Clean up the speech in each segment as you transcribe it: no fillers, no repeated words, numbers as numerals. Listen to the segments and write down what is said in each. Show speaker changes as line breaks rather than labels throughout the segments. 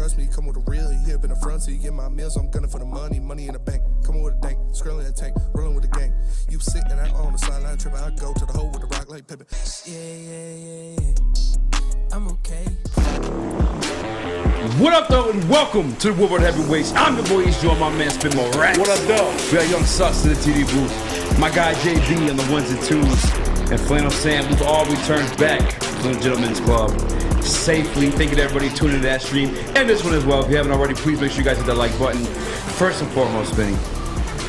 trust me, come with a real. You hip in the front, so you get my meals. I'm gunning for the money in the bank. Come on with a dank, scrolling that tank, rolling with the gang. You sit and I on the sideline tripping. I go to the hole with the rock like Pippin. Yeah. I'm okay.
What up, though, and welcome to the Woodward Heavyweights. I'm your boy Eazy, my man Spin More Racks.
What up, though?
We got Young Sus in the TV booth. My guy JB on the ones and twos. And Flannel Sam, who's all returns back from the Gentlemen's Club safely. Thank you to everybody tuning into that stream and this one as well. If you haven't already, please make sure you guys hit that like button. First and foremost, Spinny,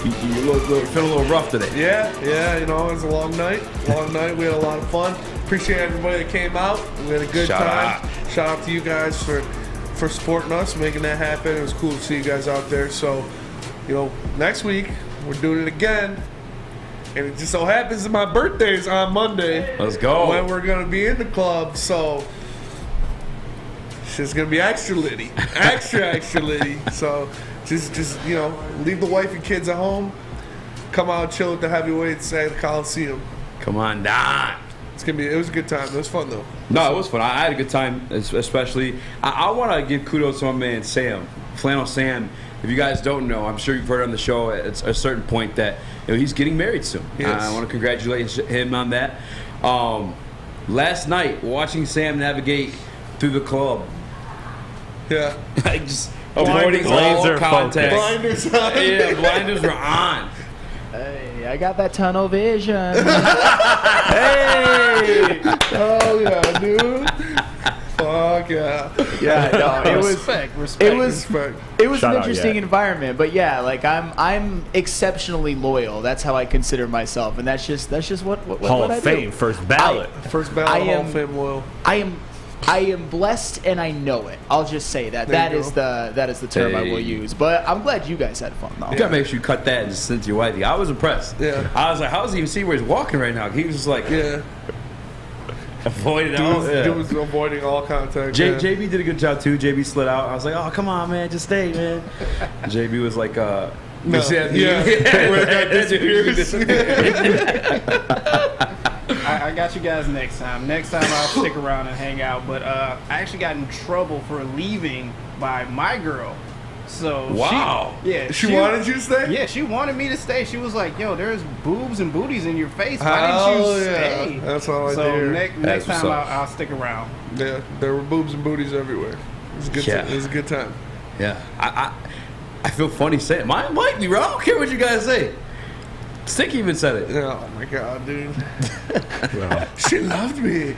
you feeling a little rough today.
Yeah, you know, it was a long night. We had a lot of fun. Appreciate everybody that came out. We had a good time. Shout out to you guys for supporting us, making that happen. It was cool to see you guys out there. So, you know, next week, we're doing it again. And it just so happens that my birthday's on Monday.
Let's go.
When we're going to be in the club. So, shit's going to be extra litty. Extra litty. So, just you know, leave the wife and kids at home. Come out, chill with the heavyweights at the Coliseum.
Come on down.
It was a good time. It was fun, though.
No, it was fun. I had a good time, especially. I want to give kudos to my man Sam, Flannel Sam. If you guys don't know, I'm sure you've heard on the show at a certain point that he's getting married soon.
Yes.
I want to congratulate him on that. Last night, watching Sam navigate through the club.
Yeah.
Just avoiding all contact.
Blinders on.
Yeah, blinders were on.
Hey, I got that tunnel vision.
Hey!
Oh, yeah, dude. Fuck yeah.
Yeah, no, it was
Respect.
It was
Shout
an
out,
interesting
yeah.
environment, but yeah, like I'm exceptionally loyal. That's how I consider myself, and that's just what
Hall
what
of
I
Fame,
do.
first ballot.
First ballot, Hall of Fame loyal.
I am blessed, and I know it. I'll just say that.
There
That
you
is
go.
the term I will
Hey.
use. But I'm glad you guys had fun, though.
You gotta make sure you cut that and send it to your wifey. I was impressed.
Yeah.
I was like, how does he even see where he's walking right now? He was just like,
Yeah.
avoiding all.
Dude was avoiding all contact. yeah.
JB did a good job too. JB slid out. I was like, oh, come on, man, just stay, man. JB was like,
No.
yeah.
Where that disappears.
I got you guys next time. Next time I'll stick around and hang out. But I actually got in trouble for leaving by my girl. So
Wow.
She wanted you to stay?
Yeah, she wanted me to stay. She was like, "Yo, there's boobs and booties in your face. Why didn't
Oh,
you
yeah.
stay?"
That's all I
so
did.
next
That's
time
what's up.
I'll stick around.
Yeah, there were boobs and booties everywhere. It was a good
Yeah.
time. It was a good time.
yeah. I feel funny saying it. Mine like me, bro. I don't care what you guys say. Stick even said it.
Oh my god, dude.
Well,
She loved me.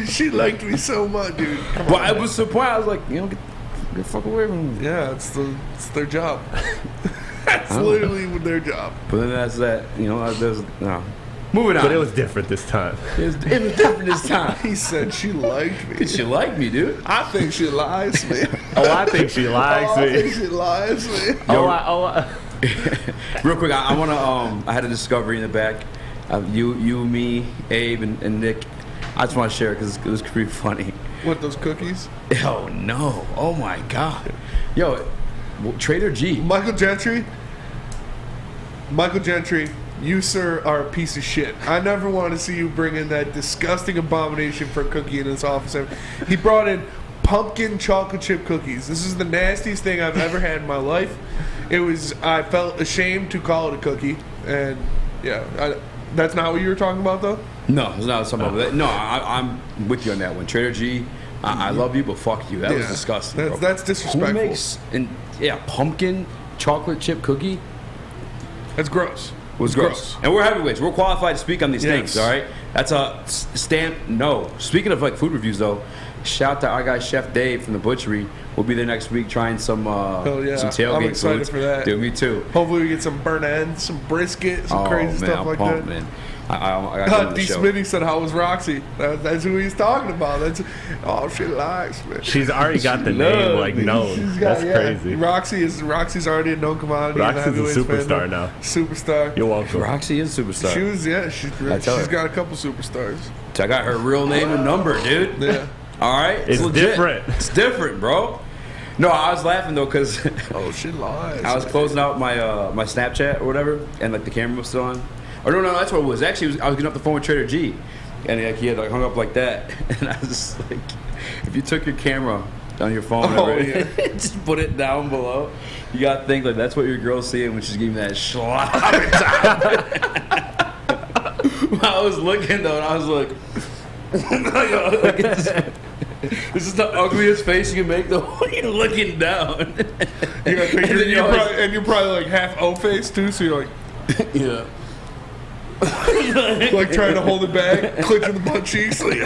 She liked me so much, dude. Come
Well,
on,
I
man.
was surprised. I was like, get the fuck away from me.
Yeah, it's their job. That's literally their job.
But then that's that. There's no. Moving on.
but it was different this time.
It was different this time.
He said she liked me.
She liked me, dude.
I think she lies me.
Oh, I think she likes
I think
me.
she lies me.
Real quick, I want to. I had a discovery in the back. You, me, Abe, and Nick. I just want to share it because it was pretty funny.
What, those cookies?
Oh no! Oh my God! Yo, Trader G.
Michael Gentry, you, sir, are a piece of shit. I never want to see you bring in that disgusting abomination for a cookie in his office. He brought in pumpkin chocolate chip cookies. This is the nastiest thing I've ever had in my life. I felt ashamed to call it a cookie. And, yeah, that's not what you were talking about, though?
No, it's not something about that. No, I'm with you on that one. Trader G, I love you, but fuck you. That was disgusting. Bro.
That's disrespectful.
Who makes pumpkin chocolate chip cookie?
That's gross.
Was gross. And we're heavyweights. We're qualified to speak on these things, all right? That's a stamp no. Speaking of like food reviews, though, shout out to our guy Chef Dave from the butchery. We'll be there next week trying some tailgate
I'm excited
foods.
for that.
Dude, me too.
Hopefully we get some burnt ends, some brisket, some crazy stuff
I'm
like
pumped,
that.
man. I got
D. Smitty said, "How was Roxy?" That's who he's talking about. She likes me.
She's already got the name known.
She's got-
That's crazy.
Roxy's already a known commodity.
Roxy's a
Heavyweights
superstar
fan
now.
Superstar.
You're welcome.
Roxy is a superstar.
She's got a couple superstars.
I got her real name and number, dude.
Yeah.
All right,
It's
legit.
different.
It's different, bro. No, I was laughing though because
She lies.
I was closing out my my Snapchat or whatever, and like the camera was still on. Or no, that's what it was. Actually, I was getting off the phone with Trader G, and he had like hung up like that, and I was just like, if you took your camera on your phone.
Oh,
right?
yeah.
Just put it down below. You gotta think like that's what your girl's seeing when she's giving that schlop. I was looking though, and I was like, this is the ugliest face you can make though when you're looking down.
You gotta think you're probably like half O-face too, so you're like,
Yeah.
like trying to hold it back, clenching the butt cheeks. Like,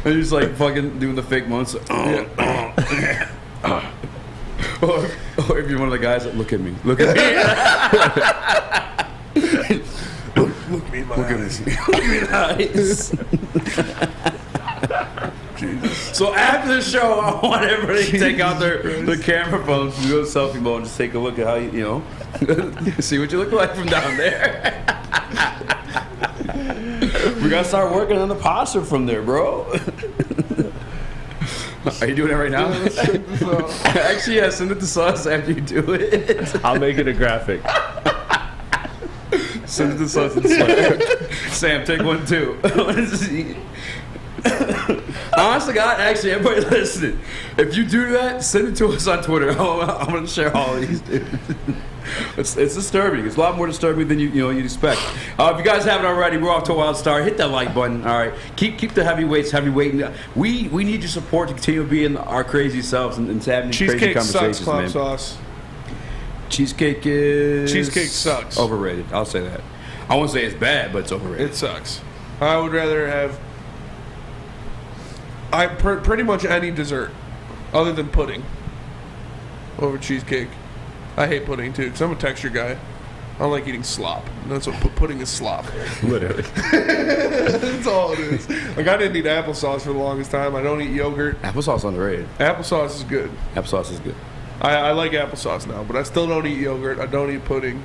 And he's like fucking doing the fake moans. Or if you're one of the guys that look at me. Look at me.
look me in my
Look at
eyes.
me. Look me in the eyes.
Jesus.
So after the show, I want everybody to take out their camera phones and go to selfie mode and just take a look at how you see what you look like from down there. We gotta start working on the posture from there, bro. Are you doing it right now?
Yeah, let's check this out.
Actually, yeah, send it to us after you do it.
I'll make it a graphic.
Send it to us and Slack. Sam, take one too. Honestly, God, actually, everybody listening, if you do that, send it to us on Twitter. I'm going to share all of these, dude. It's disturbing. It's a lot more disturbing than you'd expect. If you guys haven't already, we're off to a wild start. Hit that like button. All right, keep the heavyweights heavyweight. We need your support to continue being our crazy selves and having these crazy
Cheesecake
conversations,
sucks, club
man.
sauce.
Cheesecake
sucks.
Overrated. I'll say that. I won't say it's bad, but it's overrated.
It sucks. I would rather have pretty much any dessert other than pudding over cheesecake. I hate pudding too because I'm a texture guy. I don't like eating slop. That's what pudding is, slop.
Literally.
That's all it is. Like I didn't eat applesauce for the longest time. I don't eat yogurt.
Applesauce underrated.
Applesauce is good.
Applesauce is good.
I like applesauce now, but I still don't eat yogurt. I don't eat pudding.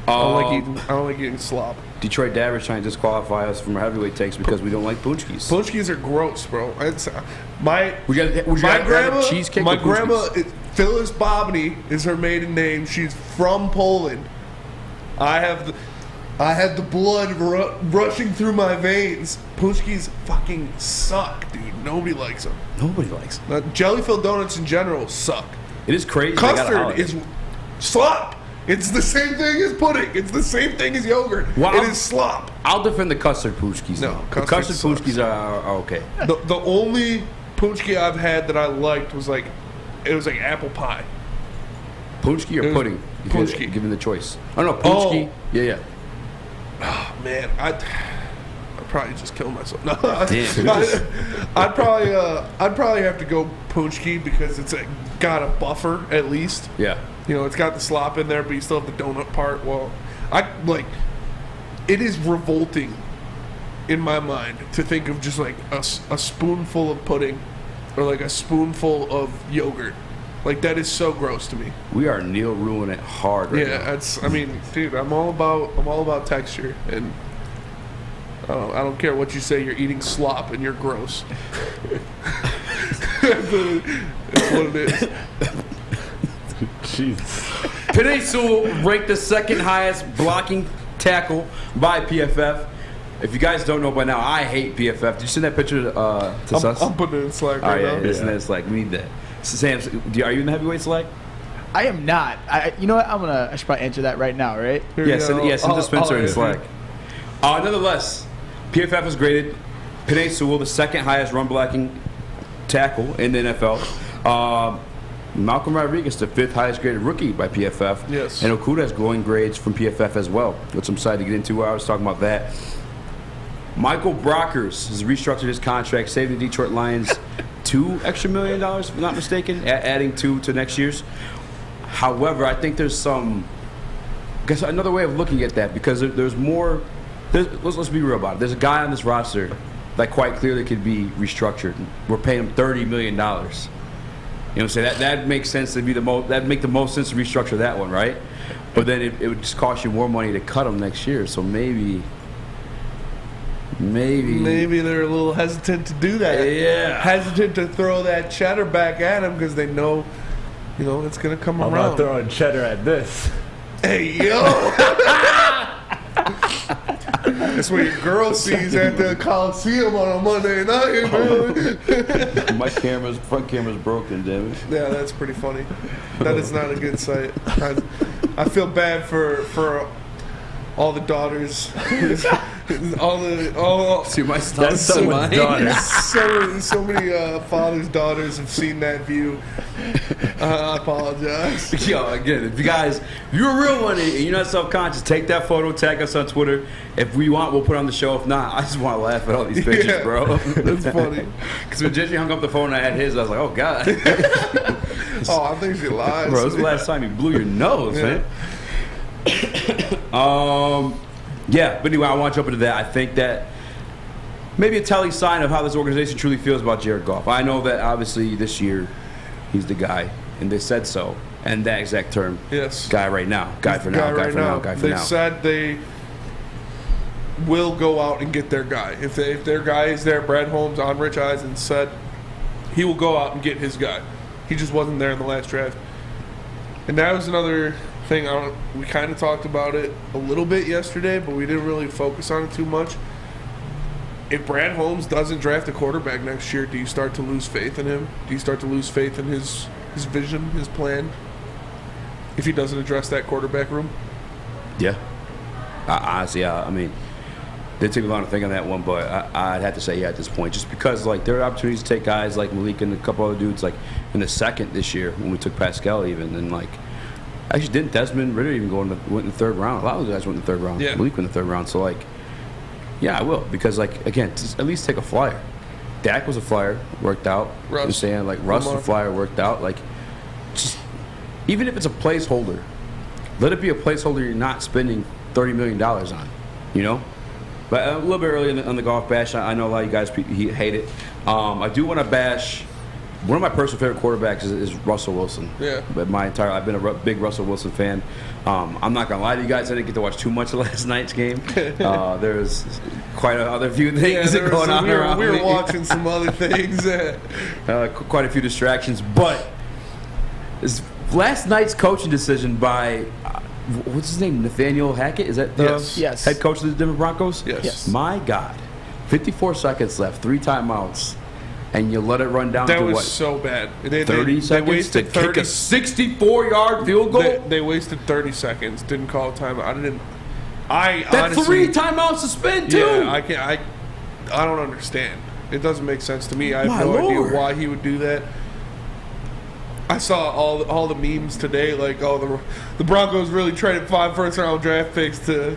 I don't like eating slop.
Detroit Dabbers trying to disqualify us from our heavyweight takes because we don't like punchkis.
Punchkis are gross, bro. It's my
grandma, cheesecake.
My grandma, Phyllis Bobny is her maiden name. She's from Poland. I have the blood rushing through my veins. Punchkis fucking suck, dude. Nobody likes them.
Nobody likes it.
Jelly-filled donuts in general suck.
It is crazy.
Custard is slop. It's the same thing as pudding. It's the same thing as yogurt.
Well,
it is slop.
I'll defend the custard punchkis.
No,
the custard
sucks.
punchkis are okay.
The only punchki I've had that I liked was like apple pie.
Punchki or pudding?
Punchki.
Given the choice. I don't know. Punchki.
Oh.
Yeah.
Oh man, I'd probably just kill myself. No,
Damn.
I'd probably have to go punchki because it's got a buffer at least.
Yeah.
It's got the slop in there, but you still have the donut part. Well, it is revolting in my mind to think of just like a spoonful of pudding or like a spoonful of yogurt. Like that is so gross to me.
We are Neil ruining it hard right now.
Dude, I'm all about texture, and I don't care what you say. You're eating slop and you're gross. That's what it is.
Jeez.
Penei Sewell ranked the second highest blocking tackle by PFF. If you guys don't know by now, I hate PFF. Did you send that picture to us?
I'm putting it in Slack right now.
Isn't that Slack? We need that. Sam, are you in the heavyweight Slack?
I am not. You know what? I should probably answer that right now, right?
Send the Spencer in Slack. Nonetheless, PFF has graded Penei Sewell the second highest run blocking tackle in the NFL. Malcolm Rodriguez, the fifth highest graded rookie by PFF.
Yes.
And Okudah has glowing grades from PFF as well, which I'm excited to get into. I was talking about that. Michael Brockers has restructured his contract, saving the Detroit Lions $2 extra million, if I'm not mistaken, adding 2 to next year's. However, I think there's another way of looking at that because there's more. Let's be real about it. There's a guy on this roster that quite clearly could be restructured. We're paying him $30 million. You know what I'm saying? That makes sense to be that'd make the most sense to restructure that one, right? But then it would just cost you more money to cut him next year. So maybe
they're a little hesitant to do that.
Yeah.
Hesitant to throw that cheddar back at him because they know, it's gonna come
I'm
around.
not throwing cheddar at this.
Hey yo. That's what your girl sees at the Coliseum on a Monday night, bro.
My front camera's broken, damn it.
Yeah, that's pretty funny. That is not a good sight. I feel bad for all the daughters.
See my
That's someone's daughter.
So many fathers' daughters have seen that view. I apologize.
Yo, again, if you're a real one and you're not self-conscious, take that photo, tag us on Twitter. If we want, we'll put it on the show. If not, I just want to laugh at all these pictures,
Yeah,
bro.
That's funny.
Because when Gentry hung up the phone and I had his, I was like, oh, God.
Oh, I think she lies.
Bro, this is the last time you blew your nose, man. Yeah, but anyway, I want to jump into that. I think that maybe a telling sign of how this organization truly feels about Jared Goff. I know that obviously this year he's the guy, and they said so, and that exact term.
Yes.
Guy right now. Guy for now. Guy for now. Guy for now.
They said they will go out and get their guy. If their guy is there, Brad Holmes on Rich Eisen said he will go out and get his guy. He just wasn't there in the last draft. And that was another thing. We kind of talked about it a little bit yesterday, but we didn't really focus on it too much. If Brad Holmes doesn't draft a quarterback next year, do you start to lose faith in him? Do you start to lose faith in his vision, his plan? If he doesn't address that quarterback room?
Yeah. Honestly, I mean, did take me long to think on that one, but I'd have to say yeah at this point, just because like there are opportunities to take guys like Malik and a couple other dudes like in the second this year when we took Pascal even, and like actually didn't Desmond Ridder even went in the third round? A lot of those guys went in the third round.
Yeah.
Malik went in the third round, so like yeah, I will, because like again, just at least take a flyer. Dak was a flyer, worked out.
Russ.
You know what I'm saying? Like Russ was a flyer, worked out. Like just even if it's a placeholder, let it be a placeholder you're not spending $30 million on, you know? But a little bit early on the golf bash, I know a lot of you guys hate it. I do want to bash. One of my personal favorite quarterbacks is Russell Wilson.
Yeah.
But I've been a big Russell Wilson fan. I'm not gonna lie to you guys, I didn't get to watch too much of last night's game. There was quite a few things going on around me.
We were watching some other things.
Quite a few distractions, but last night's coaching decision by. What's his name? Nathaniel Hackett? Is that the
Yes.
head coach of the Denver Broncos?
Yes.
My God. 54 seconds left, 3 timeouts, and you let it run down
That
to
was
what?
so bad.
30 seconds to kick a 64-yard field goal?
They wasted 30 seconds. Didn't call a timeout. That's
honestly, 3 timeouts to spend, too.
Yeah, I don't understand. It doesn't make sense to me. I have no idea why he would do that. I saw all the memes today, like, oh, the Broncos really traded 5 first-round draft picks to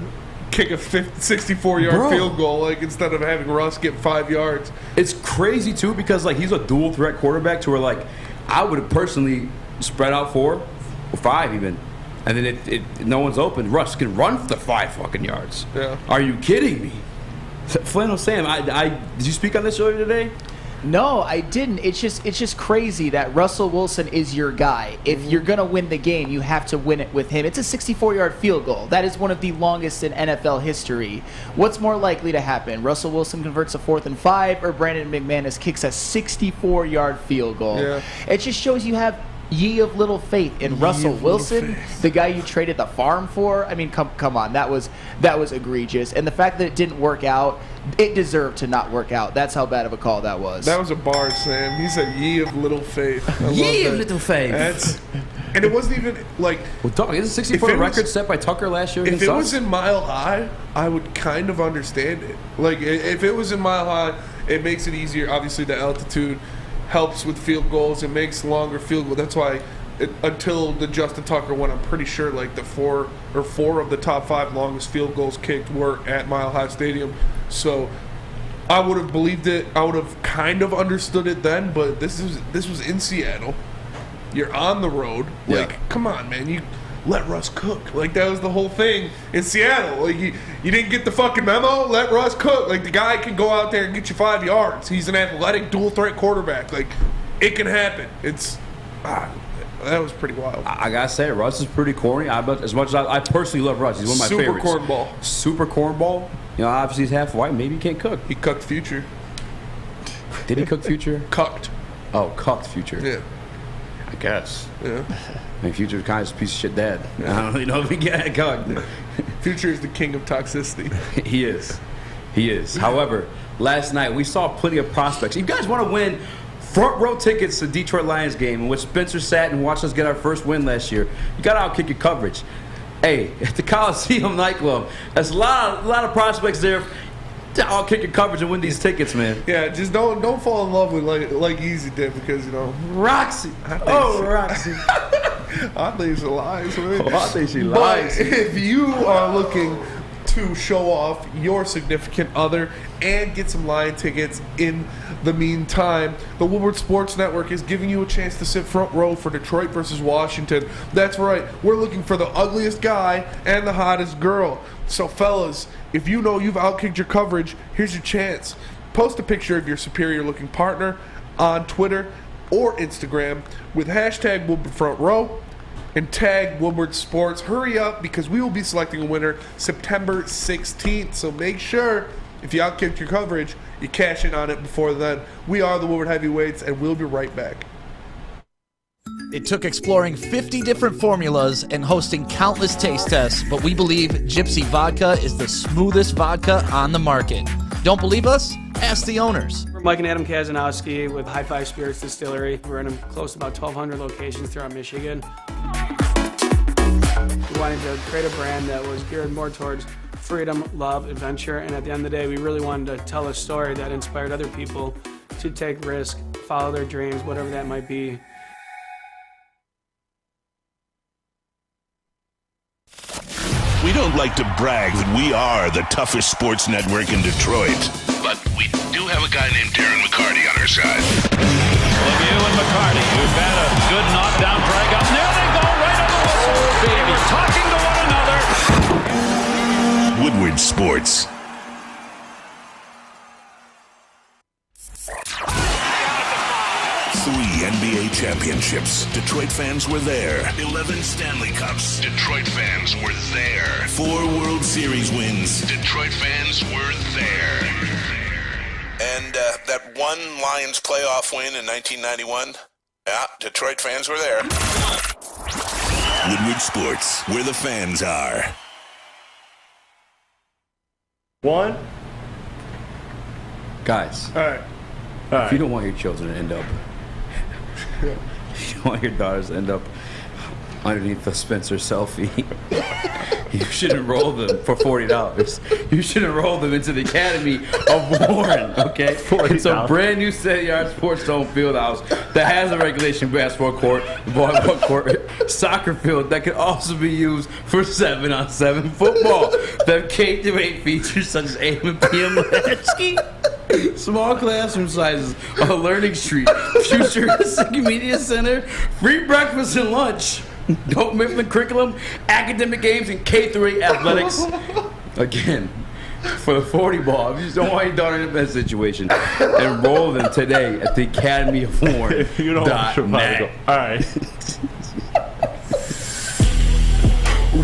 kick a 64-yard field goal, like, instead of having Russ get 5 yards.
It's crazy, too, because, like, he's a dual-threat quarterback to where, like, I would have personally spread out 4 or 5 even, and then if no one's open, Russ can run for the 5 fucking yards.
Yeah.
Are you kidding me? Flannel Sam, did you speak on this earlier today?
No, I didn't. It's just crazy that Russell Wilson is your guy. If you're going to win the game, you have to win it with him. It's a 64-yard field goal. That is one of the longest in NFL history. What's more likely to happen? Russell Wilson converts a 4th and 5, or Brandon McManus kicks a 64-yard field goal.
Yeah.
It just shows you have ye of little faith in Russell Wilson, the guy you traded the farm for. I mean, come on, that was egregious. And the fact that it didn't work out, it deserved to not work out. That's how bad of a call that was.
That was a bar, Sam. He said, "Ye of little faith."
Ye of little faith.
And it wasn't even like.
Well, dog, is a 64 record set by Tucker last year?
If it was in Mile High, I would kind of understand it. Like, if it was in Mile High, it makes it easier. Obviously, the altitude helps with field goals. It makes longer field goals. That's why until the Justin Tucker one, I'm pretty sure like the four of the top 5 longest field goals kicked were at Mile High Stadium. So I would have believed it. I would have kind of understood it then. But this was in Seattle. You're on the road. Like, come on, man. You let Russ cook. Like, that was the whole thing in Seattle. Like, you didn't get the fucking memo? Let Russ cook. Like, the guy can go out there and get you 5 yards. He's an athletic, dual-threat quarterback. Like, it can happen. That was pretty wild.
I gotta say, Russ is pretty corny. As much as I personally love Russ, he's one of my favorites. Super cornball. You know, obviously he's half white. Maybe he can't cook.
He cooked Future.
Did he cook Future?
Cucked.
Oh, cucked Future.
Yeah.
I guess.
Yeah.
I mean, Future's kind of a piece of shit dad. I don't really know if he got cooked.
Future is the king of toxicity.
He is. However, last night we saw plenty of prospects. You guys want to win front row tickets to the Detroit Lions game in which Spencer sat and watched us get our first win last year. You got to outkick your coverage. Hey, at the Coliseum nightclub, there's a lot of prospects there to outkick your coverage and win these tickets, man.
Yeah, just don't fall in love with like Eazy did, because
Roxy. Roxy.
I think she lies, man.
I think she lies.
But if you are looking to show off your significant other and get some Lion tickets in the meantime, the Woodward Sports Network is giving you a chance to sit front row for Detroit versus Washington. That's right, we're looking for the ugliest guy and the hottest girl. So fellas, if you know you've outkicked your coverage, here's your chance. Post a picture of your superior looking partner on Twitter or Instagram with hashtag Woodward Front Row and tag Woodward Sports. Hurry up, because we will be selecting a winner September 16th. So make sure, if you outkicked your coverage, you cash in on it before then. We are the Woodward Heavyweights, and we'll be right back.
It took exploring 50 different formulas and hosting countless taste tests, but we believe Gypsy Vodka is the smoothest vodka on the market. Don't believe us? Ask the owners.
We're Mike and Adam Kazanowski with High Five Spirits Distillery. We're in close to about 1,200 locations throughout Michigan. We wanted to create a brand that was geared more towards freedom, love, adventure, and at the end of the day, we really wanted to tell a story that inspired other people to take risks, follow their dreams, whatever that might be.
We don't like to brag that we are the toughest sports network in Detroit, but we do have a guy named Darren McCarty on our side.
Lemieux and McCarty, who've had a good knockdown drag up. There they go, right on the whistle. They were talking to one another.
Woodward Sports. NBA championships. Detroit fans were there. 11 Stanley Cups. Detroit fans were there. 4 World Series wins. Detroit fans were there. And that one Lions playoff win in 1991. Yeah, Detroit fans were there. Woodward Sports, where the fans are.
One.
Guys,
All right.
if you don't want your children to end up, if you don't want your daughters to end up underneath the Spencer selfie, you should enroll them for $40. You should enroll them into the Academy of Warren, okay? It's a brand new state-of-the-art sports zone field house that has a regulation basketball court, volleyball court, soccer field that can also be used for 7-on-7 football. They have K-8 features such as AM and PM Latchkey, small classroom sizes, a learning street, futuristic media center, free breakfast and lunch. Don't miss the curriculum, academic games, and K-8 athletics. Again, for the 40 ball, if you just don't want your daughter in a bad situation, enroll them today at the Academy of Warren.
You don't want Chicago. All right.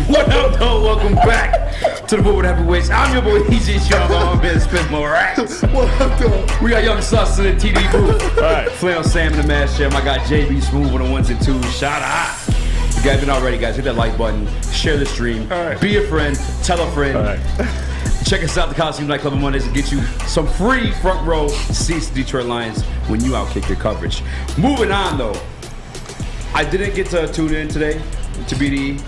What up, though? Welcome back to the Woodward Heavyweights. I'm your boy Eazy. Sean, my man, Spin Morax.
What up, though?
We got Young Sus in the TD booth.
All right.
Flannel Sam in the mass chair. My guy JB Smooth on the 1s and 2s. Shout out. If you guys haven't already, guys, hit that like button, share the stream, be a friend, tell a friend.
All right.
Check us out, the Coliseum Nightclub on Mondays, and get you some free front row seats to Detroit Lions when you outkick your coverage. Moving on, though, I didn't get to tune in today to BDE,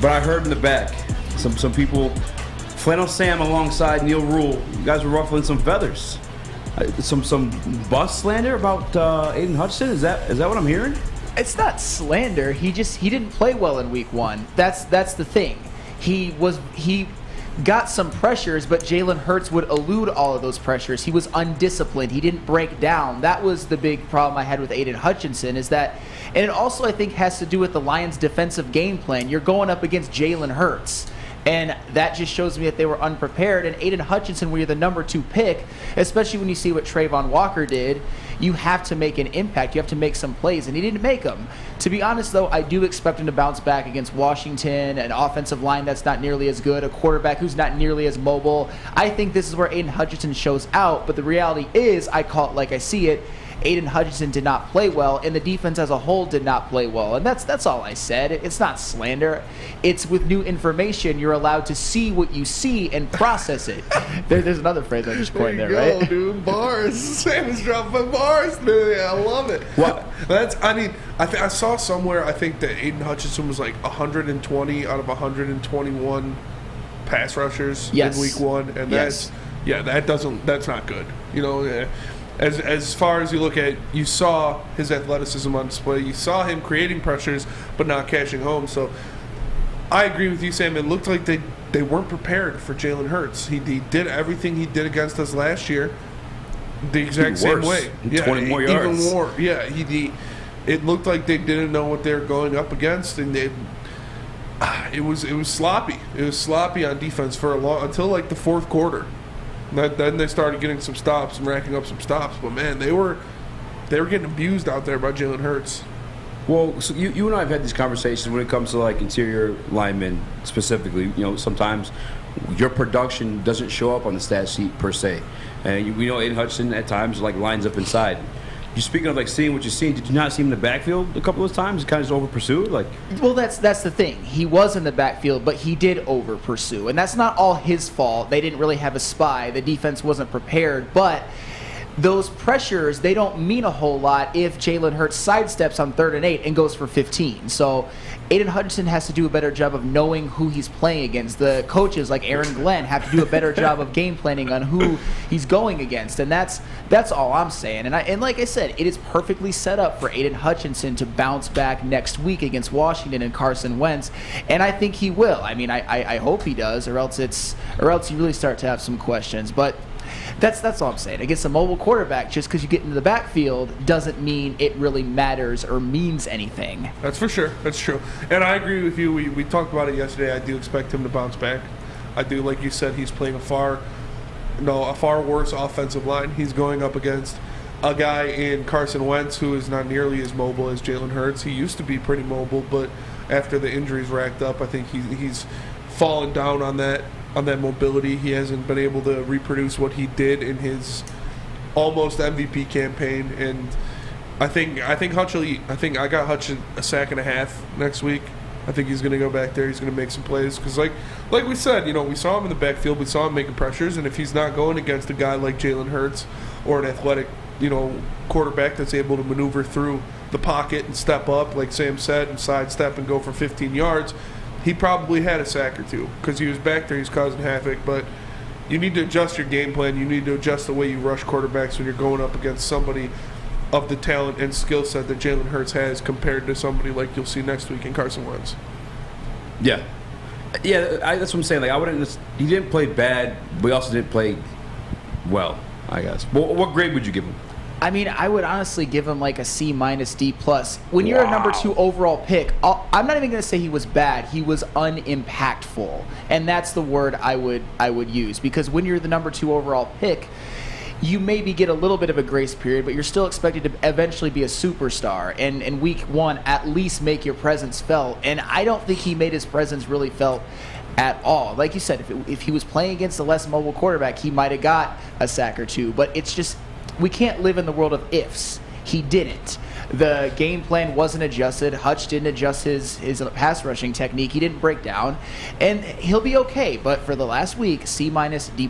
but I heard in the back some people, Flannel Sam alongside Neil Rule, you guys were ruffling some feathers. Some bus slander about Aidan Hutchinson. Is that what I'm hearing?
It's not slander. He didn't play well in week 1. That's the thing. He got some pressures, but Jalen Hurts would elude all of those pressures. He was undisciplined. He didn't break down. That was the big problem I had with Aidan Hutchinson, is that, and it also I think has to do with the Lions' defensive game plan. You're going up against Jalen Hurts. And that just shows me that they were unprepared. And Aidan Hutchinson, when you're the number 2 pick, especially when you see what Trayvon Walker did, you have to make an impact. You have to make some plays, and he didn't make them. To be honest, though, I do expect him to bounce back against Washington, an offensive line that's not nearly as good, a quarterback who's not nearly as mobile. I think this is where Aidan Hutchinson shows out, but the reality is, I call it like I see it, Aidan Hutchinson did not play well, and the defense as a whole did not play well. And that's all I said. It's not slander. It's with new information, you're allowed to see what you see and process it. There's another phrase I just coined there,
Go,
right?
dude, bars. Sam is dropping bars, man. I love it.
What?
I saw somewhere, I think that Aidan Hutchinson was like 120 out of 121 pass rushers in week 1, and that's not good. As far as you look at, you saw his athleticism on display. You saw him creating pressures but not cashing home. So I agree with you, Sam. It looked like they weren't prepared for Jalen Hurts. He did everything he did against us last year the exact same way.
20 more yards.
Even more. Yeah, it looked like they didn't know what they were going up against, and it was sloppy. It was sloppy on defense for until like the fourth quarter. Then they started getting some stops and racking up some stops. But man, they were getting abused out there by Jalen Hurts.
Well, so you and I have had these conversations when it comes to like interior linemen specifically. Sometimes your production doesn't show up on the stat sheet per se, and we know Aidan Hutchinson at times like lines up inside. You speaking of like seeing what you're seeing, did you not see him in the backfield a couple of times? Kind of just over pursued, like.
Well, that's the thing. He was in the backfield, but he did over pursue, and that's not all his fault. They didn't really have a spy. The defense wasn't prepared, but those pressures, they don't mean a whole lot if Jalen Hurts sidesteps on 3rd and 8 and goes for 15. So Aidan Hutchinson has to do a better job of knowing who he's playing against. The coaches like Aaron Glenn have to do a better job of game planning on who he's going against, and that's all I'm saying. And like I said, it is perfectly set up for Aidan Hutchinson to bounce back next week against Washington and Carson Wentz, and I think he will. I mean, I hope he does, or else you really start to have some questions. But that's all I'm saying. Against a mobile quarterback, just because you get into the backfield doesn't mean it really matters or means anything.
That's for sure. That's true. And I agree with you. We talked about it yesterday. I do expect him to bounce back. I do, like you said, he's playing a far worse offensive line. He's going up against a guy in Carson Wentz who is not nearly as mobile as Jalen Hurts. He used to be pretty mobile, but after the injuries racked up, I think he's fallen down on that mobility. He hasn't been able to reproduce what he did in his almost MVP campaign, and I think I got Hutch a sack and a half next week. I think he's going to go back there. He's going to make some plays because, like we said, we saw him in the backfield. We saw him making pressures, and if he's not going against a guy like Jalen Hurts or an athletic, quarterback that's able to maneuver through the pocket and step up, like Sam said, and sidestep and go for 15 yards, he probably had a sack or two because he was back there. He's causing havoc, but you need to adjust your game plan. You need to adjust the way you rush quarterbacks when you're going up against somebody of the talent and skill set that Jalen Hurts has compared to somebody like you'll see next week in Carson Wentz.
Yeah, that's what I'm saying. Like he didn't play bad, but he also didn't play well, I guess. What grade would you give him?
I mean, I would honestly give him like a C- D+. When you're a number 2 overall pick, I'm not even going to say he was bad. He was unimpactful, and that's the word I would use, because when you're the number 2 overall pick, you maybe get a little bit of a grace period, but you're still expected to eventually be a superstar, and in week 1 at least make your presence felt. And I don't think he made his presence really felt at all. Like you said, if he was playing against a less mobile quarterback, he might have got a sack or two, but it's just, we can't live in the world of ifs. He didn't. The game plan wasn't adjusted. Hutch didn't adjust his pass rushing technique. He didn't break down, and he'll be okay. But for the last week, C- D+.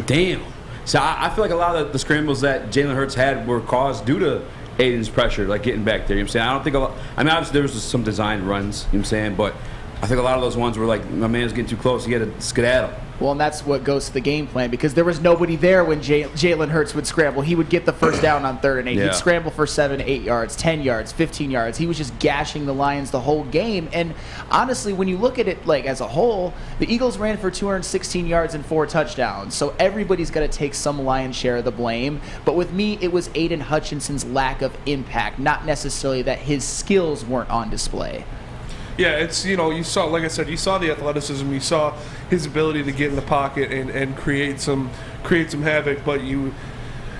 Damn. So I feel like a lot of the scrambles that Jalen Hurts had were caused due to Aidan's pressure, like getting back there. You know what I'm saying? I don't think obviously there was some design runs, you know what I'm saying? But I think a lot of those ones were like, my man's getting too close, he had to skedaddle.
Well, and that's what goes to the game plan, because there was nobody there when Jalen Hurts would scramble. He would get the first down on 3rd and 8. Yeah. He'd scramble for 7, 8 yards, 10 yards, 15 yards. He was just gashing the Lions the whole game. And honestly, when you look at it like as a whole, the Eagles ran for 216 yards and 4 touchdowns. So everybody's got to take some lion's share of the blame. But with me, it was Aidan Hutchinson's lack of impact, not necessarily that his skills weren't on display.
Yeah, it's, you saw, like I said, you saw the athleticism, you saw his ability to get in the pocket and create some havoc, but you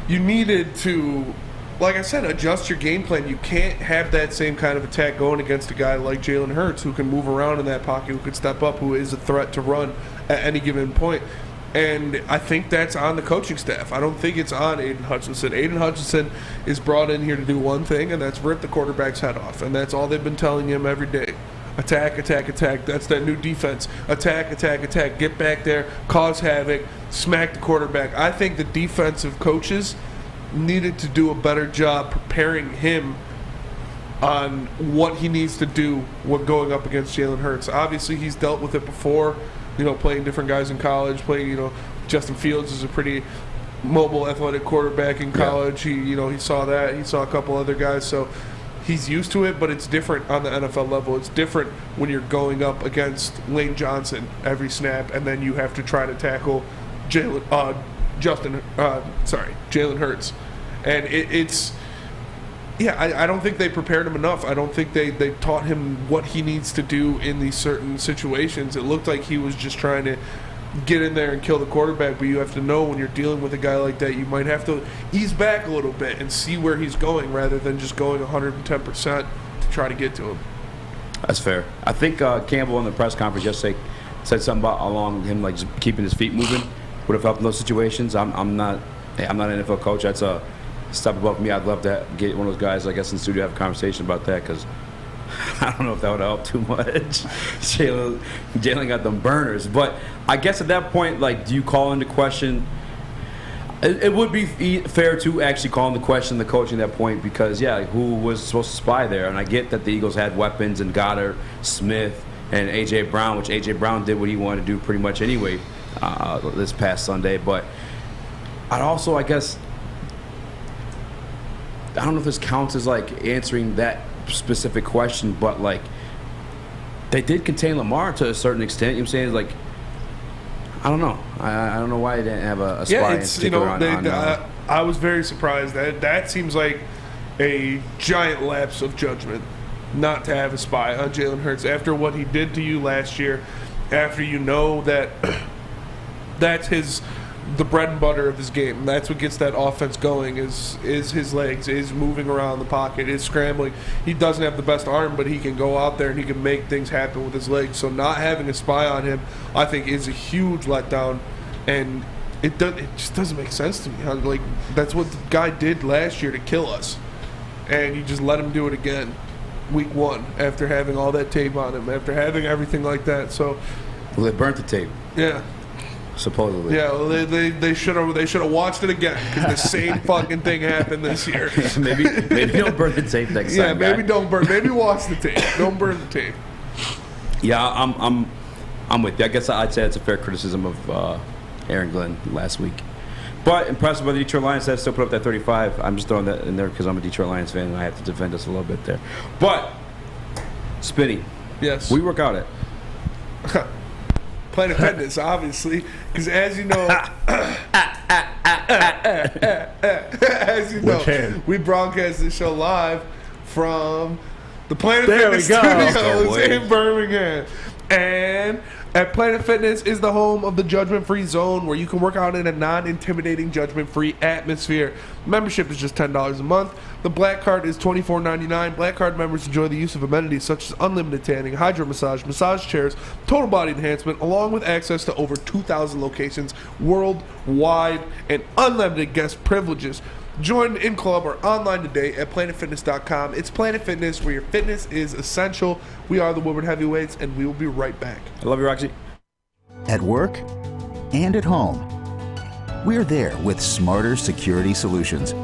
needed to, like I said, adjust your game plan. You can't have that same kind of attack going against a guy like Jalen Hurts, who can move around in that pocket, who could step up, who is a threat to run at any given point. And I think that's on the coaching staff. I don't think it's on Aidan Hutchinson. Aidan Hutchinson is brought in here to do one thing, and that's rip the quarterback's head off. And that's all they've been telling him every day. Attack, attack, attack. That's that new defense. Attack, attack, attack. Get back there, cause havoc, smack the quarterback. I think the defensive coaches needed to do a better job preparing him on what he needs to do when going up against Jalen Hurts. Obviously, he's dealt with it before, playing different guys in college, Justin Fields is a pretty mobile, athletic quarterback in college. Yeah. He saw that. He saw a couple other guys, so he's used to it, but it's different on the NFL level. It's different when you're going up against Lane Johnson every snap, and then you have to try to tackle Jalen Hurts. And it's I don't think they prepared him enough. I don't think they taught him what he needs to do in these certain situations. It looked like he was just trying to get in there and kill the quarterback, but you have to know when you're dealing with a guy like that, you might have to ease back a little bit and see where he's going rather than just going 110% to try to get to him.
That's fair. I think Campbell in the press conference yesterday said something about along him just keeping his feet moving would have helped in those situations. I'm not an NFL coach. That's a step above me. I'd love to get one of those guys, I guess, in the studio, have a conversation about that, because I don't know if that would help too much. Jalen got them burners. But I guess at that point, do you call into question? It would be fair to actually call into question the coaching at that point, because, who was supposed to spy there? And I get that the Eagles had weapons and Goddard, Smith, and A.J. Brown, which A.J. Brown did what he wanted to do pretty much anyway this past Sunday. But I'd also, I guess, I don't know if this counts as answering that specific question, but they did contain Lamar to a certain extent. You know what I'm saying? I don't know. I don't know why they didn't have a spy in particular
I was very surprised. That seems like a giant lapse of judgment not to have a spy on Jalen Hurts after what he did to you last year, after that that's the bread and butter of his game. That's what gets that offense going is his legs, is moving around the pocket, is scrambling. He doesn't have the best arm, but he can go out there and he can make things happen with his legs. So not having a spy on him, I think, is a huge letdown. And it just doesn't make sense to me. That's what the guy did last year to kill us. And you just let him do it again week one after having all that tape on him, after having everything like that. So,
well, they burnt the tape.
Yeah.
Supposedly.
Yeah, well, they should have watched it again, because the same fucking thing happened this year.
maybe don't burn the tape next time.
Yeah, maybe don't burn. Maybe watch the tape. Don't burn the tape.
Yeah, I'm with you. I guess I'd say it's a fair criticism of Aaron Glenn last week. But impressive by the Detroit Lions that still put up that 35. I'm just throwing that in there because I'm a Detroit Lions fan and I have to defend us a little bit there. But Spinny,
yes,
we work out at
Planet Fitness, obviously, because as you know, we broadcast this show live from the Planet Fitness Studios in Birmingham. And at Planet Fitness is the home of the judgment-free zone, where you can work out in a non-intimidating, judgment-free atmosphere. Membership is just $10 a month. The Black Card is $24.99. Black Card members enjoy the use of amenities such as unlimited tanning, hydro massage, massage chairs, total body enhancement, along with access to over 2,000 locations worldwide and unlimited guest privileges. Join in club or online today at planetfitness.com. It's Planet Fitness, where your fitness is essential. We are the Woodward Heavyweights, and we will be right back.
I love you, Roxy.
At work and at home, we're there with smarter security solutions.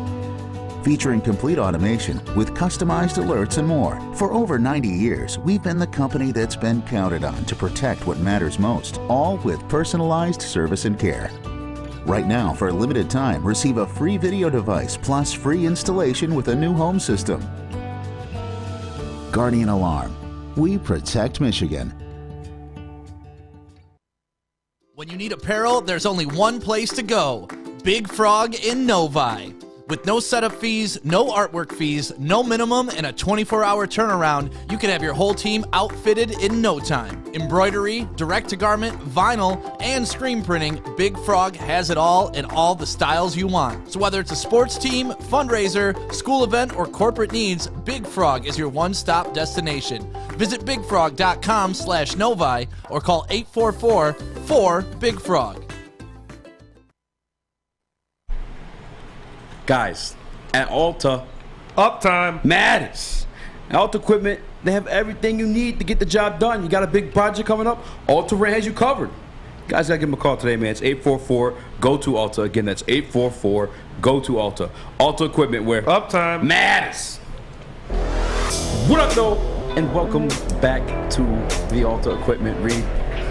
Featuring complete automation with customized alerts and more. For over 90 years, we've been the company that's been counted on to protect what matters most, all with personalized service and care. Right now, for a limited time, receive a free video device plus free installation with a new home system. Guardian Alarm. We protect Michigan.
When you need apparel, there's only one place to go. Big Frog in Novi. With no setup fees, no artwork fees, no minimum, and a 24-hour turnaround, you can have your whole team outfitted in no time. Embroidery, direct-to-garment, vinyl, and screen printing, Big Frog has it all in all the styles you want. So whether it's a sports team, fundraiser, school event, or corporate needs, Big Frog is your one-stop destination. Visit bigfrog.com/Novi or call 844-4-BIG-FROG.
Guys, at Alta,
Uptime
matters. At Alta Equipment, they have everything you need to get the job done. You got a big project coming up, Alta has you covered. Guys, gotta give them a call today, man. It's 844-GO-TO-ALTA. Again, that's 844-GO-TO-ALTA. Alta Equipment, where
Uptime
matters. What up, though? And welcome back to the Alta Equipment Read.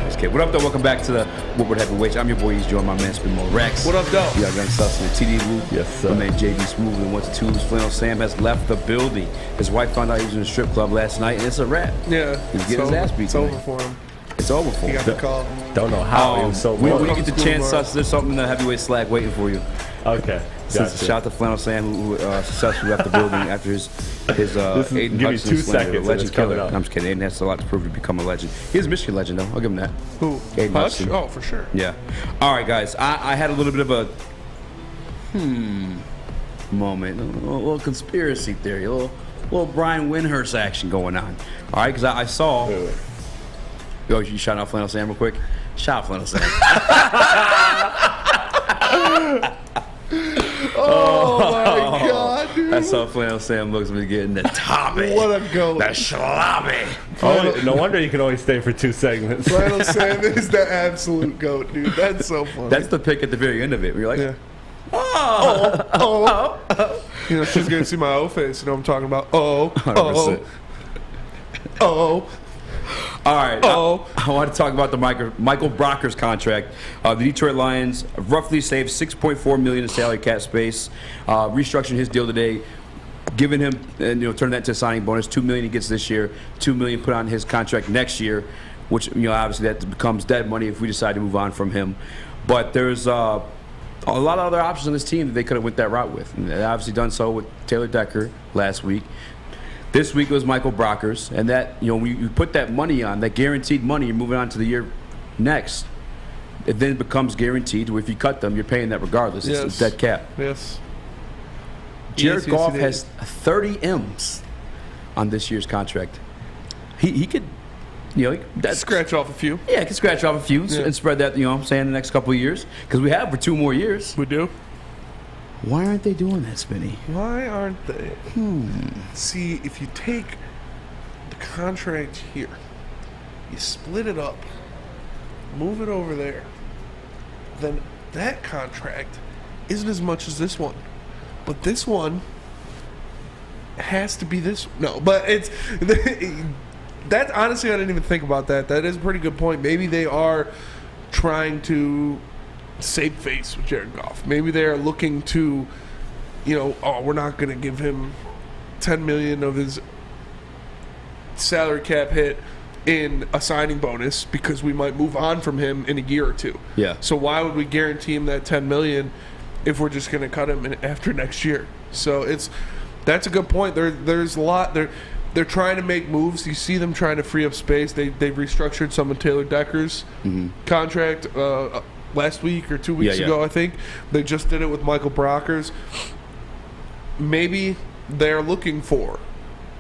Just kidding. What up, though? Welcome back to the Woodward Heavyweights. I'm your boy, Eazy, joined my man, Spinmo Rex.
What up, though?
You got Young Sus and TD Luke.
Yes, sir.
My man, JD Smooth and 1-2s. Flannel Sam has left the building. His wife found out he was in a strip club last night, and it's a wrap.
Yeah.
He's getting his ass beat.
It's
tonight.
over for him.
It's over for
He
him.
got the call.
Don't know how he was so
when
low.
you get the chance, Sus, there's something in the heavyweight slag waiting for you.
Okay.
So,
Gotcha.
shout out to Flannel Sam, who successfully left the building after his Aidan
give me
Hutchinson
2
slander,
seconds and
legend
it's coming
killer.
up.
No, I'm just kidding. Aidan has a lot to prove to become a legend. He's a Michigan legend, though. I'll give him that.
Who?
Aidan
Hutch?
Hutchinson.
Oh, for sure.
Yeah. All right, guys. I had a little bit of a moment, a little conspiracy theory, a little Brian Windhurst action going on. All right, because I saw.
Wait.
Yo, you shout out Flannel Sam real quick. Shout out Flannel Sam.
Oh my God, dude.
That's how Flannel Sam looks when he's getting the toppy.
What a goat.
The sloppy.
No wonder you can only stay for 2 segments.
Flannel Sam is the absolute goat, dude. That's so funny.
That's the pick at the very end of it. Where you're like,
yeah.
oh.
You know, she's gonna see my O face. You know what I'm talking about?
100%. All right. I want to talk about the Michael Brocker's contract. The Detroit Lions roughly saved $6.4 million in salary cap space, restructuring his deal today, giving him, turning that to a signing bonus. $2 million he gets this year, $2 million put on his contract next year, which obviously that becomes dead money if we decide to move on from him. But there's a lot of other options on this team that they could have went that route with. And they obviously done so with Taylor Decker last week. This week it was Michael Brockers, and that when you put that money on, that guaranteed money, you're moving on to the year next. It then becomes guaranteed. If you cut them, you're paying that regardless.
Yes.
It's a dead cap.
Yes.
Jared
Yes,
Goff
it
has
is.
30 M's on this year's contract. He could, that's
Scratch off a few.
Yeah, he could scratch off a few
Yeah.
and spread that. I'm saying the next couple of years because we have for 2 more years.
We do.
Why aren't they doing that, Spinny?
Why aren't they? See, if you take the contract here, you split it up, move it over there, then that contract isn't as much as this one. But this one has to be this. No, but it's that. Honestly, I didn't even think about that. That is a pretty good point. Maybe they are trying to save face with Jared Goff. Maybe they are looking to, we're not going to give him $10 million of his salary cap hit in a signing bonus because we might move on from him in a year or two.
Yeah.
So why would we guarantee him that $10 million if we're just going to cut him after next year? So that's a good point. There's a lot. They're trying to make moves. You see them trying to free up space. They restructured some of Taylor Decker's contract last week or 2 weeks ago, I think. They just did it with Michael Brockers. Maybe they're looking for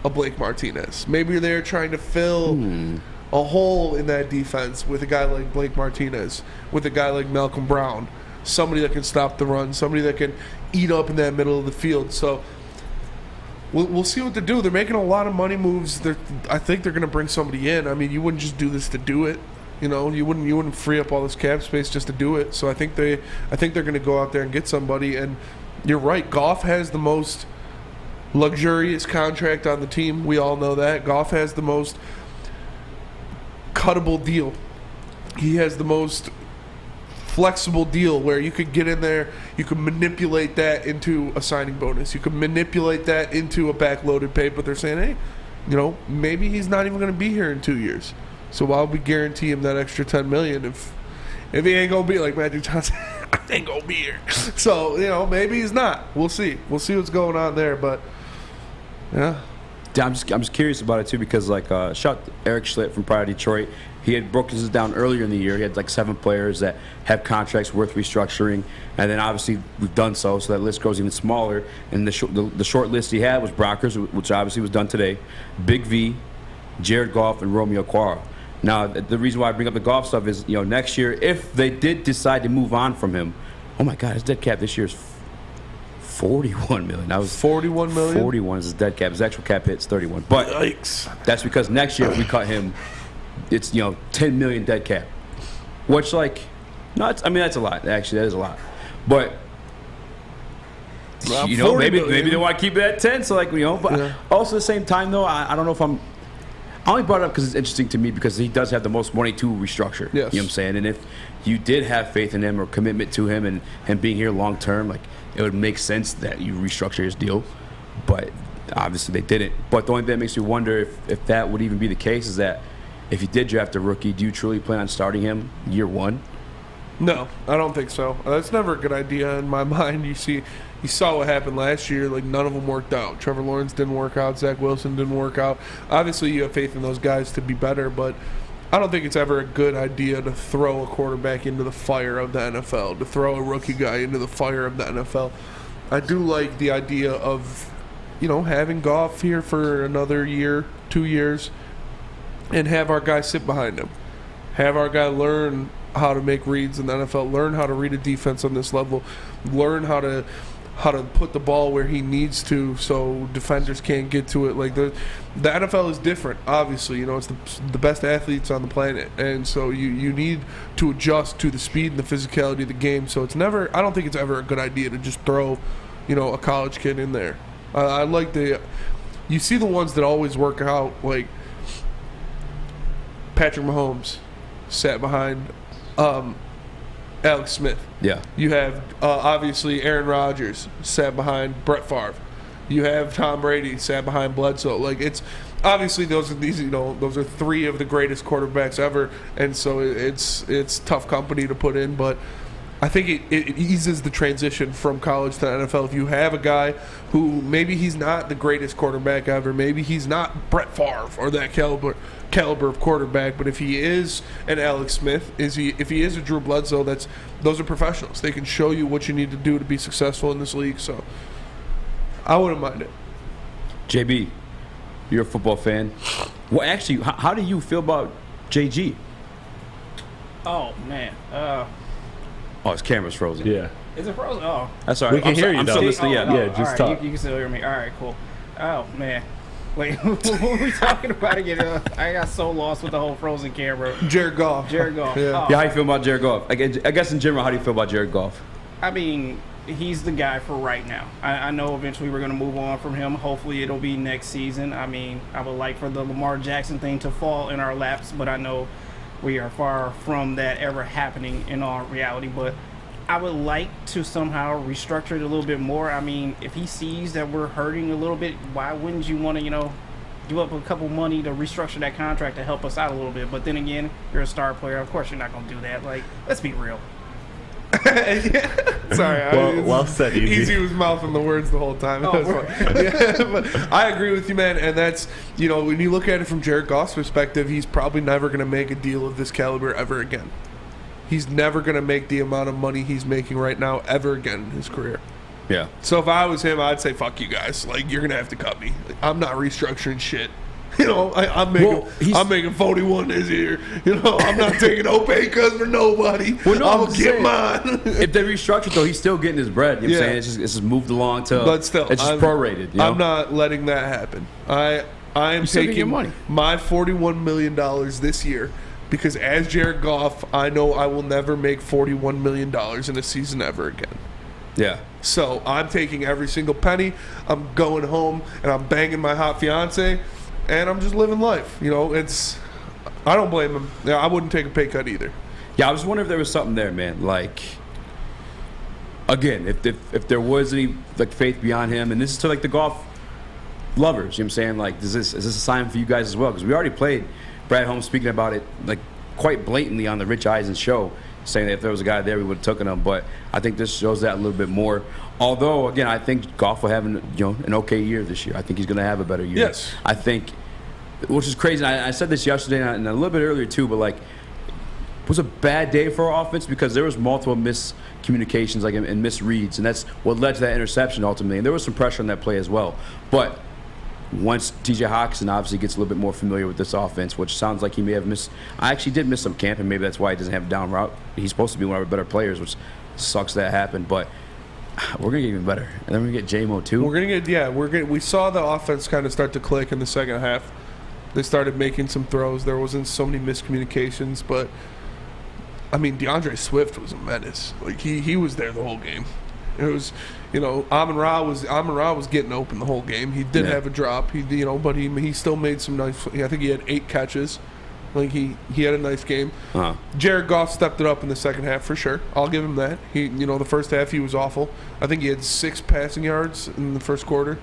a Blake Martinez. Maybe they're trying to fill a hole in that defense with a guy like Blake Martinez, with a guy like Malcolm Brown, somebody that can stop the run, somebody that can eat up in that middle of the field. So we'll see what they do. They're making a lot of money moves. I think they're going to bring somebody in. I mean, you wouldn't just do this to do it. You wouldn't free up all this cap space just to do it. So I think they're going to go out there and get somebody. And you're right, Goff has the most luxurious contract on the team. We all know that. Goff has the most cuttable deal. He has the most flexible deal where you could get in there, you could manipulate that into a signing bonus. You could manipulate that into a backloaded pay, but they're saying, hey, maybe he's not even going to be here in 2 years. So why would we guarantee him that extra $10 million if he ain't gonna be like Magic Johnson? Ain't gonna be here. So maybe he's not. We'll see. We'll see what's going on there. But yeah,
I'm just curious about it too because shout Eric Schlitt from Pride Detroit. He had broken this down earlier in the year. He had 7 players that have contracts worth restructuring, and then obviously we've done so that list grows even smaller. And the short list he had was Brockers, which obviously was done today, Big V, Jared Goff, and Romeo Quara. Now, the reason why I bring up the Goff stuff is, next year, if they did decide to move on from him, oh my God, his dead cap this year is $41 million. That was
$41 million.
41 is his dead cap. His actual cap hit's 31. But
Yikes.
that's because next year if we cut him, it's $10 million dead cap. Which that's a lot. Actually, that is a lot. But maybe they want to keep it at 10. So but also at the same time though, I don't know if I only brought it up because it's interesting to me because he does have the most money to restructure. Yes. You know what I'm saying? And if you did have faith in him or commitment to him and him being here long term, it would make sense that you restructure his deal. But obviously they didn't. But the only thing that makes me wonder if that would even be the case is that if you did draft a rookie, do you truly plan on starting him year one?
No, I don't think so. That's never a good idea in my mind. You saw what happened last year. None of them worked out. Trevor Lawrence didn't work out. Zach Wilson didn't work out. Obviously, you have faith in those guys to be better, but I don't think it's ever a good idea to throw a quarterback into the fire of the NFL, to throw a rookie guy into the fire of the NFL. I do like the idea of, having Goff here for another year, 2 years, and have our guy sit behind him. Have our guy learn how to make reads in the NFL, learn how to read a defense on this level, learn how to put the ball where he needs to so defenders can't get to it. The NFL is different, obviously. It's the best athletes on the planet, and so you need to adjust to the speed and the physicality of the game. So I don't think it's ever a good idea to just throw, a college kid in there. I like you see the ones that always work out, like Patrick Mahomes sat behind Alex Smith. Yeah. You have obviously Aaron Rodgers sat behind Brett Favre. You have Tom Brady sat behind Bledsoe. It's obviously those are three of the greatest quarterbacks ever, and so it's tough company to put in, but I think it eases the transition from college to the NFL. If you have a guy who maybe he's not the greatest quarterback ever, maybe he's not Brett Favre or that caliber of quarterback, but if he is an Alex Smith, if he is a Drew Bledsoe, those are professionals. They can show you what you need to do to be successful in this league. So I wouldn't mind it.
JB, you're a football fan. Well, actually, how do you feel about JG?
Oh man.
Oh, his camera's frozen.
Yeah.
Is it frozen? Oh.
That's all right.
We can hear you,
I'm
though.
still listening.
Yeah, just
right,
talk.
You can still hear me. All right, cool. Oh, man. Wait, what were we talking about again? I got so lost with the whole frozen camera.
Jared Goff.
Yeah.
Yeah, how you feel about Jared Goff? I guess in general, how do you feel about Jared Goff?
I mean, he's the guy for right now. I know eventually we're going to move on from him. Hopefully it'll be next season. I mean, I would like for the Lamar Jackson thing to fall in our laps, but I know we are far from that ever happening in all reality. But I would like to somehow restructure it a little bit more. I mean, if he sees that we're hurting a little bit, why wouldn't you want to, give up a couple money to restructure that contract to help us out a little bit? But then again, you're a star player. Of course you're not going to do that. Let's be real.
Sorry.
Well said, Eazy.
Eazy was mouthing the words the whole time. But I agree with you, man. And that's, when you look at it from Jared Goff's perspective, he's probably never going to make a deal of this caliber ever again. He's never going to make the amount of money he's making right now ever again in his career.
Yeah.
So if I was him, I'd say, fuck you guys. You're going to have to cut me. I'm not restructuring shit. I'm making 41 this year. I'm not taking no pay cuts for nobody. I'm going to get mine.
If they restructure, though, he's still getting his bread. You know what I'm saying? It's just moved along to,
but still,
it's just prorated.
I'm not letting that happen. I am taking my $41 million this year. Because as Jared Goff, I know I will never make $41 million in a season ever again.
Yeah.
So I'm taking every single penny. I'm going home and I'm banging my hot fiance, and I'm just living life. I don't blame him. Yeah, I wouldn't take a pay cut either.
Yeah, I was wondering if there was something there, man. Again, if there was any faith beyond him, and this is to the golf lovers. You know what I'm saying? Is this a sign for you guys as well? Because we already played Brad Holmes speaking about it quite blatantly on the Rich Eisen show, saying that if there was a guy there, we would have taken him. But I think this shows that a little bit more. Although, again, I think Goff will have an okay year this year. I think he's going to have a better year.
Yes.
I think, which is crazy. And I said this yesterday and a little bit earlier too, but it was a bad day for our offense because there was multiple miscommunications and misreads, and that's what led to that interception ultimately. And there was some pressure on that play as well. But once TJ Hockenson obviously gets a little bit more familiar with this offense, which sounds like he may have missed. I actually did miss some camp, and maybe that's why he doesn't have a down route. He's supposed to be one of our better players, which sucks that happened. But We're gonna get even better, and then we're gonna get J-Mo too.
We saw the offense kind of start to click in the second half. They started making some throws. There wasn't so many miscommunications, but I mean, Deandre Swift was a menace. Like he was there the whole game. It was, Amon-Ra was getting open the whole game. He did have a drop. But he still made some nice. I think he had 8 catches. Like he had a nice game. Jared Goff stepped it up in the second half for sure. I'll give him that. The first half he was awful. I think he had 6 passing yards in the first quarter.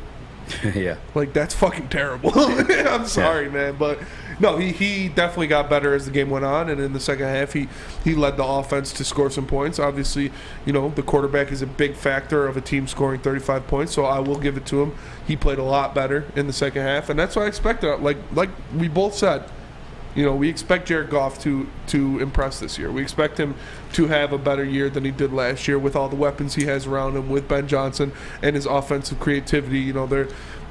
Yeah.
Like that's fucking terrible. I'm sorry, man, but no, he definitely got better as the game went on, and in the second half he led the offense to score some points. Obviously, the quarterback is a big factor of a team scoring 35 points, so I will give it to him. He played a lot better in the second half, and that's what I expected. Like we both said, we expect Jared Goff to impress this year. We expect him to have a better year than he did last year with all the weapons he has around him, with Ben Johnson and his offensive creativity.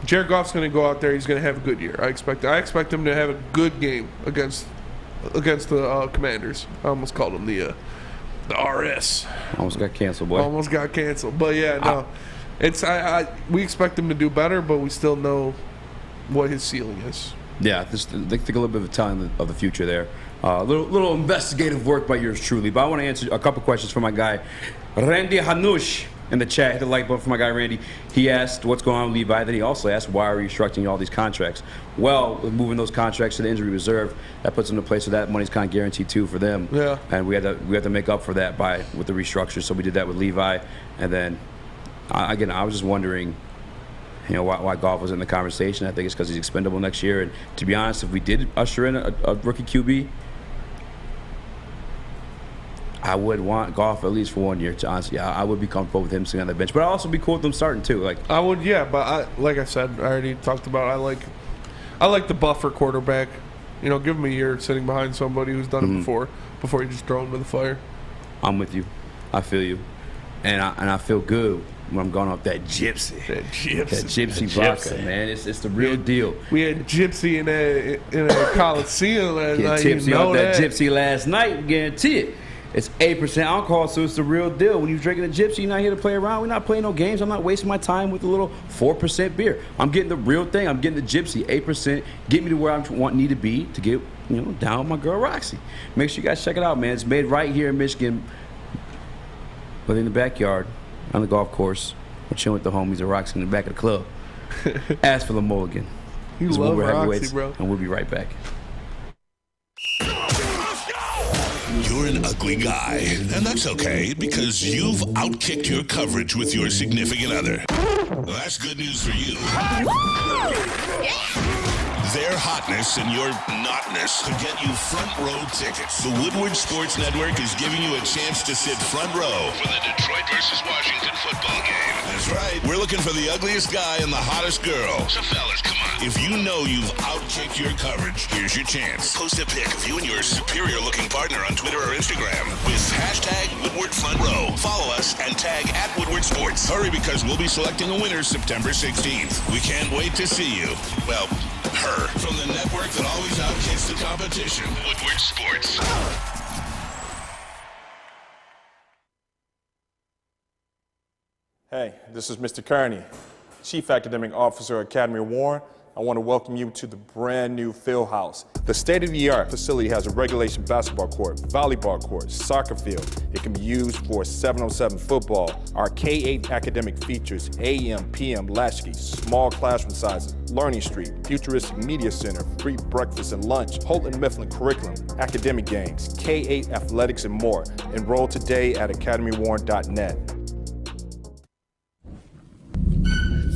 Jared Goff's going to go out there. He's going to have a good year. I expect him to have a good game against the Commanders. I almost called him the RS.
Almost got canceled, boy.
Almost got canceled. But yeah, no, we expect him to do better, but we still know what his ceiling is.
Yeah, they think a little bit of a time of the future there. Little investigative work by yours truly. But I want to answer a couple questions from my guy, Randy Hanush, in the chat. Hit the like button for my guy, Randy. He asked what's going on with Levi. Then he also asked why are we restructuring all these contracts? Well, moving those contracts to the injury reserve, that puts them in a place where that money's kind of guaranteed too for them.
Yeah.
And we had to make up for that with the restructure. So we did that with Levi. And then, again, I was just wondering, why Goff was in the conversation. I think it's because he's expendable next year. And to be honest, if we did usher in a rookie QB, I would want Goff at least for 1 year. To honestly, I would be comfortable with him sitting on the bench. But I also be cool with him starting too. Like
I would, yeah. But like I said, I already talked about. I like the buffer quarterback. Give him a year sitting behind somebody who's done it before you just throw him to the fire.
I'm with you. I feel you, and I feel good when I'm going off that gypsy vodka, man. It's the real deal.
We had gypsy in a Coliseum last night.
Tipsy off that gypsy last night, guarantee it. It's 8% alcohol, so it's the real deal. When you're drinking a gypsy, you're not here to play around. We're not playing no games. I'm not wasting my time with a little 4% beer. I'm getting the real thing. I'm getting the gypsy, 8%. Get me to where I need to be to get down with my girl Roxy. Make sure you guys check it out, man. It's made right here in Michigan, but in the backyard, on the golf course. We're chilling with the homies at Roxy in the back of the club. Ask for the mulligan.
You love Roxy, bro.
And we'll be right back.
You're an ugly guy, and that's okay because you've outkicked your coverage with your significant other. Well, that's good news for you. Their hotness and your notness could get you front row tickets. The Woodward Sports Network is giving you a chance to sit front row for the Detroit versus Washington football game. That's right. We're looking for the ugliest guy and the hottest girl. So fellas, come on. If you know you've outkicked your coverage, here's your chance. Post a pic of you and your superior-looking partner on Twitter or Instagram with hashtag Woodward Front Row. Follow us and tag @Woodward Sports. Hurry because we'll be selecting a winner September 16th. We can't wait to see you. Well, her. From the network that always outkicks the competition. Woodward Sports.
Hey, this is Mr. Kearney, Chief Academic Officer at Academy Warren. I want to welcome you to the brand new field house. The state-of-the-art facility has a regulation basketball court, volleyball court, soccer field. It can be used for 7-on-7 football. Our K-8 academic features AM, PM, latchkey, small classroom sizes, Learning Street, futuristic media center, free breakfast and lunch, Holton Mifflin curriculum, academic games, K-8 athletics and more. Enroll today at academywarren.net.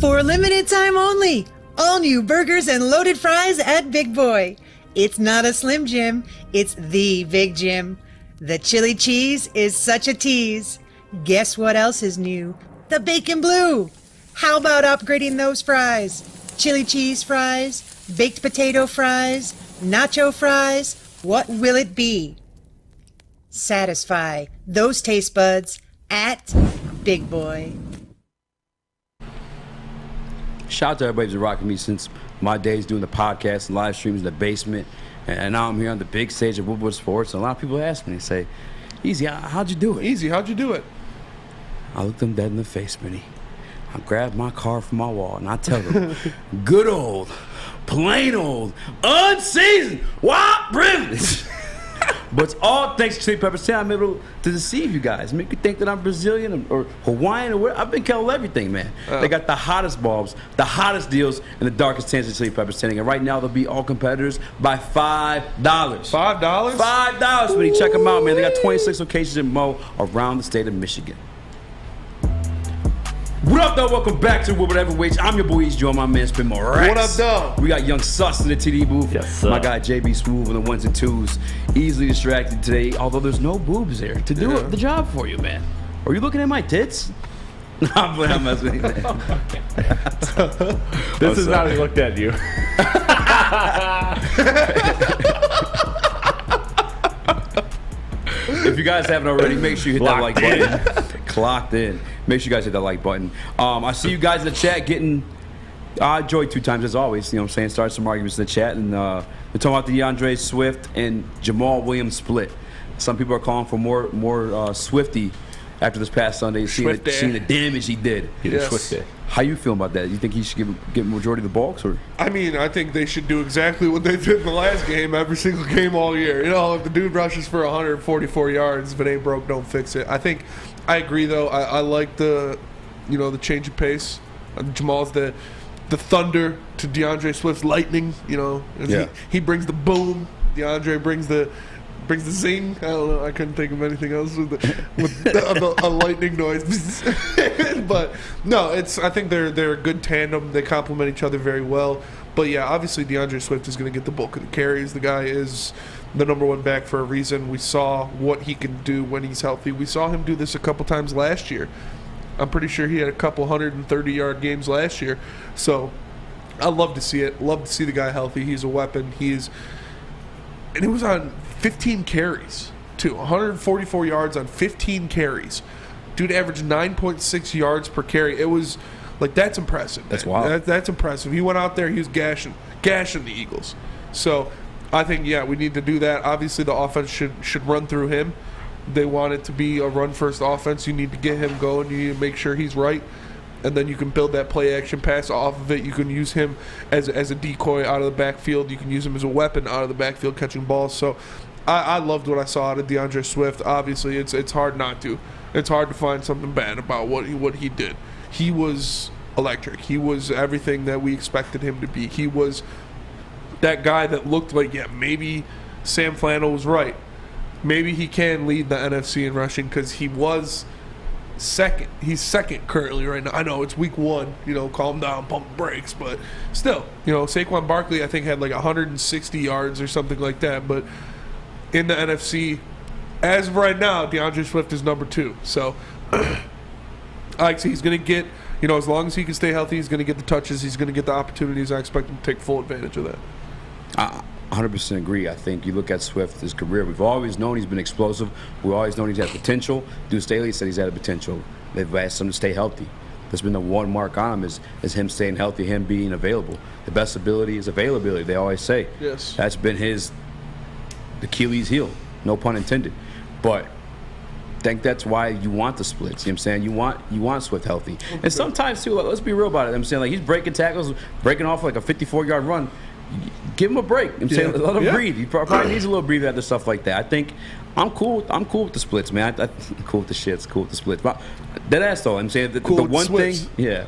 For a limited time only, all new burgers and loaded fries at Big Boy. It's not a Slim Jim, it's the Big Jim. The chili cheese is such a tease. Guess what else is new? The bacon blue. How about upgrading those fries? Chili cheese fries, baked potato fries, nacho fries, what will it be? Satisfy those taste buds at Big Boy.
Shout out to everybody who's rocking me since my days doing the podcast and live streams in the basement. And now I'm here on the big stage of Woodward Sports. And a lot of people ask me, they say, Eazy, how'd you do it?
Eazy, how'd you do it?
I looked them dead in the face, Minnie. I grabbed my card from my wall, and I tell them, good old, plain old, unseasoned, white privilege. But it's all thanks to Chili Pepper Sandwich. I'm able to deceive you guys, make you think that I'm Brazilian or Hawaiian or whatever. I've been killing everything, man. They got the hottest bulbs, the hottest deals, and the darkest tints of Chili Pepper Sandwich. And right now, they'll beat all competitors by $5.
$5?
$5 when you check them out, man. They got 26 locations in Mo around the state of Michigan. What up, though? Welcome back to Woodward Heavyweights. I'm your boy Eazy, joined my man Spin Morax.
What up, though?
We got Young Sus in the TD booth.
Yes, sir.
My guy JB Smooth on the ones and twos. Easily distracted today, although there's no boobs there to do the job for you, man. Are you looking at my tits? I'm messing with you, man.
This is not he looked at you.
If you guys haven't already, make sure you hit that like button. Clocked in. Make sure you guys hit that like button. I see you guys in the chat getting joy 2 times as always. You know what I'm saying? Start some arguments in the chat. And we're talking about the Deandre Swift and Jamal Williams split. Some people are calling for more Swifty after this past Sunday, seeing the damage he did.
Yes.
How you feel about that? You think he should give majority of the bulks? Or?
I mean, I think they should do exactly what they did in the last game, every single game all year. You know, if the dude rushes for 144 yards, if it ain't broke, don't fix it. I agree, though. I like the change of pace. Jamal's the thunder to Deandre Swift's lightning. You know, and he brings the boom. Deandre brings the zing. I don't know. I couldn't think of anything else with a lightning noise. But no, I think they're a good tandem. They complement each other very well. But yeah, obviously Deandre Swift is going to get the bulk of the carries. The guy is the number one back for a reason. We saw what he can do when he's healthy. We saw him do this a couple times last year. I'm pretty sure he had a couple 130-yard games last year. So I love to see it. Love to see the guy healthy. He's a weapon. And he was on 15 carries, too. 144 yards on 15 carries. Dude averaged 9.6 yards per carry. It was like, that's impressive.
That's wild.
That's impressive. He went out there, he was gashing the Eagles. So I think, we need to do that. Obviously, the offense should run through him. They want it to be a run-first offense. You need to get him going. You need to make sure he's right. And then you can build that play-action pass off of it. You can use him as a decoy out of the backfield. You can use him as a weapon out of the backfield catching balls. So I loved what I saw out of Deandre Swift. Obviously, it's hard not to. It's hard to find something bad about what he did. He was electric. He was everything that we expected him to be. He was that guy that looked like, maybe Sam Flannel was right. Maybe he can lead the NFC in rushing because he was second. He's second currently right now. I know it's week 1. Calm down, pump brakes, but still, Saquon Barkley I think had like 160 yards or something like that. But in the NFC, as of right now, Deandre Swift is number 2. So he's going to get, as long as he can stay healthy, he's going to get the touches. He's going to get the opportunities. I expect him to take full advantage of that.
I 100% agree. I think you look at Swift, his career, we've always known he's been explosive. We've always known he's had potential. Deuce Staley said he's had a potential. They've asked him to stay healthy. That's been the one mark on him is him staying healthy, him being available. The best ability is availability, they always say.
Yes.
That's been his Achilles heel, no pun intended. But I think that's why you want the splits. You know what I'm saying? You want Swift healthy. And sometimes, too, let's be real about it. I'm saying, like, he's breaking tackles, breaking off like a 54-yard run. Give him a break. I'm saying, let him breathe. He probably needs a little breather after stuff like that. I think I'm cool with the splits, man. I'm cool with the shits, cool with the splits. But that ass though, I'm saying the one thing,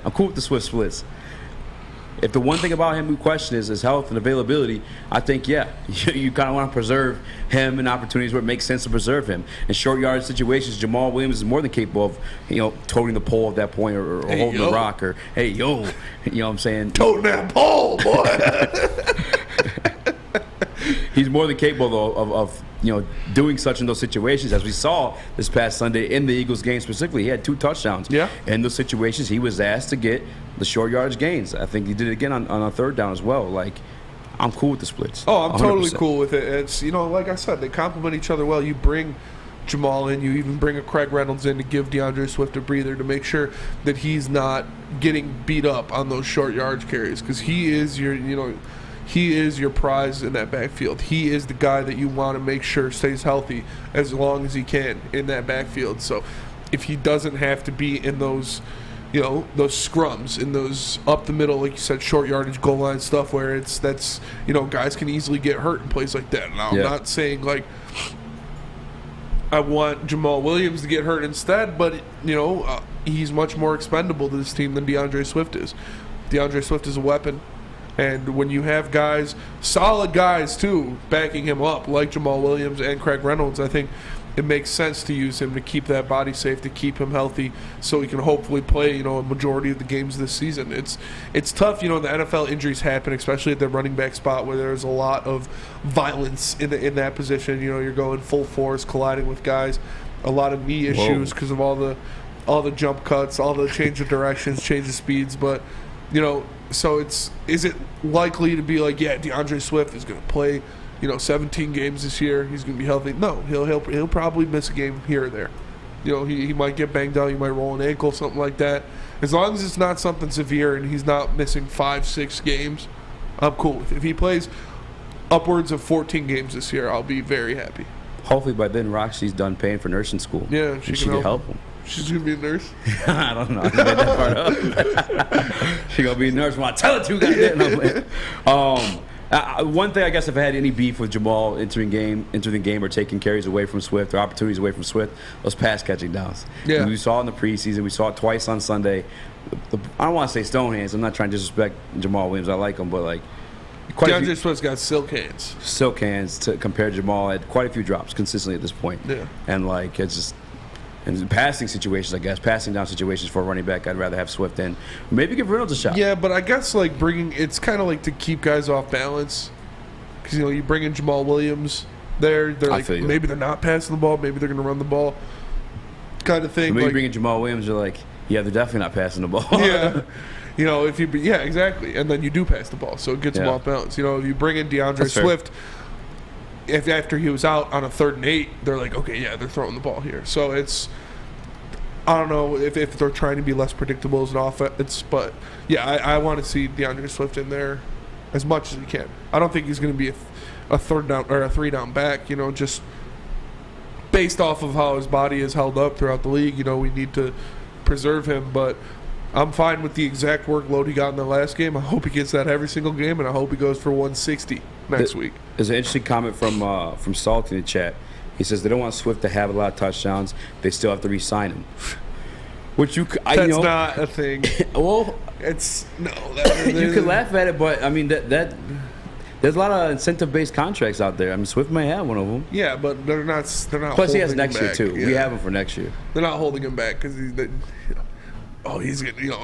I'm cool with the Swift splits. If the one thing about him we question is his health and availability, I think, you kind of want to preserve him in opportunities where it makes sense to preserve him. In short yard situations, Jamal Williams is more than capable of, toting the pole at that point or holding the rock or, you know what I'm saying?
Toting that pole, boy.
He's more than capable of doing such in those situations. As we saw this past Sunday in the Eagles game specifically, he had 2 touchdowns. Yeah. In those situations, he was asked to get the short yardage gains. I think he did it again on a 3rd down as well. Like, I'm cool with the splits.
Oh, I'm 100%. Totally cool with it. It's, like I said, they complement each other well. You bring Jamal in, you even bring a Craig Reynolds in to give Deandre Swift a breather to make sure that he's not getting beat up on those short yardage carries because he is your prize in that backfield. He is the guy that you want to make sure stays healthy as long as he can in that backfield. So if he doesn't have to be in those, those scrums, in those up the middle, like you said, short yardage goal line stuff where guys can easily get hurt in plays like that. Now, I'm not saying like I want Jamal Williams to get hurt instead, but he's much more expendable to this team than Deandre Swift is. Deandre Swift is a weapon, and when you have guys, solid guys too, backing him up like Jamal Williams and Craig Reynolds, I think it makes sense to use him to keep that body safe, to keep him healthy, so he can hopefully play, a majority of the games this season. It's tough, the NFL injuries happen, especially at the running back spot where there's a lot of violence in that position. You're going full force, colliding with guys, a lot of knee issues because of all the jump cuts, all the change of directions, change of speeds. But so is it likely to be like, DeAndre Swift is going to play 17 games this year, he's going to be healthy? No, he'll probably miss a game here or there. He might get banged out, he might roll an ankle, something like that. As long as it's not something severe and he's not missing 5-6 games, I'm cool with it. If he plays upwards of 14 games this year, I'll be very happy.
Hopefully by then Roxy's done paying for nursing school.
Yeah, she can
help him.
She's going to be a nurse?
I don't know. I made that part up. She's going to be a nurse when I tell her to. Goddamn. One thing, I guess, if I had any beef with Jamal entering the game or taking carries away from Swift or opportunities away from Swift, those pass catching downs.
Yeah.
We saw it in the preseason. We saw it twice on Sunday. I don't want to say stone hands. I'm not trying to disrespect Jamal Williams. I like him, but like
DeAndre Swift's got silk hands.
Silk hands to compare to Jamal. Had quite a few drops consistently at this point.
Yeah.
And like it's just. In passing situations, I guess, passing down situations for a running back, I'd rather have Swift in. Maybe give Reynolds a shot.
Yeah, but I guess like it's kind of like to keep guys off balance. Because, you bring in Jamal Williams there, they're like, maybe they're not passing the ball, maybe they're going to run the ball kind of thing.
Maybe you bring in Jamal Williams, you're like, they're definitely not passing the ball.
Yeah. Exactly. And then you do pass the ball, so it gets them off balance. If you bring in DeAndre Swift, if after he was out on a 3rd and 8, they're like, okay, they're throwing the ball here. So I don't know if they're trying to be less predictable as an offense, but I want to see DeAndre Swift in there as much as he can. I don't think he's going to be a 3rd down or a 3-down back, just based off of how his body is held up throughout the league. We need to preserve him, but I'm fine with the exact workload he got in the last game. I hope he gets that every single game, and I hope he goes for 160 next week.
There's an interesting comment from Salt in the chat. He says they don't want Swift to have a lot of touchdowns. They still have to re-sign him. That's
not a thing.
Well,
it's no.
You could laugh at it, but I mean that there's a lot of incentive-based contracts out there. I mean, Swift may have one of them.
Yeah, but they're not.
Plus, he has next year too. Yeah. We have him for next year.
They're not holding him back because he's gonna.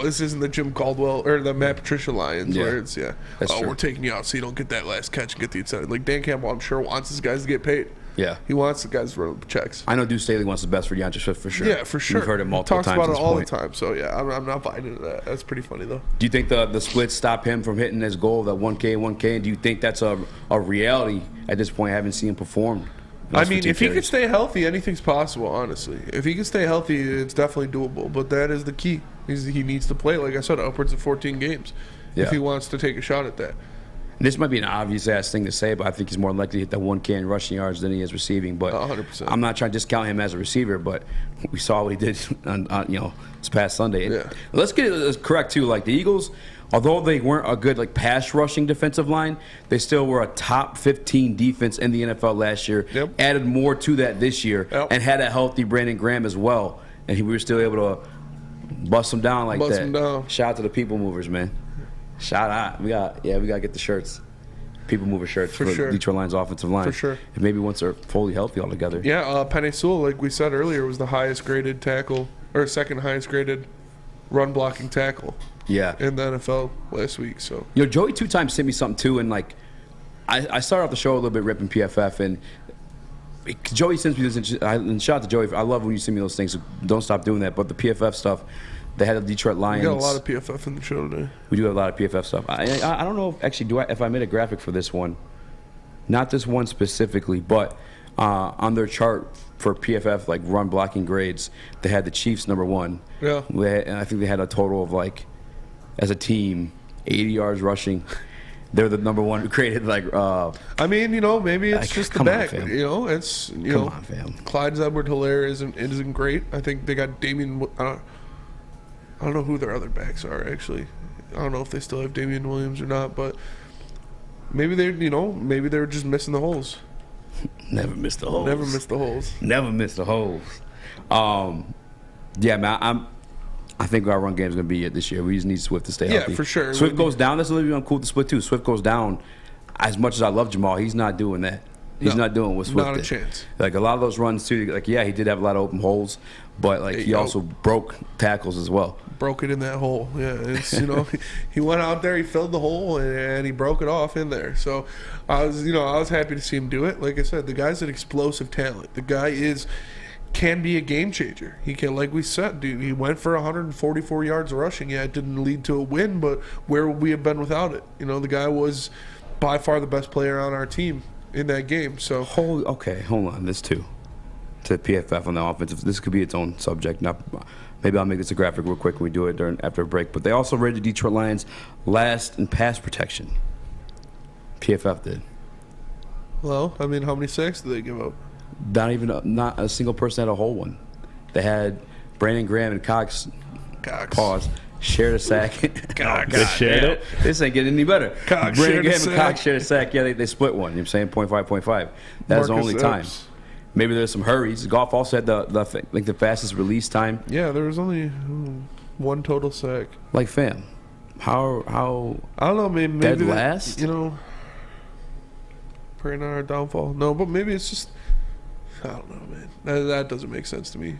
This isn't the Jim Caldwell or the Matt Patricia Lions where it's true. We're taking you out so you don't get that last catch and get the incentive. Like Dan Campbell, I'm sure wants his guys to get paid.
Yeah,
he wants the guys to run checks.
I know Deuce Staley wants the best for DeAndre Swift for sure.
Yeah, for sure.
We've heard it multiple times.
Talks about it all the time. So I'm not buying into that. That's pretty funny though.
Do you think the splits stop him from hitting his goal, that 1K? And do you think that's a reality at this point? I haven't seen him perform.
I mean, if he could stay healthy, anything's possible. Honestly, if he can stay healthy, it's definitely doable. But that is the key. He needs to play, like I said, upwards of 14 games if he wants to take a shot at that.
And this might be an obvious-ass thing to say, but I think he's more likely to hit that 1K in rushing yards than he is receiving. But
100%.
I'm not trying to discount him as a receiver, but we saw what he did on this past Sunday.
Yeah.
Let's get it correct, too. Like, the Eagles, although they weren't a good pass-rushing defensive line, they still were a top 15 defense in the NFL last year.
Yep.
Added more to that this year and had a healthy Brandon Graham as well. And we were still able to bust them down like that.
Him down.
Shout out to the people movers, man. Shout out. We got to get the shirts. People mover shirts for
sure.
Detroit Lions offensive line.
For sure.
And maybe once they're fully healthy altogether.
Yeah, Penei Sewell, like we said earlier, was the highest graded tackle, or second highest graded run blocking tackle.
Yeah.
In the NFL last week. So
Joey 2 times sent me something too, and I started off the show a little bit ripping PFF, and Joey sends me this, and shout out to Joey. I love when you send me those things, so don't stop doing that. But the PFF stuff, they had the Detroit Lions.
We got a lot of PFF in the show today.
We do have a lot of PFF stuff. I don't know if I made a graphic for this one. Not this one specifically, but on their chart for PFF, run blocking grades, they had the Chiefs number 1.
Yeah.
And I think they had a total of, as a team, 80 yards rushing. they're the number one who created like.
I mean, maybe it's just the back.
On, fam.
It's
come on, fam.
Clyde's Edward-Helaire isn't great. I think they got Damian. I don't know who their other backs are actually. I don't know if they still have Damian Williams or not, but maybe they're just missing the holes.
Never miss the holes.
Never miss the holes.
Never miss the holes. Yeah, man. I think our run game is going to be it this year. We just need Swift to stay healthy.
Yeah, for sure.
Swift goes down. That's a little bit uncool to split too. Swift goes down. As much as I love Jamal, he's not doing that. He's not doing what Swift
Not a
did.
chance.
Like a lot of those runs too. Like he did have a lot of open holes, but like he also broke tackles as well.
Broke it in that hole. Yeah, it's he went out there, he filled the hole, and he broke it off in there. So I was happy to see him do it. Like I said, the guy's an explosive talent. The guy can be a game changer. He can, like we said, dude. He went for 144 yards rushing. Yeah, it didn't lead to a win, but where would we have been without it? The guy was by far the best player on our team in that game. So
hold on. This too. To PFF on the offensive. This could be its own subject. Now, maybe I'll make this a graphic real quick when we do it after a break. But they also rated Detroit Lions last in pass protection. PFF did.
Well, I mean, how many sacks did they give up?
Not a single person had a whole one. They had Brandon Graham and Cox. Pause. Shared a sack.
They shared it.
This ain't getting any better.
Cox
Brandon
shared a
Graham and
sack.
Cox shared a sack. Yeah, they split one. You know what I'm saying? 0.5. That's the
Marcus
only time.
Epps.
Maybe there's some hurries. Golf also had the fastest release time.
Yeah, there was only one total sack.
Like, fam, how
I don't know. Maybe
dead
that,
last.
Praying on our downfall. No, but maybe it's just I don't know, man. That doesn't make sense to me.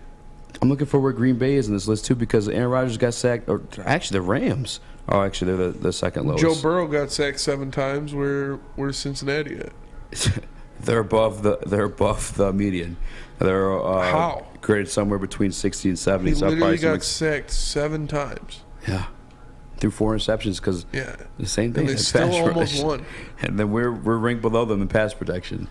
I'm looking for where Green Bay is in this list too because Aaron Rodgers got sacked. Or actually, the Rams. Oh, actually, they're the second lowest.
Joe Burrow got sacked 7 times. Where's Cincinnati at?
They're above the median. They're
How?
Graded somewhere between 60 and 70.
He
so
literally
probably
got sacked 7 times.
Yeah, threw 4 interceptions because the same thing.
And they still almost won.
And then we're ranked below them in pass protection.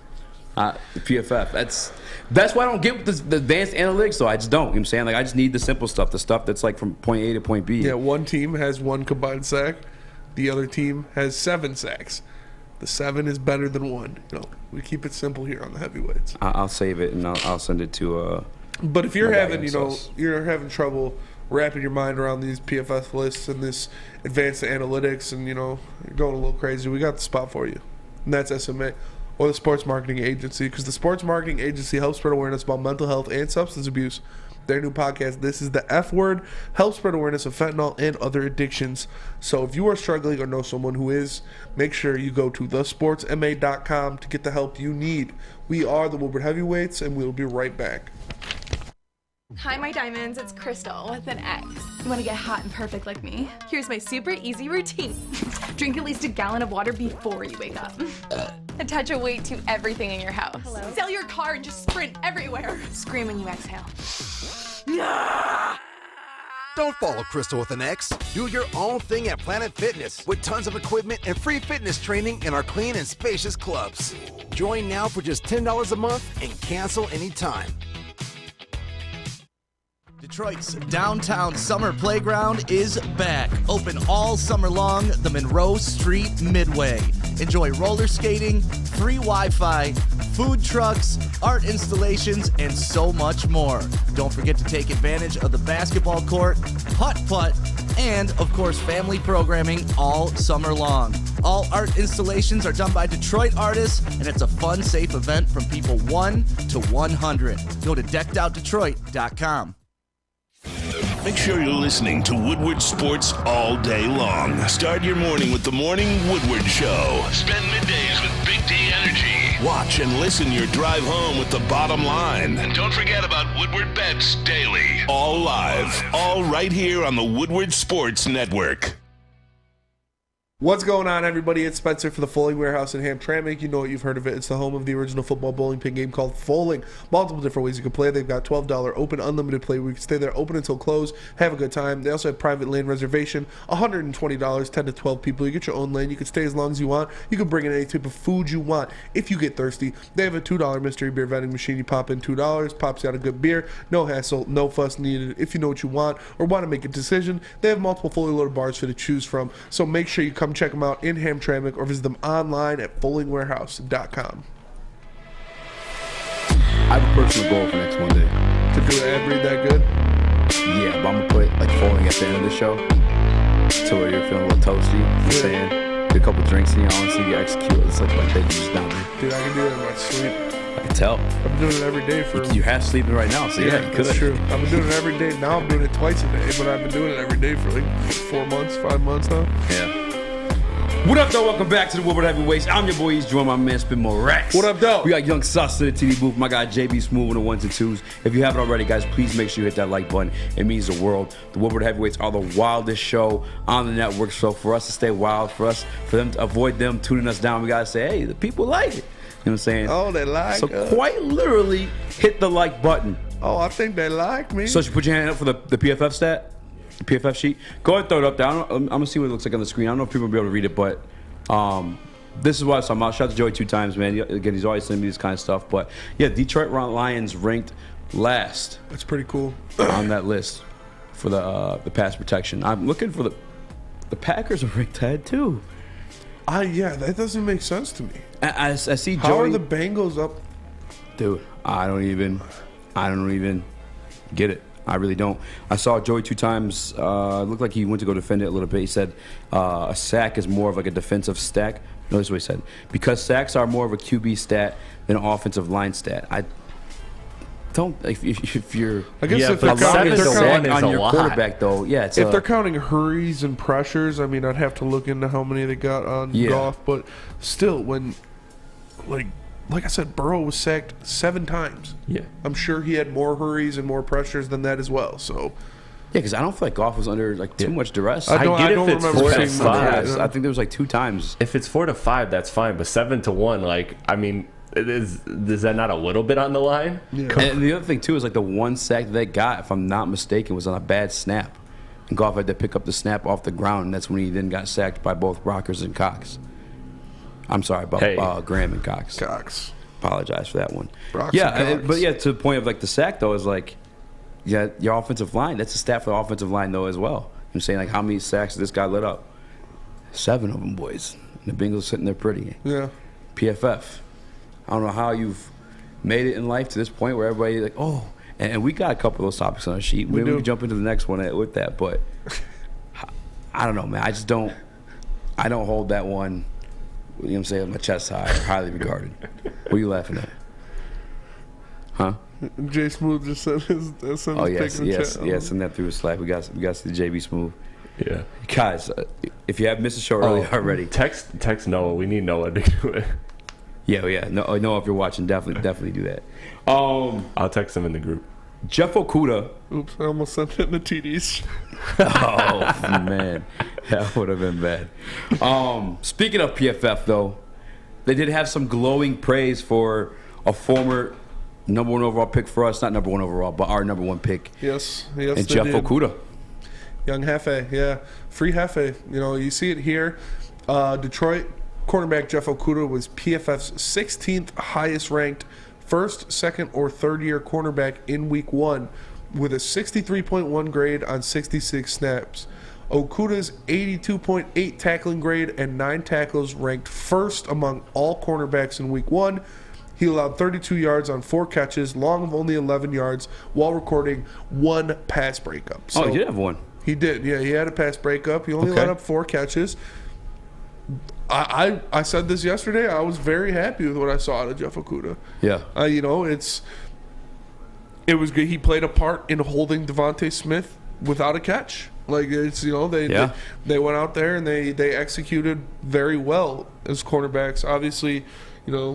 The PFF. That's why I don't get the advanced analytics. Though I just don't. You know what I'm saying? Like I just need the simple stuff, the stuff that's like from point A to point B.
Yeah, one team has 1 combined sack. The other team has 7 sacks. The 7 is better than 1. We keep it simple here on the heavyweights.
I'll save it and I'll send it to.
But if you're having, you're having trouble wrapping your mind around these PFF lists and this advanced analytics, and you're going a little crazy, we got the spot for you, and that's SMA. Or the Sports Marketing Agency, because the Sports Marketing Agency helps spread awareness about mental health and substance abuse. Their new podcast, This is the F Word, helps spread awareness of fentanyl and other addictions. So if you are struggling or know someone who is, make sure you go to thesportsma.com to get the help you need. We are the Woodward Heavyweights, and we'll be right back.
Hi, my diamonds. It's Crystal with an X. You want to get hot and perfect like me? Here's my super easy routine. Drink at least a gallon of water before you wake up. Attach a weight to everything in your house. Hello? Sell your car and just sprint everywhere. Scream when you exhale.
Don't follow Crystal with an X. Do your own thing at Planet Fitness with tons of equipment and free fitness training in our clean and spacious clubs. Join now for just $10 a month and cancel anytime.
Detroit's downtown summer playground is back. Open all summer long, the Monroe Street Midway. Enjoy roller skating, free Wi-Fi, food trucks, art installations, and so much more. Don't forget to take advantage of the basketball court, putt-putt, and, of course, family programming all summer long. All art installations are done by Detroit artists, and it's a fun, safe event from people 1 to 100. Go to deckedoutdetroit.com.
Make sure you're listening to Woodward Sports all day long. Start your morning with the Morning Woodward Show. Spend middays with Big D Energy. Watch and listen your drive home with the bottom line. And don't forget about Woodward Bets Daily. All live. All right here on the Woodward Sports Network.
What's going on, everybody? It's Spencer for the Fowling Warehouse in Hamtramck. You know what, you've heard of it. It's the home of the original football bowling pin game called Fowling. Multiple different ways you can play. They've got $12 open unlimited play where you can stay there open until close, have a good time. They also have private lane reservation, $120, 10 to 12 people. You get your own lane. You can stay as long as you want. You can bring in any type of food you want if you get thirsty. They have a $2 mystery beer vending machine. You pop in $2, pops you out a good beer. No hassle, no fuss needed. If you know what you want or want to make a decision, they have multiple fully loaded bars for you to choose from. So make sure you come come check them out in Hamtramck or visit them online at fullingwarehouse.com.
I have a personal goal for next Monday.
To do an ad read that good?
Yeah, but I'm going to put like Falling at the end of the show. So where you're feeling a little toasty. I'm saying, get a couple drinks in you, honestly, you execute. It's like they can just down there.
Dude, I can do that in my sleep.
I can tell.
I've been doing it every day for...
You have sleeping right now, so yeah, you could.
That's true. I've been doing it every day. Now I'm doing it twice a day, but I've been doing it every day for like 4 months, 5 months now.
Yeah. What up, though? Welcome back to the Woodward Heavyweights. I'm your boy, Eazy, joined by my man, Spin Morex.
What up, though?
We got Young Sus to the TD booth. My guy, JB Smooth on the ones and twos. If you haven't already, guys, please make sure you hit that like button. It means the world. The Woodward Heavyweights are the wildest show on the network. So for us to stay wild, for them to avoid them tuning us down, we got to say, hey, the people like it. You know what I'm saying?
Oh, they like
So quite literally, hit the like button.
Oh, I think they like me.
So you put your hand up for the PFF stat, the PFF sheet. Go ahead and throw it up there. I'm going to see what it looks like on the screen. I don't know if people will be able to read it, but this is what I was talking about. Shout out to Joey 2 times, man. Again, he's always sending me this kind of stuff. But, yeah, Detroit Lions ranked last.
That's pretty cool.
On that list for the pass protection. I'm looking for the Packers are ranked ahead, too.
Yeah, that doesn't make sense to me.
I see Joey.
How are the Bengals up?
Dude, I don't even get it. I really don't. I saw Joey 2 times. Looked like he went to go defend it a little bit. He said a sack is more of like a defensive stack. No, that's what he said. Because sacks are more of a QB stat than an offensive line stat. I don't. If you're,
I guess if
they're
counting
on your quarterback, though, yeah.
If they're counting hurries and pressures, I mean, I'd have to look into how many they got on Goff. But still, when like I said, Burrow was sacked 7 times.
Yeah,
I'm sure he had more hurries and more pressures than that as well. So.
Yeah, because I don't feel like Goff was under like too much duress.
I get if it's 4 to 5.
I think there was like 2 times.
If it's 4 to 5, that's fine. But 7 to 1, like, I mean, is that not a little bit on the line?
Yeah. And the other thing too is like the one sack that they got, if I'm not mistaken, was on a bad snap, and Goff had to pick up the snap off the ground, and that's when he then got sacked by both Rockers and Cox. I'm sorry about Graham and Cox. Apologize for that one. But yeah, to the point of like the sack though is like. Yeah, your offensive line. That's a stat for the offensive line, though, as well. I'm saying, like, how many sacks did this guy let up? 7 of them, boys. And the Bengals sitting there pretty.
Yeah.
PFF. I don't know how you've made it in life to this point where everybody, like, oh. And we got a couple of those topics on our sheet. Maybe we can jump into the next one with that. But I don't know, man. I don't hold that one, you know what I'm saying, my chest high or highly regarded. What are you laughing at? Huh?
Jay Smooth just sent his pick in the chat.
Yes, send that through a Slack. We got the JB Smooth.
Yeah,
guys, if you have missed the show earlier already,
text Noah. We need Noah to do it.
Yeah. Noah, if you're watching, definitely do that.
I'll text him in the group.
Jeff Okudah.
Oops, I almost sent it in the TDs.
Oh man, that would have been bad. Speaking of PFF, though, they did have some glowing praise for a former number 1 overall pick for us, not number 1 overall, but our number 1 pick.
Yes,
and Jeff Okudah.
Young Hefe, yeah. Free Hefe. You know, you see it here. Detroit cornerback Jeff Okudah was PFF's 16th highest ranked first, second, or third year cornerback in week 1 with a 63.1 grade on 66 snaps. Okudah's 82.8 tackling grade and 9 tackles ranked first among all cornerbacks in week 1. He allowed 32 yards on 4 catches, long of only 11 yards, while recording 1 pass breakup.
So he did have 1.
He did, yeah. He had a pass breakup. He only let up 4 catches. I said this yesterday. I was very happy with what I saw out of Jeff Okudah.
Yeah.
You know, it was good. He played a part in holding Devontae Smith without a catch. Like, it's, you know, they went out there and they executed very well as cornerbacks. Obviously, you know,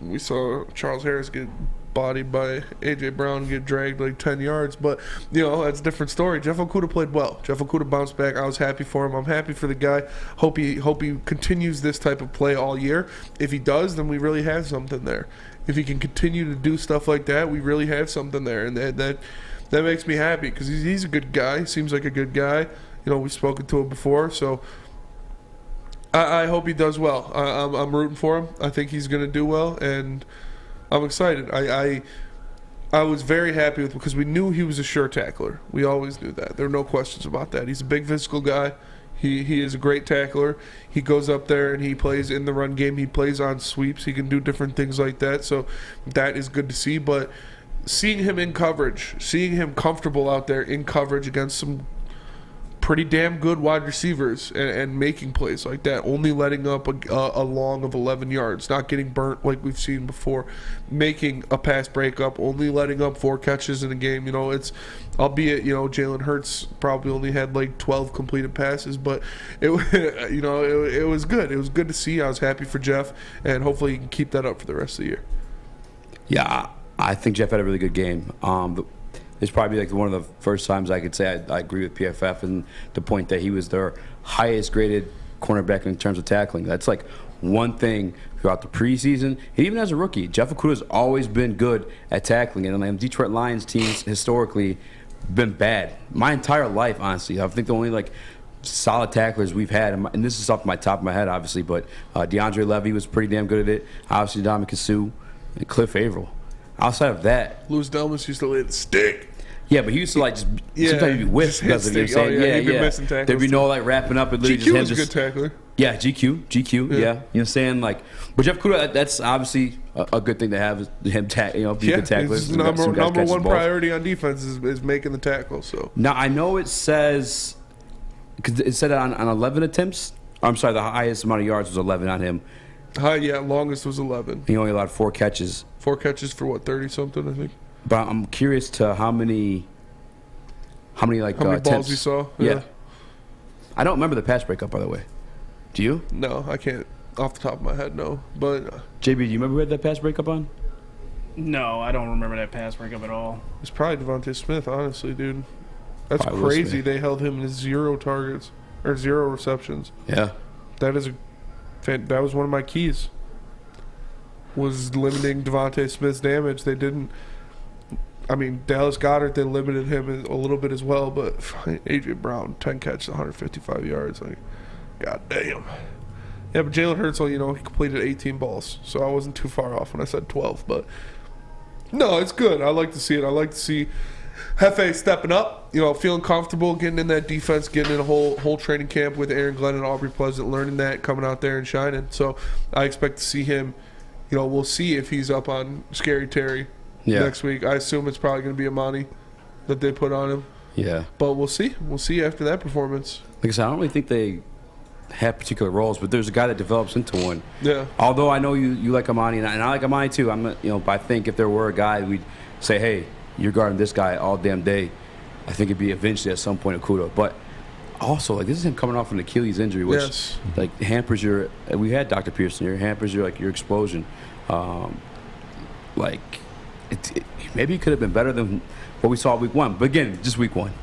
we saw Charles Harris get bodied by A.J. Brown, get dragged like 10 yards. But, you know, that's a different story. Jeff Okudah played well. Jeff Okudah bounced back. I was happy for him. I'm happy for the guy. Hope he continues this type of play all year. If he does, then we really have something there. If he can continue to do stuff like that, we really have something there. And that makes me happy because he's a good guy. Seems like a good guy. You know, we've spoken to him before. So I hope he does well. I'm rooting for him. I think he's going to do well, and I'm excited. I was very happy with him because we knew he was a sure tackler. We always knew that. There are no questions about that. He's a big physical guy. He is a great tackler. He goes up there and he plays in the run game. He plays on sweeps. He can do different things like that. So that is good to see. But seeing him in coverage, seeing him comfortable out there in coverage against some pretty damn good wide receivers and making plays like that, only letting up a long of 11 yards, not getting burnt like we've seen before, making a pass breakup, only letting up 4 catches in a game. It's, albeit, Jalen Hurts probably only had like 12 completed passes, but it was good. It was good to see. I was happy for Jeff, and hopefully he can keep that up for the rest of the year.
Yeah, I think Jeff had a really good game. It's probably like one of the first times I could say I agree with PFF and the point that he was their highest graded cornerback in terms of tackling. That's like one thing throughout the preseason. And even as a rookie, Jeff Okudah has always been good at tackling. And the Detroit Lions teams historically been bad. My entire life, honestly. I think the only like solid tacklers we've had, and this is off my top of my head, obviously, but DeAndre Levy was pretty damn good at it. Obviously, Dominic Sue and Cliff Averill. Outside of that,
Louis Delmas used to lay the stick.
Yeah, but he used to like just sometimes he'd be whiffed because of it.
He'd be missing tackles.
There'd be no like wrapping up and literally
GQ
just
was a good tackler.
Yeah, GQ, yeah. You know what I'm saying? Like, but Jeff Okudah, that's obviously a good thing to have, is him be a good tackler.
His number one priority on defense is making the tackle. So
now I know it says, because it said on 11 attempts. I'm sorry, the highest amount of yards was 11 on him.
Longest was 11.
He only allowed 4 catches.
4 catches for what, 30 something, I think.
But I'm curious to how many
balls he saw.
Yeah. I don't remember the pass breakup, by the way. Do you?
No, I can't. Off the top of my head, no. But
JB, do you remember who had that pass breakup on?
No, I don't remember that pass breakup at all.
It's probably Devontae Smith, honestly, dude. That's
probably
crazy. They held him to 0 targets or 0 receptions.
Yeah.
That was one of my keys. Was limiting Devontae Smith's damage. They didn't. I mean, Dallas Goedert, they limited him a little bit as well, but A.J. Brown, 10 catches, 155 yards. Like, God damn. Yeah, but Jalen Hurts, he completed 18 balls, so I wasn't too far off when I said 12. But, no, it's good. I like to see it. I like to see Hefe stepping up, feeling comfortable, getting in that defense, getting in a whole training camp with Aaron Glenn and Aubrey Pleasant, learning that, coming out there and shining. So I expect to see him. We'll see if he's up on Scary Terry next week. I assume it's probably going to be Amani that they put on him.
Yeah.
But we'll see. We'll see after that performance.
Like I said, I don't really think they have particular roles, but there's a guy that develops into one.
Yeah.
Although I know you like Amani, and I like Amani too. But I think if there were a guy, we'd say, hey, you're guarding this guy all damn day. I think it'd be eventually at some point Okudah. But also, like, this is him coming off an Achilles injury, which like hampers your. We had Dr. Pearson here. Hampers your explosion. Maybe it could have been better than what we saw week 1. But again, just week 1.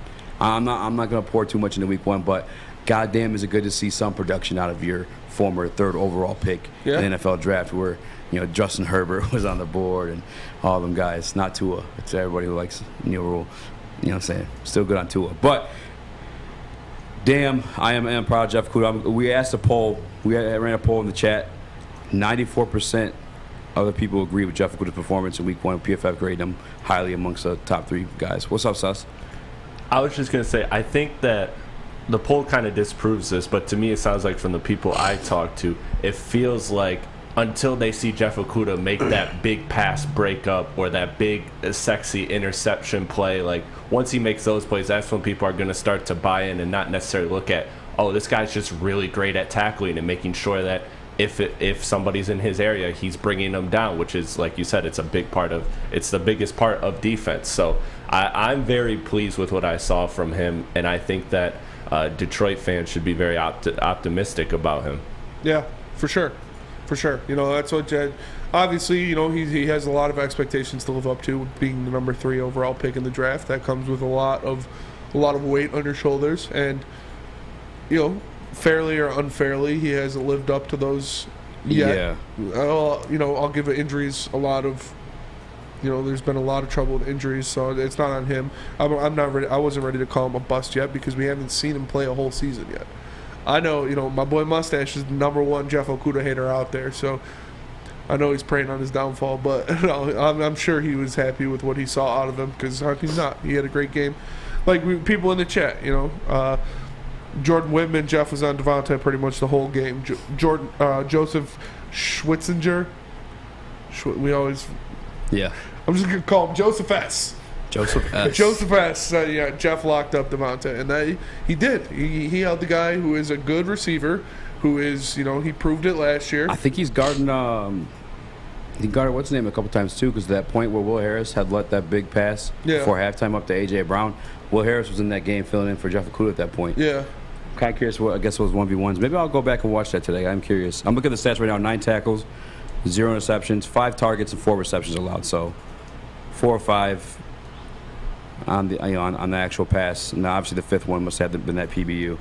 I'm not going to pour too much into week 1. But goddamn, is it good to see some production out of your former 3rd overall pick in the NFL draft, where Justin Herbert was on the board and all them guys. Not Tua. It's everybody who likes Neil Rule. You know what I'm saying? Still good on Tua, but. Damn, I am proud of Jeff Okudah. We asked a poll. We ran a poll in the chat. 94% of the people agree with Jeff Okudah's performance in Week 1. PFF graded him highly amongst the top 3 guys. What's up, Sus?
I was just going to say, I think that the poll kind of disproves this, but to me it sounds like from the people I talked to, it feels like until they see Jeff Okudah make that big pass breakup or that big, sexy interception play, like once he makes those plays, that's when people are going to start to buy in and not necessarily look at, oh, this guy's just really great at tackling and making sure that if somebody's in his area, he's bringing them down, which is, like you said, it's the biggest part of defense. So I'm very pleased with what I saw from him, and I think that Detroit fans should be very optimistic about him.
Yeah, for sure. For sure. That's what Jed. Obviously, he has a lot of expectations to live up to, being the number 3 overall pick in the draft. That comes with a lot of weight on your shoulders, and fairly or unfairly, he hasn't lived up to those yet. Yeah. I'll give it injuries a lot of. There's been a lot of trouble with injuries, so it's not on him. I'm not ready. I wasn't ready to call him a bust yet because we haven't seen him play a whole season yet. I know, my boy Mustache is the number 1 Jeff Okudah hater out there, so I know he's preying on his downfall, but I'm sure he was happy with what he saw out of him, because how can he not? He had a great game. Like people in the chat, Jordan Whitman, Jeff was on Devontae pretty much the whole game. Joseph Schwitzinger. We always.
Yeah.
I'm just gonna call him Joseph S.
Joseph S.
Joseph S. Yeah, Jeff locked up Devontae, and he did. He held the guy who is a good receiver, who is, he proved it last year.
I think he's guarding. He guarded what's his name a couple times too, because that point where Will Harris had let that big pass before halftime up to AJ Brown. Will Harris was in that game filling in for Jeff Okudah at that point.
Yeah.
I'm kind of curious. I guess it was 1v1s. Maybe I'll go back and watch that today. I'm curious. I'm looking at the stats right now: 9 tackles, 0 interceptions, 5 targets, and 4 receptions allowed. So 4 or 5 on the on the actual pass. Now, obviously, the 5th one must have been that PBU.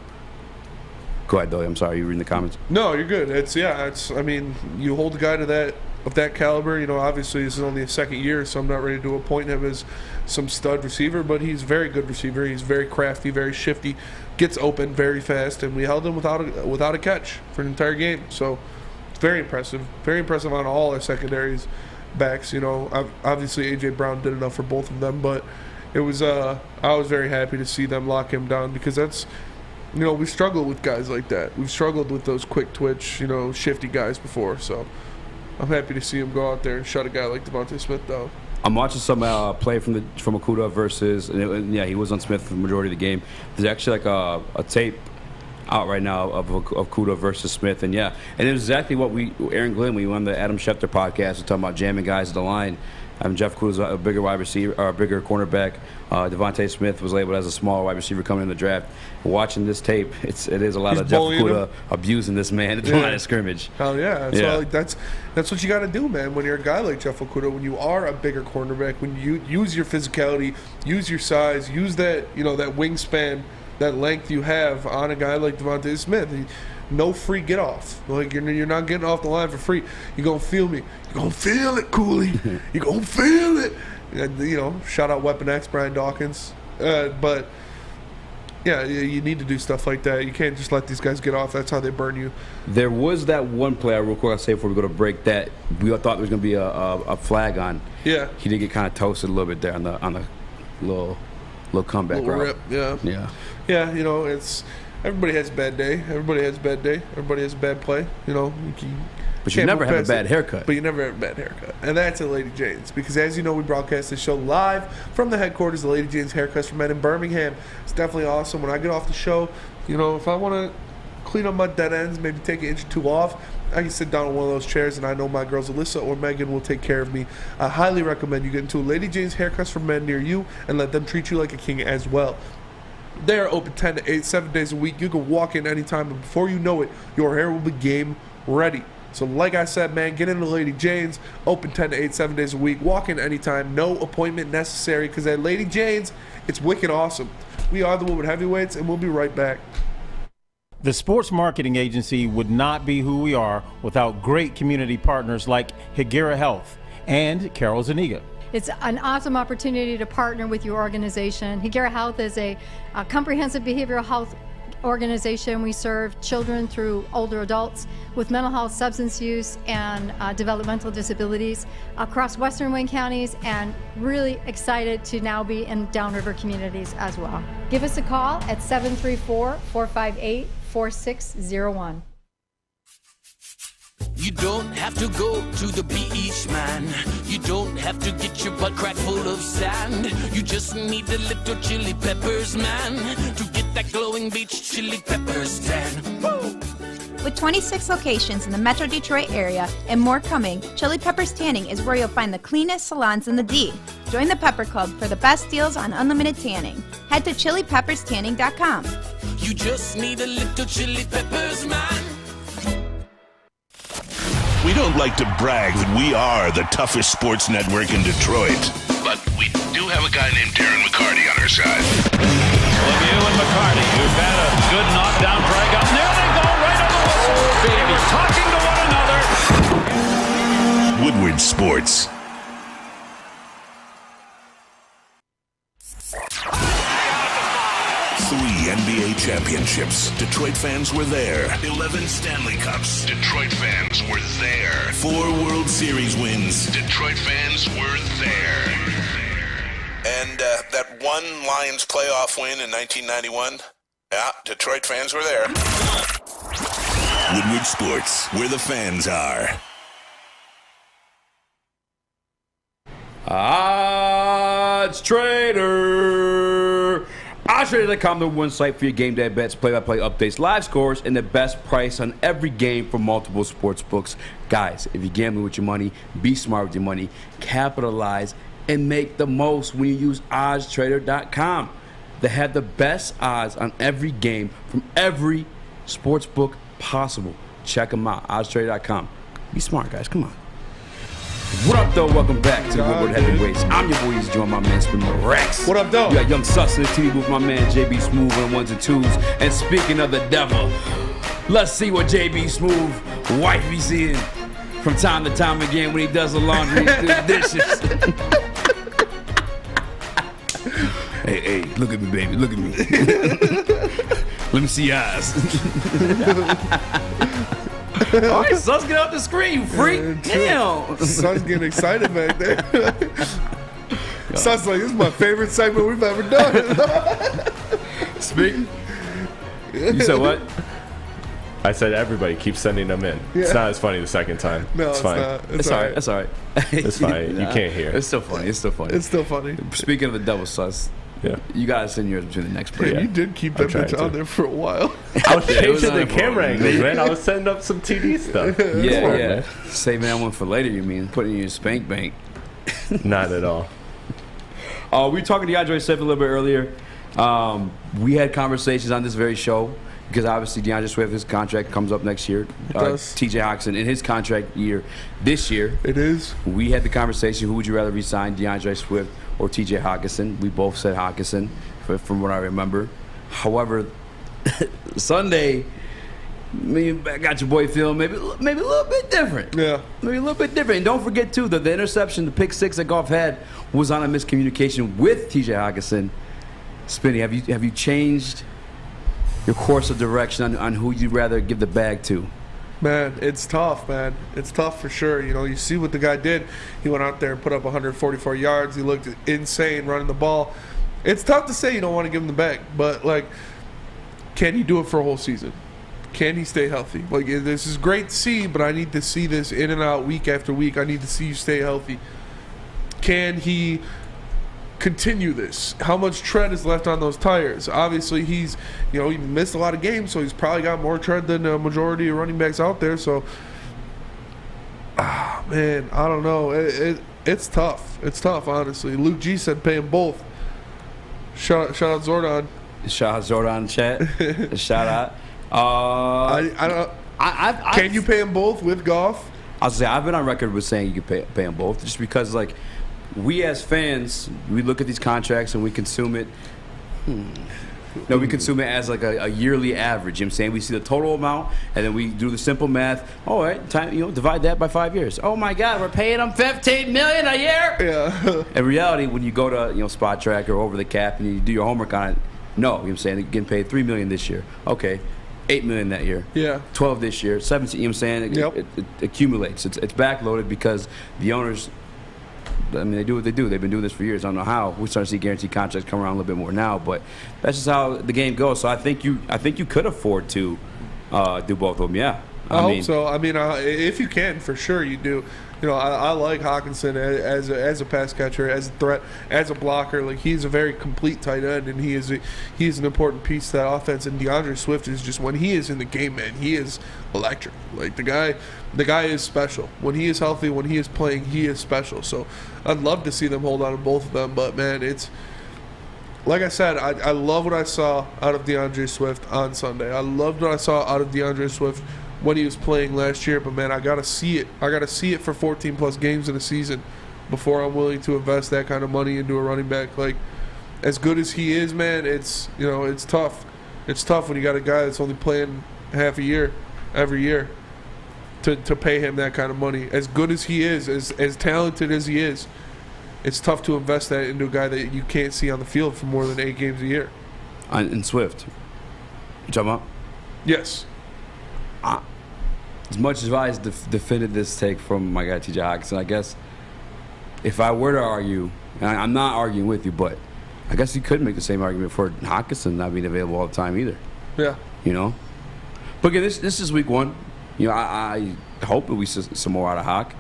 Go ahead, though. I'm sorry. You reading the comments?
No, you're good. I mean, you hold a guy to that of that caliber. Obviously, this is only his 2nd year, so I'm not ready to appoint him as some stud receiver, but he's a very good receiver. He's very crafty, very shifty, gets open very fast, and we held him without a catch for an entire game. So it's very impressive on all our secondaries backs. Obviously AJ Brown did enough for both of them, but it was I was very happy to see them lock him down, because that's we struggled with guys like that. We've struggled with those quick twitch, shifty guys before. So I'm happy to see him go out there and shut a guy like Deandre Swift down.
I'm watching some play from Okudah versus, he was on Smith for the majority of the game. There's actually like a tape out right now of Okudah versus Smith, and it was exactly what Aaron Glenn, we won the Adam Schefter podcast, we're talking about jamming guys at the line. Jeff Okudah's a bigger wide receiver, or a bigger cornerback. Devontae Smith was labeled as a smaller wide receiver coming in the draft. Watching this tape, it is a lot of Jeff Okudah abusing this man at the line of scrimmage.
Hell yeah. That's what you got to do, man, when you're a guy like Jeff Okudah, when you are a bigger cornerback, when you use your physicality, use your size, use that, that wingspan, that length you have on a guy like Devontae Smith. No free get off. Like you're not getting off the line for free. You're gonna feel me. You're gonna feel it, Cooley. You're gonna feel it. Shout out Weapon X, Brian Dawkins. But you need to do stuff like that. You can't just let these guys get off. That's how they burn you.
There was that one play, real quick, I'll say before we go to break, that we all thought there was gonna be a flag on.
Yeah.
He did get kind of toasted a little bit there on the little comeback route.
Rip. Yeah. It's. Everybody has a bad day. Everybody has a bad play.
But you never have a bad haircut.
But you never have a bad haircut. And that's at Lady Jane's. Because as you know, we broadcast this show live from the headquarters of Lady Jane's Haircuts for Men in Birmingham. It's definitely awesome. When I get off the show, if I want to clean up my dead ends, maybe take an inch or 2 off, I can sit down on one of those chairs, and I know my girls Alyssa or Megan will take care of me. I highly recommend you get into Lady Jane's Haircuts for Men near you and let them treat you like a king as well. They are open 10 to 8, 7 days a week. You can walk in anytime, and before you know it, your hair will be game ready. So like I said, man, get into Lady Jane's, open 10 to 8, 7 days a week. Walk in anytime, no appointment necessary, because at Lady Jane's, it's wicked awesome. We are the Woodward Heavyweights, and we'll be right back.
The Sports Marketing Agency would not be who we are without great community partners like Higuera Health and Carol Zuniga.
It's an awesome opportunity to partner with your organization. Higuera Health is a comprehensive behavioral health organization. We serve children through older adults with mental health, substance use, and developmental disabilities across Western Wayne counties, and really excited to now be in downriver communities as well. Give us a call at 734-458-4601.
You don't have to go to the beach, man. You don't have to get your butt crack full of sand. You just need a little chili peppers, man, to get that glowing beach chili peppers tan. Woo!
With 26 locations in the Metro Detroit area and more coming, Chili Peppers Tanning is where you'll find the cleanest salons in the D. Join the Pepper Club for the best deals on unlimited tanning. Head to chilipepperstanning.com.
You just need a little chili peppers, man.
We don't like to brag that we are the toughest sports network in Detroit, but we do have a guy named Darren McCarty on our side.
Lemieux and McCarty, who've had a good knockdown drag up. There they go, right on the whistle. They were talking to one another.
Woodward Sports. NBA championships. Detroit fans were there. 11 Stanley Cups. Detroit fans were there. 4 World Series wins. Detroit fans were there. And that one Lions playoff win in 1991, Yeah, Detroit fans were there. Woodward Sports, where the fans are.
Odds Trader. OddsTrader.com, the one site for your game day bets, play-by-play updates, live scores, and the best price on every game from multiple sports books. Guys, if you're gambling with your money, be smart with your money, capitalize, and make the most when you use OddsTrader.com. They have the best odds on every game from every sports book possible. Check them out, OddsTrader.com. Be smart, guys. Come on. What up, though? Welcome back to the Woodward Heavyweights. I'm your boy, Eazy, joined my man, Spin Rex.
What up, though?
You got Young Sus in the TV booth, my man, JB Smooth on ones and twos. And speaking of the devil, let's see what JB Smooth wifey's in from time to time again when he does the laundry and the dishes. Hey, look at me, baby. Look at me. Let me see your eyes. All right, Sus, get off the screen, you freak. Damn.
Son's getting excited back there. Son's like, this is my favorite segment we've ever done.
Speak. You said what?
I said everybody keeps sending them in.
Yeah.
It's not as funny the second time.
No,
it's fine.
not.
It's all right. That's all right.
It's fine. You can't hear.
It's still funny. It's still funny.
It's still funny.
Speaking of the devil, Sus,
yeah,
you gotta send yours between the next break.
You did keep that bitch on there for a while.
I was changing the camera angles, man. I was setting up some TV stuff.
Yeah. Saving that one for later, you mean? Putting it in your spank bank.
Not at all.
We were talking to Deandre Swift a little bit earlier. We had conversations on this very show because obviously Deandre Swift, his contract comes up next year. TJ Hockenson in his contract year this year.
It is.
We had the conversation, who would you rather re-sign, Deandre Swift or TJ Hockenson? We both said Hockenson, from what I remember. However, Sunday, I got your boy feeling maybe a little bit different.
Yeah.
Maybe a little bit different. And don't forget, too, the interception, the pick six that Goff had was on a miscommunication with TJ Hockenson. Spinny, have you changed your course of direction on who you'd rather give the bag to?
Man, it's tough, man. It's tough for sure. You know, you see what the guy did. He went out there and put up 144 yards. He looked insane running the ball. It's tough to say you don't want to give him the bag, but, like, can he do it for a whole season? Can he stay healthy? Like, this is great to see, but I need to see this in and out week after week. I need to see you stay healthy. Can he continue this? How much tread is left on those tires? Obviously, he missed a lot of games, so he's probably got more tread than a majority of running backs out there. So, man, I don't know. It's tough. It's tough, honestly. Luke G said pay them both. Shout out Zordon.
Shout out Zordon, chat. Shout out.
Can you pay them both with Goff?
I'll say I've been on record with saying you can pay them both, just because, like, we as fans, we look at these contracts and we consume it. No, we consume it as like a yearly average. You know what I'm saying? We see the total amount, and then we do the simple math. All right, divide that by 5 years. Oh my God, we're paying them $15 million a year.
Yeah.
In reality, when you go to Spot Track or Over the Cap and you do your homework on it, no, you know what I'm saying? They're getting paid $3 million this year. Okay, $8 million that year.
Yeah.
12 this year. 17. You know what I'm saying? It accumulates. It's backloaded because the owners. I mean, they do what they do. They've been doing this for years. I don't know how. We're starting to see guaranteed contracts come around a little bit more now, but that's just how the game goes. So I think you could afford to do both of them. Yeah.
I hope so. I mean, if you can, for sure you do. You know, I like Hockenson as a pass catcher, as a threat, as a blocker. Like, he's a very complete tight end, and he is an important piece to that offense. And Deandre Swift is just, when he is in the game, man, he is electric. Like, the guy is special. When he is healthy, when he is playing, he is special. So I'd love to see them hold on to both of them. But, man, it's like I said, I love what I saw out of Deandre Swift on Sunday. I loved what I saw out of Deandre Swift when he was playing last year, but man, I gotta see it. I gotta see it for 14 plus games in a season before I'm willing to invest that kind of money into a running back. Like, as good as he is, man, it's tough. It's tough when you got a guy that's only playing half a year every year to pay him that kind of money. As good as he is, as talented as he is, it's tough to invest that into a guy that you can't see on the field for more than 8 games a year.
And Swift, you talking about?
Yes.
As much as I defended this take from my guy TJ Hockenson, I guess if I were to argue, and I'm not arguing with you, but I guess you could make the same argument for Hockenson not being available all the time either.
Yeah.
You know? But again, this is week 1. You know, I hope that we see some more out of Hawk.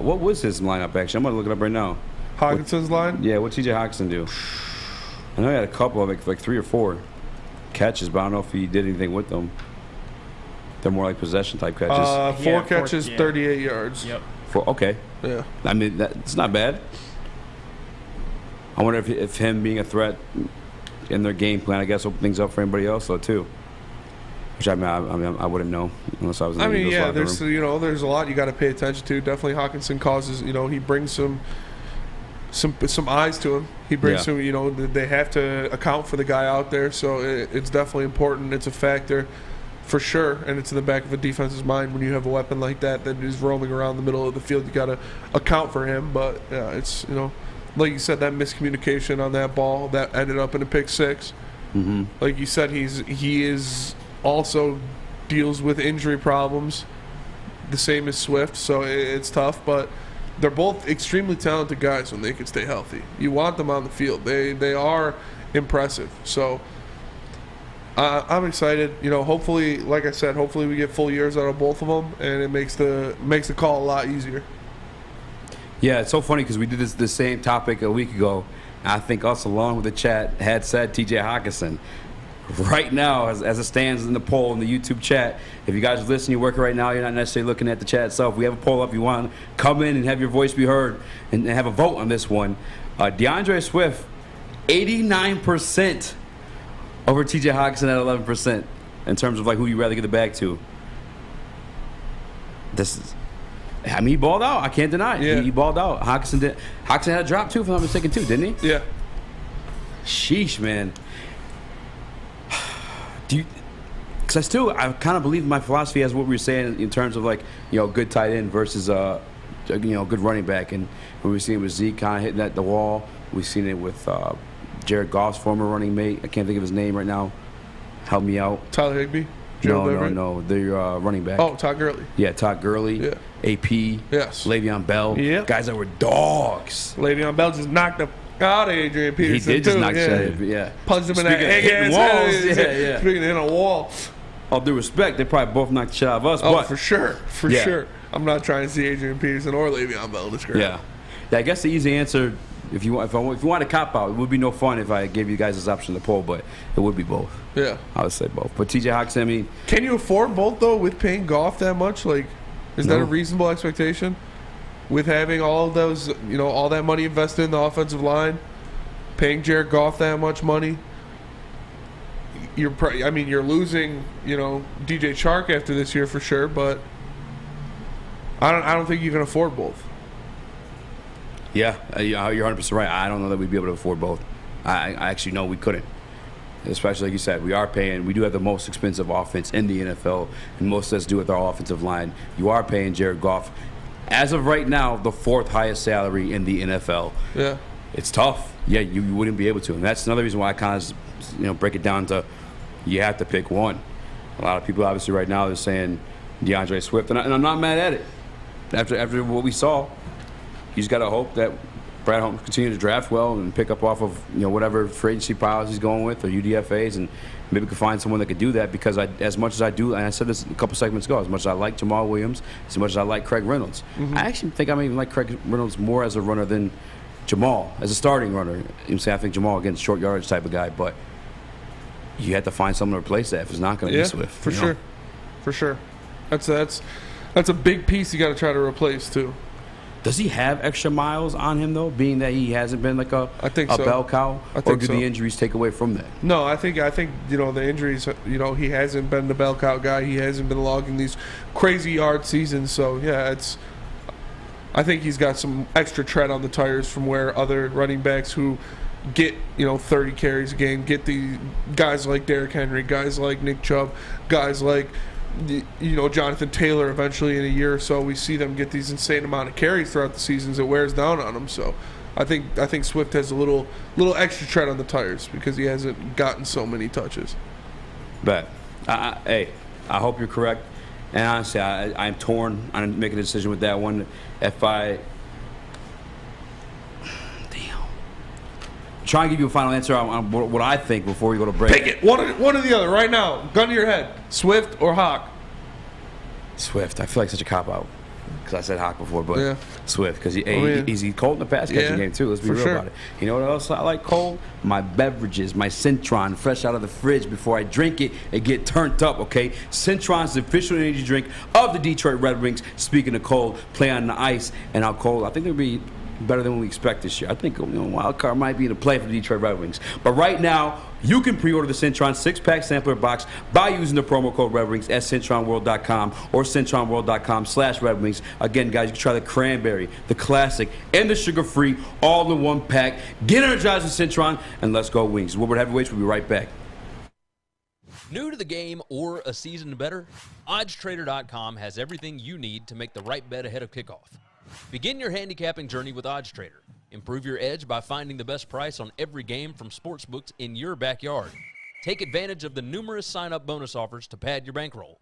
What was his lineup, actually? I'm going to look it up right now.
Hawkinson's line?
Yeah, what T.J. Hockenson do? I know he had a couple of like 3 or 4 catches, but I don't know if he did anything with them. They're more like possession-type catches.
4 catches, 38 yards.
Yep.
Okay.
Yeah.
I mean, it's not bad. I wonder if him being a threat in their game plan, I guess, open things up for anybody else, though, too. Which I wouldn't know unless I was in the Eagles locker room.
There's a lot you got to pay attention to. Definitely Hockenson causes, he brings some eyes to him. He brings some, they have to account for the guy out there, so it's definitely important. It's a factor for sure, and it's in the back of a defense's mind when you have a weapon like that is roaming around the middle of the field. You got to account for him, but yeah, it's like you said, that miscommunication on that ball that ended up in a pick 6.
Mm-hmm.
Like you said, he is also deals with injury problems, the same as Swift, so it's tough, but they're both extremely talented guys when they can stay healthy. You want them on the field. They are impressive. So I'm excited. Hopefully, like I said, hopefully we get full years out of both of them, and it makes the call a lot easier.
Yeah, it's so funny because we did the same topic a week ago. I think us, along with the chat, had said T.J. Hockenson. Right now, as it stands in the poll in the YouTube chat, if you guys are listening, you're working right now, you're not necessarily looking at the chat itself. We have a poll up. You want to come in and have your voice be heard and have a vote on this one. Deandre Swift, 89% over T.J. Hockenson at 11% in terms of like who you'd rather get the bag to. He balled out. I can't deny it.
Yeah.
He balled out. Hockenson had a drop too, if I'm not mistaken, too, didn't he?
Yeah.
Sheesh, man. Because I kind of believe my philosophy as what we were saying in terms of like, good tight end versus good running back. And when we've seen it with Zeke kind of hitting at the wall, we've seen it with Jared Goff's former running mate. I can't think of his name right now. Help me out.
Tyler Higbee?
No. The running back.
Oh, Todd Gurley.
Yeah, Todd Gurley.
Yeah.
AP.
Yes.
Le'Veon Bell.
Yeah.
Guys that were dogs.
Le'Veon Bell just knocked the out of Adrian Peterson.
He did just knock
Punched him in that egg
walls.
Yeah. Speaking in a wall.
All due respect, they probably both knocked the shit out of us.
Oh,
but
for sure. For sure. I'm not trying to see Adrian Peterson or Le'Veon Bell this great.
Yeah. I guess the easy answer, if you want to cop out, it would be no fun if I gave you guys this option to poll, but it would be both.
Yeah.
I would say both. But T.J. Hockenson,
can you afford both, though, with paying Goff that much? Like, is that a reasonable expectation? With having all of those, all that money invested in the offensive line, paying Jared Goff that much money, you're losing, DJ Chark after this year for sure, but I don't think you can afford both.
Yeah, you're 100% right. I don't know that we'd be able to afford both. I actually know we couldn't. Especially like you said, we do have the most expensive offense in the NFL, and most of us do with our offensive line. You are paying Jared Goff, as of right now, the 4th highest salary in the NFL.
Yeah.
It's tough. Yeah, you wouldn't be able to. And that's another reason why I kind of break it down to you have to pick one. A lot of people obviously right now are saying DeAndre Swift, and I'm not mad at it. After what we saw, you just got to hope that Brad Holmes continue to draft well and pick up off of whatever free agency piles he's going with or UDFAs, and maybe we can find someone that could do that, because as much as I do, and I said this a couple segments ago, as much as I like Jamal Williams, as much as I like Craig Reynolds, I actually think I even like Craig Reynolds more as a runner than Jamal, as a starting runner. I think Jamal, again, short yardage type of guy, but you have to find someone to replace that if it's not going to be Swift.
For sure. For sure. That's a big piece you got to try to replace, too.
Does he have extra miles on him, though, being that he hasn't been like a
so.
bell cow? Or do the injuries take away from that?
No, I think the injuries, he hasn't been the bell cow guy. He hasn't been logging these crazy yard seasons. So, yeah, I think he's got some extra tread on the tires from where other running backs who get 30 carries a game, get the guys like Derrick Henry, guys like Nick Chubb, guys like Jonathan Taylor. Eventually in a year or so we see them get these insane amount of carries throughout the seasons. It wears down on them. So I think Swift has a little extra tread on the tires because he hasn't gotten so many touches.
But hey, I hope you're correct. And honestly, I'm torn on making a decision with that one. try and give you a final answer on what I think before we go to break.
Pick it. One or the other right now. Gun to your head. Swift or Hawk?
Swift. I feel like such a cop-out because I said Hawk before, but
Yeah.
Swift because he's cold in the pass catching game too. Let's be real about it. You know what else I like cold? My beverages, my Cintron, fresh out of the fridge before I drink it. It get turned up, okay? Cintron's the official energy drink of the Detroit Red Wings. Speaking of cold, play on the ice and how cold. I think they'll be better than we expect this year. I think wild card might be in the play for the Detroit Red Wings. But right now, you can pre-order the Cintron 6-pack sampler box by using the promo code RedWings at CintronWorld.com or CintronWorld.com/Red Wings. Again, guys, you can try the cranberry, the classic, and the sugar-free all in one pack. Get energized with Cintron, and let's go Wings. Woodward Heavyweights, we'll be right back.
New to the game or a season better? OddsTrader.com has everything you need to make the right bet ahead of kickoff. Begin your handicapping journey with OddsTrader. Improve your edge by finding the best price on every game from sportsbooks in your backyard. Take advantage of the numerous sign-up bonus offers to pad your bankroll.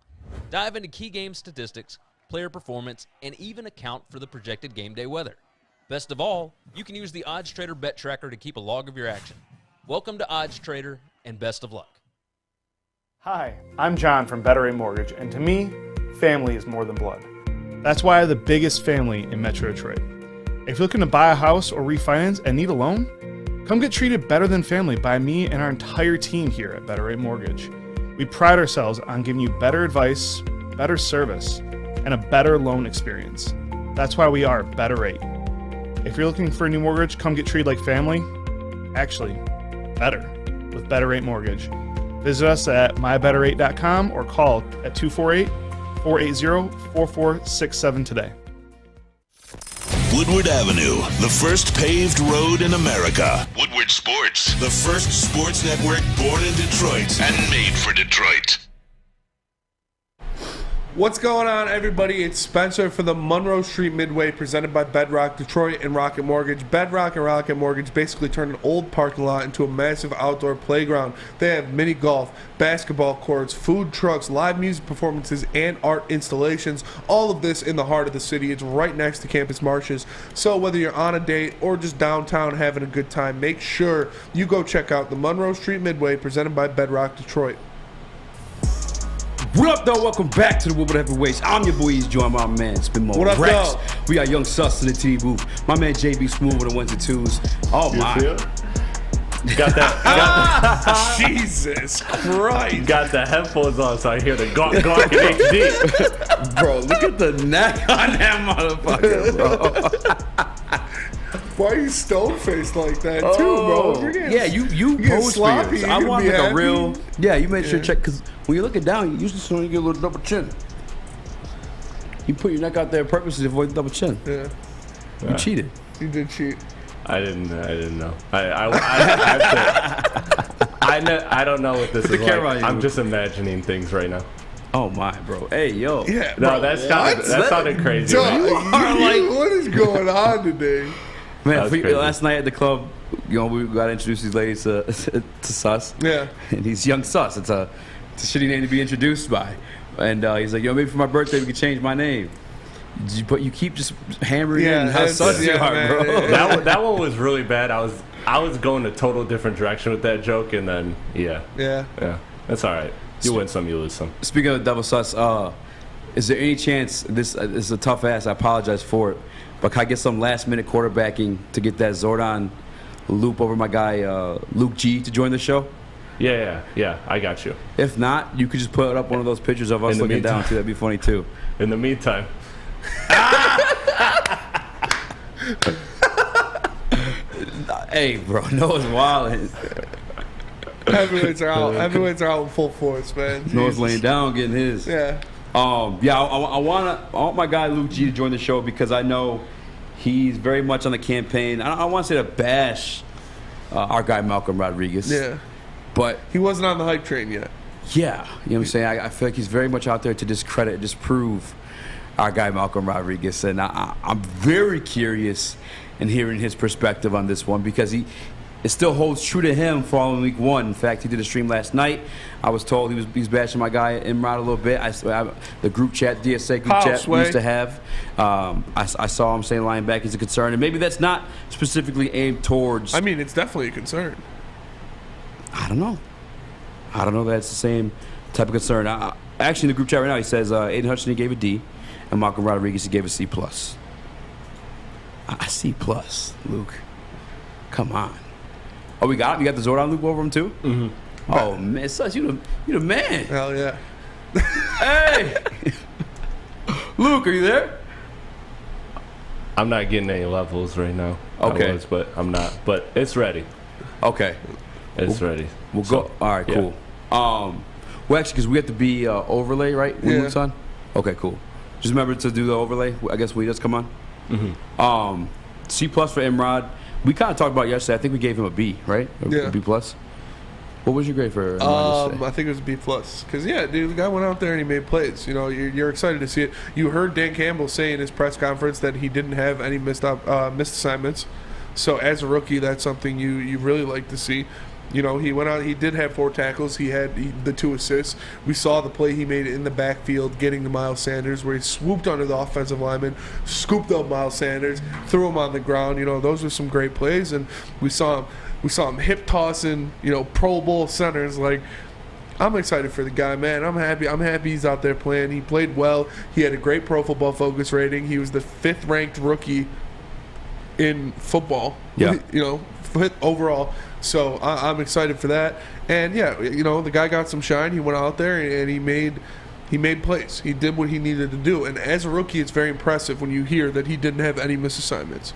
Dive into key game statistics, player performance, and even account for the projected game day weather. Best of all, you can use the OddsTrader bet tracker to keep a log of your action. Welcome to OddsTrader, and best of luck.
Hi, I'm John from Better Rate Mortgage, and to me, family is more than blood. That's why I have the biggest family in Metro Detroit. If you're looking to buy a house or refinance and need a loan, come get treated better than family by me and our entire team here at Better Rate Mortgage. We pride ourselves on giving you better advice, better service, and a better loan experience. That's why we are Better Rate. If you're looking for a new mortgage, come get treated like family. Actually, better with Better Rate Mortgage. Visit us at mybetterrate.com or call at 248-480-4467 today.
Woodward Avenue, the first paved road in America. Woodward Sports, the first sports network born in Detroit and made for Detroit.
What's going on, everybody? It's Spencer for the Monroe Street Midway, presented by Bedrock Detroit and Rocket Mortgage. Bedrock and Rocket Mortgage basically turned an old parking lot into a massive outdoor playground. They have mini golf, basketball courts, food trucks, live music performances, and art installations. All of this in the heart of the city. It's right next to Campus Marshes. So whether you're on a date or just downtown having a good time, make sure you go check out the Monroe Street Midway, presented by Bedrock Detroit.
What up, though? Welcome back to the Woodward Heavyweights. I'm your boy, Eazy, joined by my man, Spin Mo.
What up,
Rex.
though?
We got Young Sus in the TV booth. My man, JB Smooth with the ones and twos. Oh, my.
Got that.
Jesus Christ.
Got the headphones on so I hear the gawk in HD.
Bro, look at the neck on that motherfucker, bro.
Why are you stone-faced like that, too, bro?
Yeah, you pose
sloppy.
for yours. I want like
happy.
a real... Yeah, you make sure to check, because when you're looking down, you usually get a little double chin. You put your neck out there purposely to avoid the double chin.
Yeah.
You cheated.
You did cheat.
I didn't know. I don't know what this
Put the
is
camera
like.
on you.
I'm just imagining things right now.
Oh my, bro. Hey, yo.
Yeah,
No,
bro,
that sounded crazy.
Duh,
man.
what is going on today?
Man, last night at the club, we got to introduce these ladies to Sus.
Yeah.
And he's Young Sus. It's a shitty name to be introduced by. And he's like, maybe for my birthday we could change my name. But you keep just hammering in how sus you are,
man,
bro.
yeah.
That one was really bad. I was going a total different direction with that joke, and then yeah, that's all right. You win some, you lose some.
Speaking of double sus, is there any chance this is a tough ass? I apologize for it, but can I get some last minute quarterbacking to get that Zordon loop over my guy Luke G to join the show?
Yeah, I got you.
If not, you could just put up one of those pictures of us looking down too. That'd be funny too.
In the meantime.
Hey, bro, Noah's wild.
Heavyweights are out. Heavyweights are out in full force, man.
Noah's laying down, getting his.
Yeah.
I want my guy Luke G to join the show because I know he's very much on the campaign. I want to say to bash our guy Malcolm Rodriguez.
Yeah.
But
he wasn't on the hype train yet.
Yeah, you know what I'm saying? I feel like he's very much out there to discredit, disprove our guy Malcolm Rodriguez, and I'm very curious in hearing his perspective on this one because it still holds true to him following week 1. In fact, he did a stream last night. I was told he was bashing my guy Imran a little bit. The group chat, DSA group chat we used to have. I saw him saying linebacker is a concern, and maybe that's not specifically aimed towards.
I mean, it's definitely a concern.
I don't know. I don't know that it's the same type of concern. Actually, in the group chat right now, he says Aidan Hutchinson gave a D, and Malcolm Rodriguez he gave a C+. A C+, Luke. Come on. Oh, we got him? You got the Zordon loop over him, too?
Mm-hmm.
Oh, man. Sus, you the man.
Hell yeah.
Hey! Luke, are you there?
I'm not getting any levels right now.
Okay.
I was, but I'm not. But it's ready.
Okay.
It's ready.
We'll go. All right, cool. Well, actually, because we have to be overlay, right? When Luke's on? Okay, cool. Just remember to do the overlay, I guess, when he does come on.
Mm-hmm.
C+ for Imrod. We kind of talked about it yesterday. I think we gave him a B, right? A B+. What was your grade for Imrod yesterday?
I think it was B+. Because, yeah, dude, the guy went out there and he made plays. You know, you're excited to see it. You heard Dan Campbell say in his press conference that he didn't have any missed assignments. So, as a rookie, that's something you really like to see. You know, he went out. He did have 4 tackles. He had the 2 assists. We saw the play he made in the backfield, getting to Miles Sanders, where he swooped under the offensive lineman, scooped up Miles Sanders, threw him on the ground. You know, those were some great plays, and we saw him hip tossing. You know, Pro Bowl centers. Like, I'm excited for the guy, man. I'm happy he's out there playing. He played well. He had a great Pro Football Focus rating. He was the 5th ranked rookie in football.
Yeah.
You know, 5th overall. So I'm excited for that. And yeah, you know, the guy got some shine. He went out there and he made plays. He did what he needed to do. And as a rookie, it's very impressive when you hear that he didn't have any misassignments.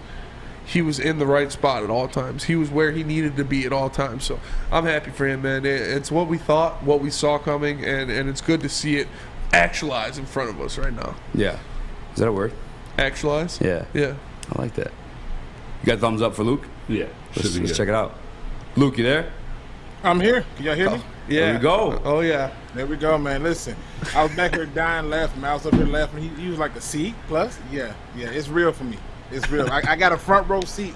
He was in the right spot at all times. He was where he needed to be at all times. So I'm happy for him, man. It's what we thought, what we saw coming, and it's good to see it actualize in front of us right now.
Yeah. Is that a word?
Actualize?
Yeah.
Yeah.
I like that. You got a thumbs up for Luke?
Yeah.
Let's check it out. Luke, you there?
I'm here. Can y'all hear me?
Yeah.
There we go.
Oh, yeah.
There we go, man. Listen, I was back here dying laughing. I was up here laughing. He was like a C+. Yeah. It's real for me. It's real. I got a front row seat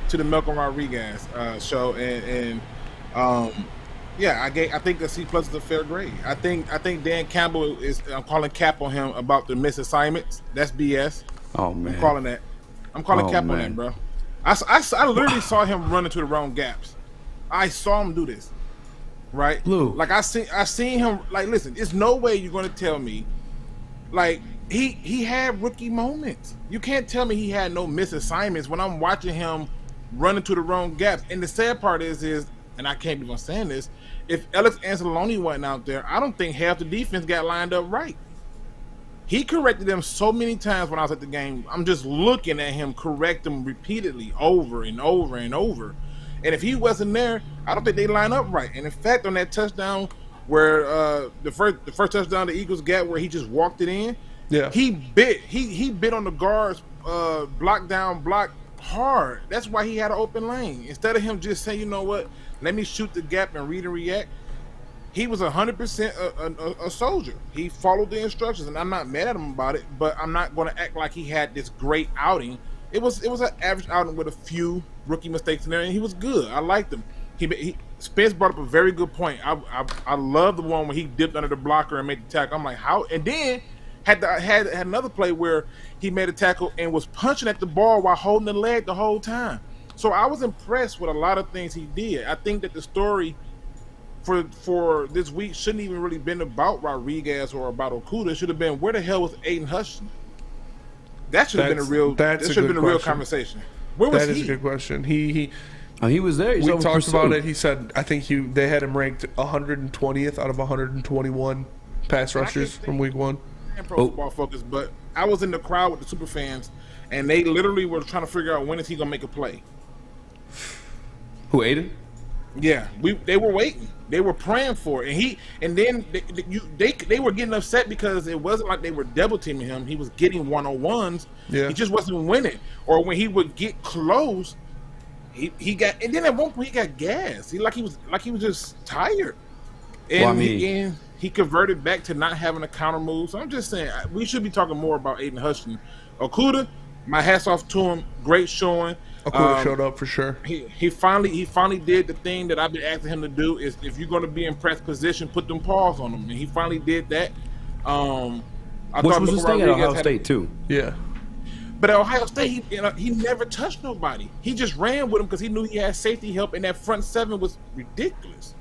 to the Malcolm Rodriguez show, and I think the C+ is a fair grade. I think Dan Campbell I'm calling cap on him about the missed assignments. That's BS.
Oh man.
I'm calling cap on that, bro. I literally saw him run into the wrong gaps. I saw him do this, right?
Blue.
Like I seen him. Like, listen, there's no way you're gonna tell me, like he had rookie moments. You can't tell me he had no missed assignments when I'm watching him run into the wrong gaps. And the sad part is, and I can't believe I'm saying this, if Alex Anzalone wasn't out there, I don't think half the defense got lined up right. He corrected them so many times when I was at the game. I'm just looking at him correct them repeatedly over and over and over. And if he wasn't there, I don't think they line up right. And in fact, on that touchdown where the first touchdown the Eagles got where he just walked it in, he bit on the guards block hard. That's why he had an open lane. Instead of him just saying, you know what, let me shoot the gap and read and react, he was 100% a soldier. He followed the instructions, and I'm not mad at him about it, but I'm not going to act like he had this great outing. It was an average outing with a few rookie mistakes in there, and he was good. I liked him. Spence brought up a very good point. I love the one where he dipped under the blocker and made the tackle. I'm like, how? And then had another play where he made a tackle and was punching at the ball while holding the leg the whole time. So I was impressed with a lot of things he did. I think that the story for this week shouldn't even really been about Rodriguez or about Okudah. It should have been, where the hell was Aidan Hutchinson? That should have been a real conversation. Where was he?
That is a good question. He
was there.
We talked about it. He said, I think they had him ranked 120th out of 121 pass rushers from week 1.
And Pro Football Focus, but I was in the crowd with the super fans, and they literally were trying to figure out when is he gonna make a play.
Who, Aidan?
Yeah, they were waiting. They were praying for it, and then they were getting upset because it wasn't like they were double teaming him. He was getting 1-on-1s. Yeah, he just wasn't winning. Or when he would get close, he got, and then at one point he got gas. He was just tired, and he converted back to not having a counter move. So I'm just saying we should be talking more about Aidan Hutchinson. Okudah, my hats off to him. Great showing.
Okudah showed up for sure.
He finally did the thing that I've been asking him to do. Is if you're going to be in press position, put them paws on him, and he finally did that.
Which was his thing at Ohio State too.
Yeah.
But at Ohio State, he never touched nobody. He just ran with him because he knew he had safety help, and that front seven was ridiculous.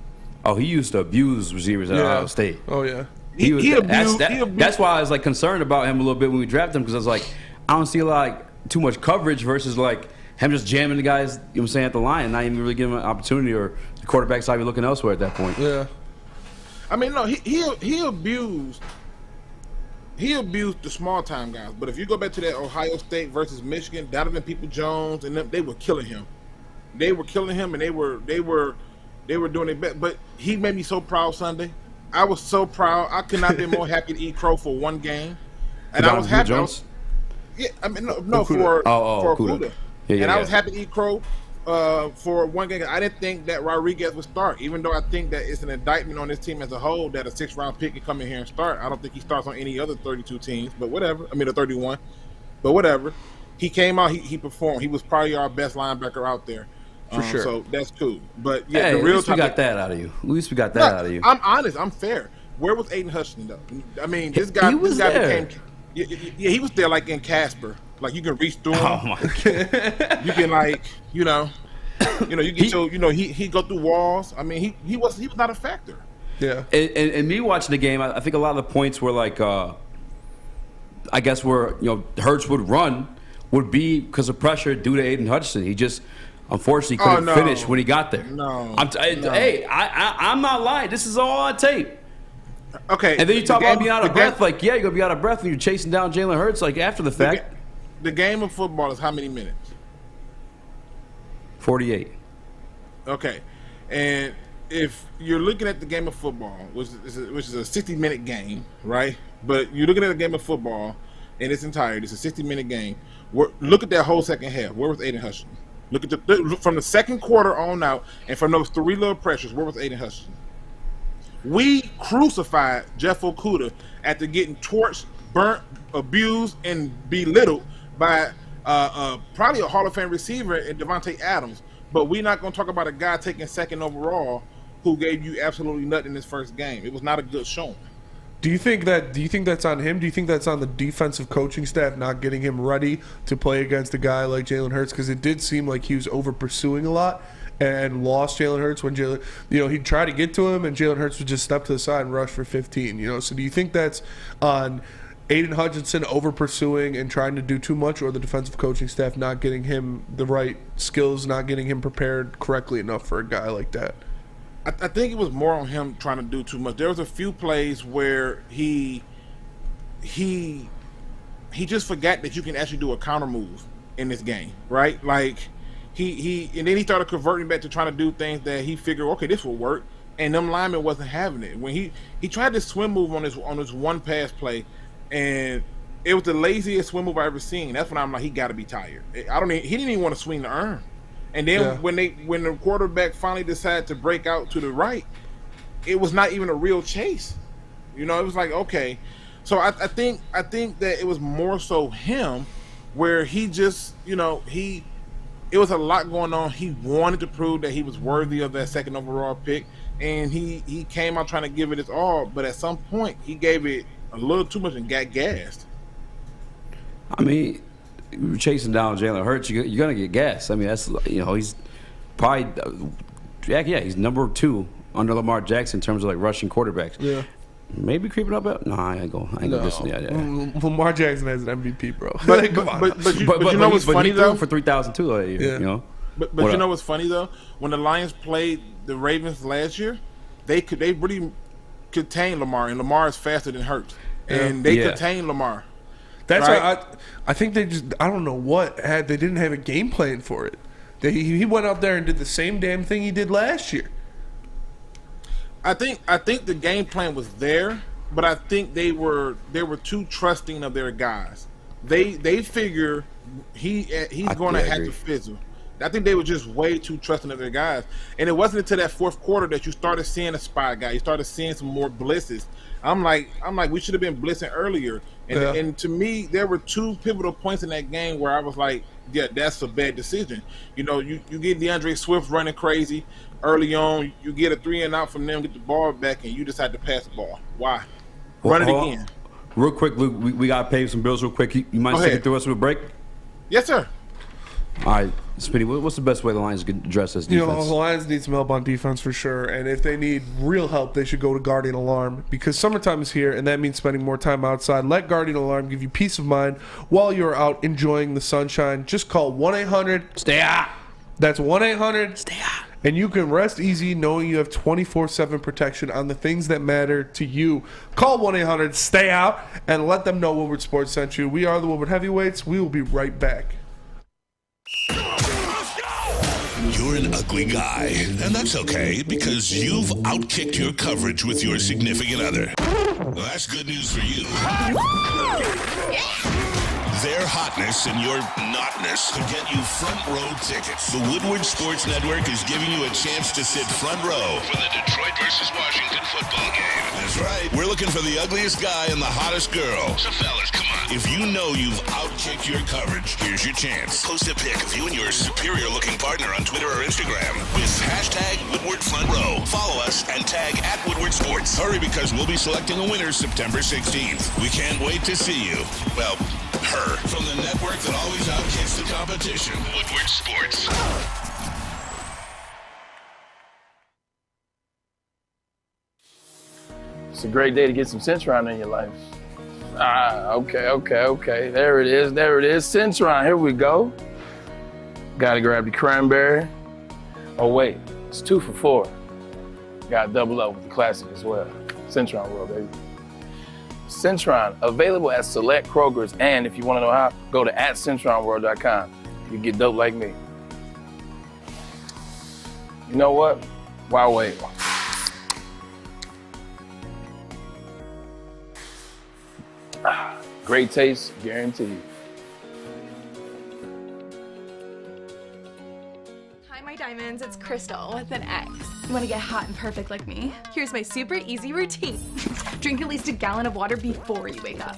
Oh, he used to abuse receivers at Ohio State.
Oh yeah.
He abused.
That's why I was like concerned about him a little bit when we drafted him, because I was like, I don't see too much coverage versus like him just jamming the guys, you know what I'm saying, at the line and not even really giving him an opportunity, or the quarterback's not even looking elsewhere at that point.
Yeah.
I mean, no, he abused the small time guys. But if you go back to that Ohio State versus Michigan, Donovan Peoples-Jones and them, they were killing him. They were killing him, and they were doing it best. But he made me so proud Sunday. I was so proud. I could not have been more happy to eat crow for one game. And I was happy. For Okudah. I was happy to eat crow for one game. I didn't think that Rodriguez would start, even though I think that it's an indictment on this team as a whole that a 6th-round pick can come in here and start. I don't think he starts on any other 32 teams, but whatever. I mean, the 31, but whatever. He came out, he performed. He was probably our best linebacker out there.
For sure.
So that's cool. But yeah,
hey,
the real
at least we got that out of you. At least we got that out of you.
I'm honest. I'm fair. Where was Aidan Hutchinson though? I mean, this guy
there.
became. Yeah, he was there like in Casper. Like you can reach through him.
Oh my God.
You can you get he go through walls. I mean, he was not a factor.
Yeah.
And me watching the game, I think a lot of the points were like, I guess where Hurts would run would be because of pressure due to Aidan Hutchinson. He just unfortunately couldn't finish when he got there. Hey, I'm not lying. This is all on tape.
Okay.
And then you talk about being out of breath. Like, yeah, you're going to be out of breath when you're chasing down Jalen Hurts, like, after the fact.
The game of football is how many minutes?
48.
Okay. And if you're looking at the game of football, which is a 60-minute game, right? But you're looking at a game of football in its entirety. It's a 60-minute game. Look at that whole second half. Where was Aidan Hutchinson? Look at from the second quarter on out, and from those 3 little pressures, where was Aidan Hutchinson? We crucified Jeff Okudah after getting torched, burnt, abused, and belittled by probably a Hall of Fame receiver in Devontae Adams. But we're not going to talk about a guy taking 2nd overall who gave you absolutely nothing in his first game. It was not a good showing.
Do you think that's on him? Do you think that's on the defensive coaching staff not getting him ready to play against a guy like Jalen Hurts? Because it did seem like he was over pursuing a lot and lost Jalen Hurts when he'd try to get to him and Jalen Hurts would just step to the side and rush for 15. So do you think that's on Aidan Hutchinson over pursuing and trying to do too much, or the defensive coaching staff not getting him the right skills, not getting him prepared correctly enough for a guy like that?
I think it was more on him trying to do too much. There was a few plays where he just forgot that you can actually do a counter move in this game, right? Like he and then he started converting back to trying to do things that he figured, okay, this will work, and them linemen wasn't having it. When he tried this swim move on this one pass play, and it was the laziest swim move I ever seen. That's when I'm like, he got to be tired. He didn't even want to swing the arm. And then when the quarterback finally decided to break out to the right, it was not even a real chase. It was like, okay. So I think that it was more so him, where he just it was a lot going on. He wanted to prove that he was worthy of that 2nd overall pick, and he came out trying to give it his all, but at some point he gave it a little too much and got gassed.
I mean, you're chasing down Jalen Hurts, you're gonna get gassed. I mean, that's he's probably he's number 2 under Lamar Jackson in terms of like rushing quarterbacks.
Yeah.
Maybe creeping up at I ain't gonna listen. Yeah.
Lamar Jackson has an MVP, bro.
But you know what's funny though?
For 3,002,
But you know what's funny though? When the Lions played the Ravens last year, they really contained Lamar, and Lamar is faster than Hurts, and they contained Lamar.
That's why I think they just, I don't know what they didn't have a game plan for it. He went out there and did the same damn thing he did last year.
I think the game plan was there, but I think they were too trusting of their guys. They figure he's going to have to fizzle. I think they were just way too trusting of their guys. And it wasn't until that fourth quarter that you started seeing a spy guy. You started seeing some more blitzes. I'm like, we should have been blitzing earlier. And to me, there were two pivotal points in that game where I was like, yeah, that's a bad decision. You know, you get DeAndre Swift running crazy early on. You get a 3-and-out from them, get the ball back, and you decide to pass the ball. Why? Run it again.
Real quick, Luke, we got to pay some bills real quick. You mind taking it through us with a break?
Yes, sir.
All right, Spinny, what's the best way the Lions can address this defense?
You know, the Lions need some help on defense for sure, and if they need real help, they should go to Guardian Alarm, because summertime is here, and that means spending more time outside. Let Guardian Alarm give you peace of mind while you're out enjoying the sunshine. Just call 1-800-STAY-OUT. That's 1-800-STAY-OUT. And you can rest easy knowing you have 24/7 protection on the things that matter to you. Call 1-800-STAY-OUT and let them know Woodward Sports sent you. We are the Woodward Heavyweights. We will be right back.
You're an ugly guy, and that's okay because you've outkicked your coverage with your significant other. Well, that's good news for you. Their hotness and your notness could get you front row tickets. The Woodward Sports Network is giving you a chance to sit front row for the Detroit versus Washington football game. That's right. We're looking for the ugliest guy and the hottest girl. So fellas, come on. If you know you've outkicked your coverage, here's your chance. Post a pic of you and your superior-looking partner on Twitter or Instagram with hashtag Woodward Front Row. Follow us and tag @Woodward Sports. Hurry, because we'll be selecting a winner September 16th. We can't wait to see you. Well, her. From the network that always outkicks the competition. Woodward Sports.
It's a great day to get some Centron in your life. Okay. There it is. Centron, here we go. Gotta grab the cranberry. Oh wait, it's 2 for $4. Gotta double up with the classic as well. Centron World, baby. Centron, available at select Krogers, and if you want to know how, go to @CentronWorld.com. You get dope like me. You know what? Why wait? Great taste, guaranteed.
Hi, my diamonds, it's Crystal with an X. You want to get hot and perfect like me? Here's my super easy routine. Drink at least a gallon of water before you wake up.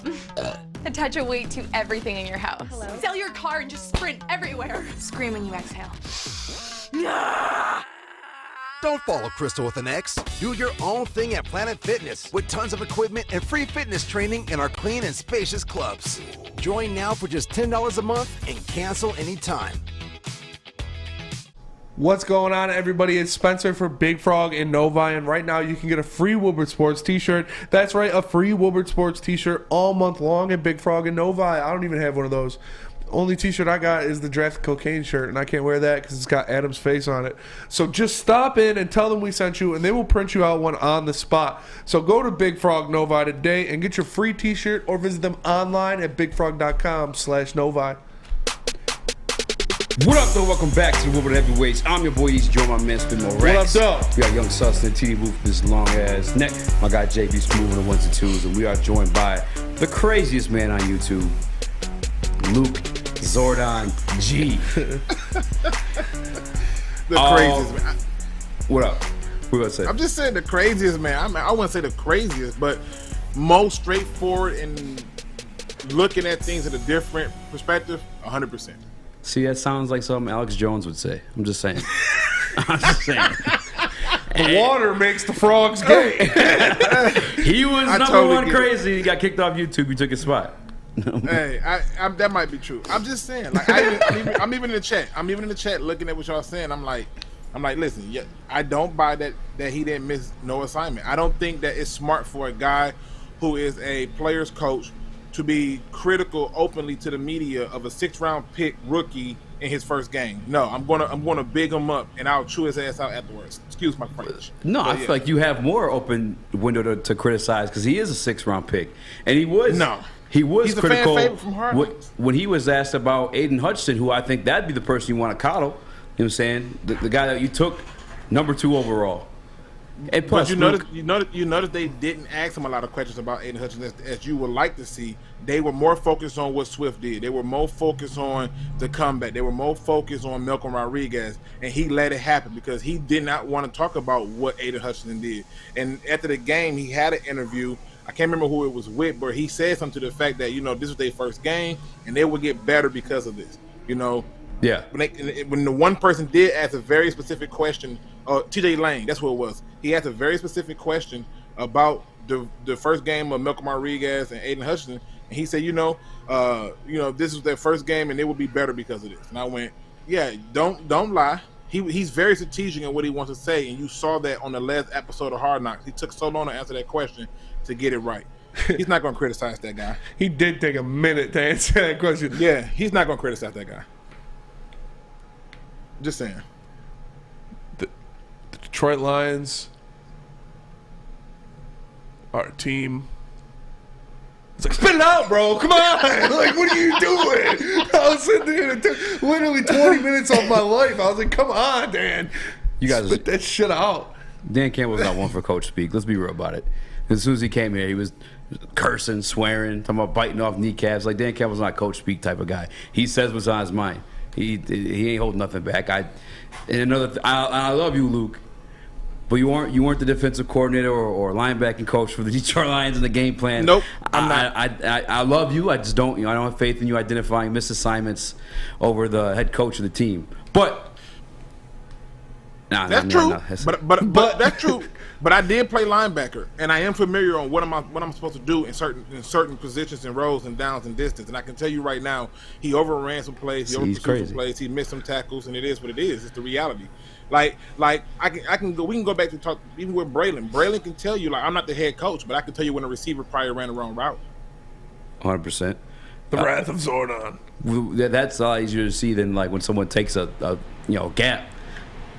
Attach a weight to everything in your house. Hello? Sell your car and just sprint everywhere. Scream when you exhale.
Don't follow Crystal with an X. Do your own thing at Planet Fitness with tons of equipment and free fitness training in our clean and spacious clubs. Join now for just $10 a month and cancel anytime.
What's going on, everybody? It's Spencer for Big Frog and Novi, and right now you can get a free Woodward Sports t-shirt. That's right, a free Woodward Sports t-shirt all month long at Big Frog and Novi. I don't even have one of those. Only t-shirt I got is the Draft Cocaine shirt, and I can't wear that because it's got Adam's face on it. So just stop in and tell them we sent you, and they will print you out one on the spot. So go to Big Frog Novi today and get your free t-shirt, or visit them online at bigfrog.com/Novi.
What up, though? Welcome back to the Woodward Heavyweights. I'm your boy Eazy, joined my man Spin More Rex.
What up, though?
We got Young Sus and TD Booth with this long ass neck. My guy JB Smooth with the 1s and 2s, and we are joined by the craziest man on YouTube, Luke Zordon G.
The craziest man.
What up? What you say?
I'm just saying the craziest man. I wouldn't say the craziest, but most straightforward and looking at things in a different perspective, 100%.
See, that sounds like something Alex Jones would say. I'm just saying. I'm just saying.
The water makes the frogs gay.
He was number one crazy. He got kicked off YouTube. He took his spot.
Hey, that might be true. I'm just saying. Like, I'm even in the chat. I'm even in the chat looking at what y'all saying. I'm like, listen. Yeah, I don't buy that he didn't miss no assignment. I don't think that it's smart for a guy who is a player's coach to be critical openly to the media of a 6th-round pick rookie in his first game. No, I'm gonna big him up and I'll chew his ass out afterwards. Excuse my French.
No, I feel like you have more open window to criticize because he is a 6th-round pick, and he was
He's
critical
a fan favorite from Harlem.
When he was asked about Aidan Hutchinson, who I think that'd be the person you want to coddle. You know what I'm saying? The guy that you took number 2 overall. And plus,
but you notice they didn't ask him a lot of questions about Aidan Hutchinson as you would like to see. They were more focused on what Swift did. They were more focused on the comeback. They were more focused on Malcolm Rodriguez, and he let it happen because he did not want to talk about what Aidan Hutchinson did. And after the game, he had an interview. I can't remember who it was with, but he said something to the fact that, this was their first game, and they would get better because of this.
Yeah.
When the one person did ask a very specific question, TJ Lane, that's what it was. He asked a very specific question about the first game of Malcolm Rodriguez and Aidan Hutchinson, and he said, this was their first game, and they will be better because of this. And I went, yeah, don't lie. He's very strategic in what he wants to say, and you saw that on the last episode of Hard Knocks. He took so long to answer that question to get it right. He's not going to criticize that guy.
He did take a minute to answer that question.
Yeah, he's not going to criticize that guy. Just saying.
The Detroit Lions are a team. It's like, spit it out, bro. Come on. Like, what are you doing? I was sitting there and it took literally 20 minutes of my life. I was like, come on, Dan.
You guys
spit that shit out.
Dan Campbell's not one for coach speak. Let's be real about it. As soon as he came here, he was cursing, swearing, talking about biting off kneecaps. Like, Dan Campbell's not coach speak type of guy. He says what's on his mind. He ain't holding nothing back. I love you, Luke, but you weren't the defensive coordinator or linebacking coach for the Detroit Lions in the game plan.
Nope, I'm not.
I love you. I just don't. I don't have faith in you identifying misassignments over the head coach of the team. But
that's true. But that's true. But I did play linebacker, and I am familiar on what I'm supposed to do in certain positions and roles and downs and distance. And I can tell you right now, he overran some plays, he overpursued some plays, he missed some tackles, and it is what it is. It's the reality. Like I can go. We can go back to talk even with Braylon. Braylon can tell you, like, I'm not the head coach, but I can tell you when a receiver probably ran the wrong route.
100%.
The wrath of Zordon.
That's a lot easier to see than like when someone takes a gap.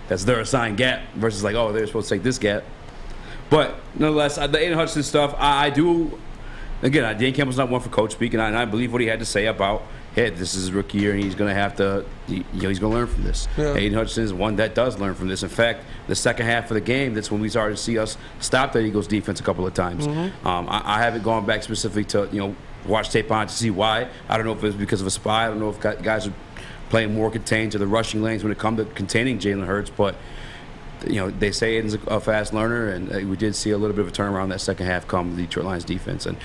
That's their assigned gap versus like, oh, they're supposed to take this gap. But nonetheless, the Aidan Hutchinson stuff, I do. Again, Dan Campbell's not one for coach speak, and I believe what he had to say about, hey, this is his rookie year, and he's going to have to, he's going to learn from this. Yeah. Aidan Hutchinson is one that does learn from this. In fact, the second half of the game, that's when we started to see us stop the Eagles' defense a couple of times. Mm-hmm. I haven't gone back specifically to watch tape on to see why. I don't know if it was because of a spy. I don't know if guys are playing more contained to the rushing lanes when it comes to containing Jalen Hurts, but they say Aidan's a fast learner, and we did see a little bit of a turnaround that second half come the Detroit Lions defense. And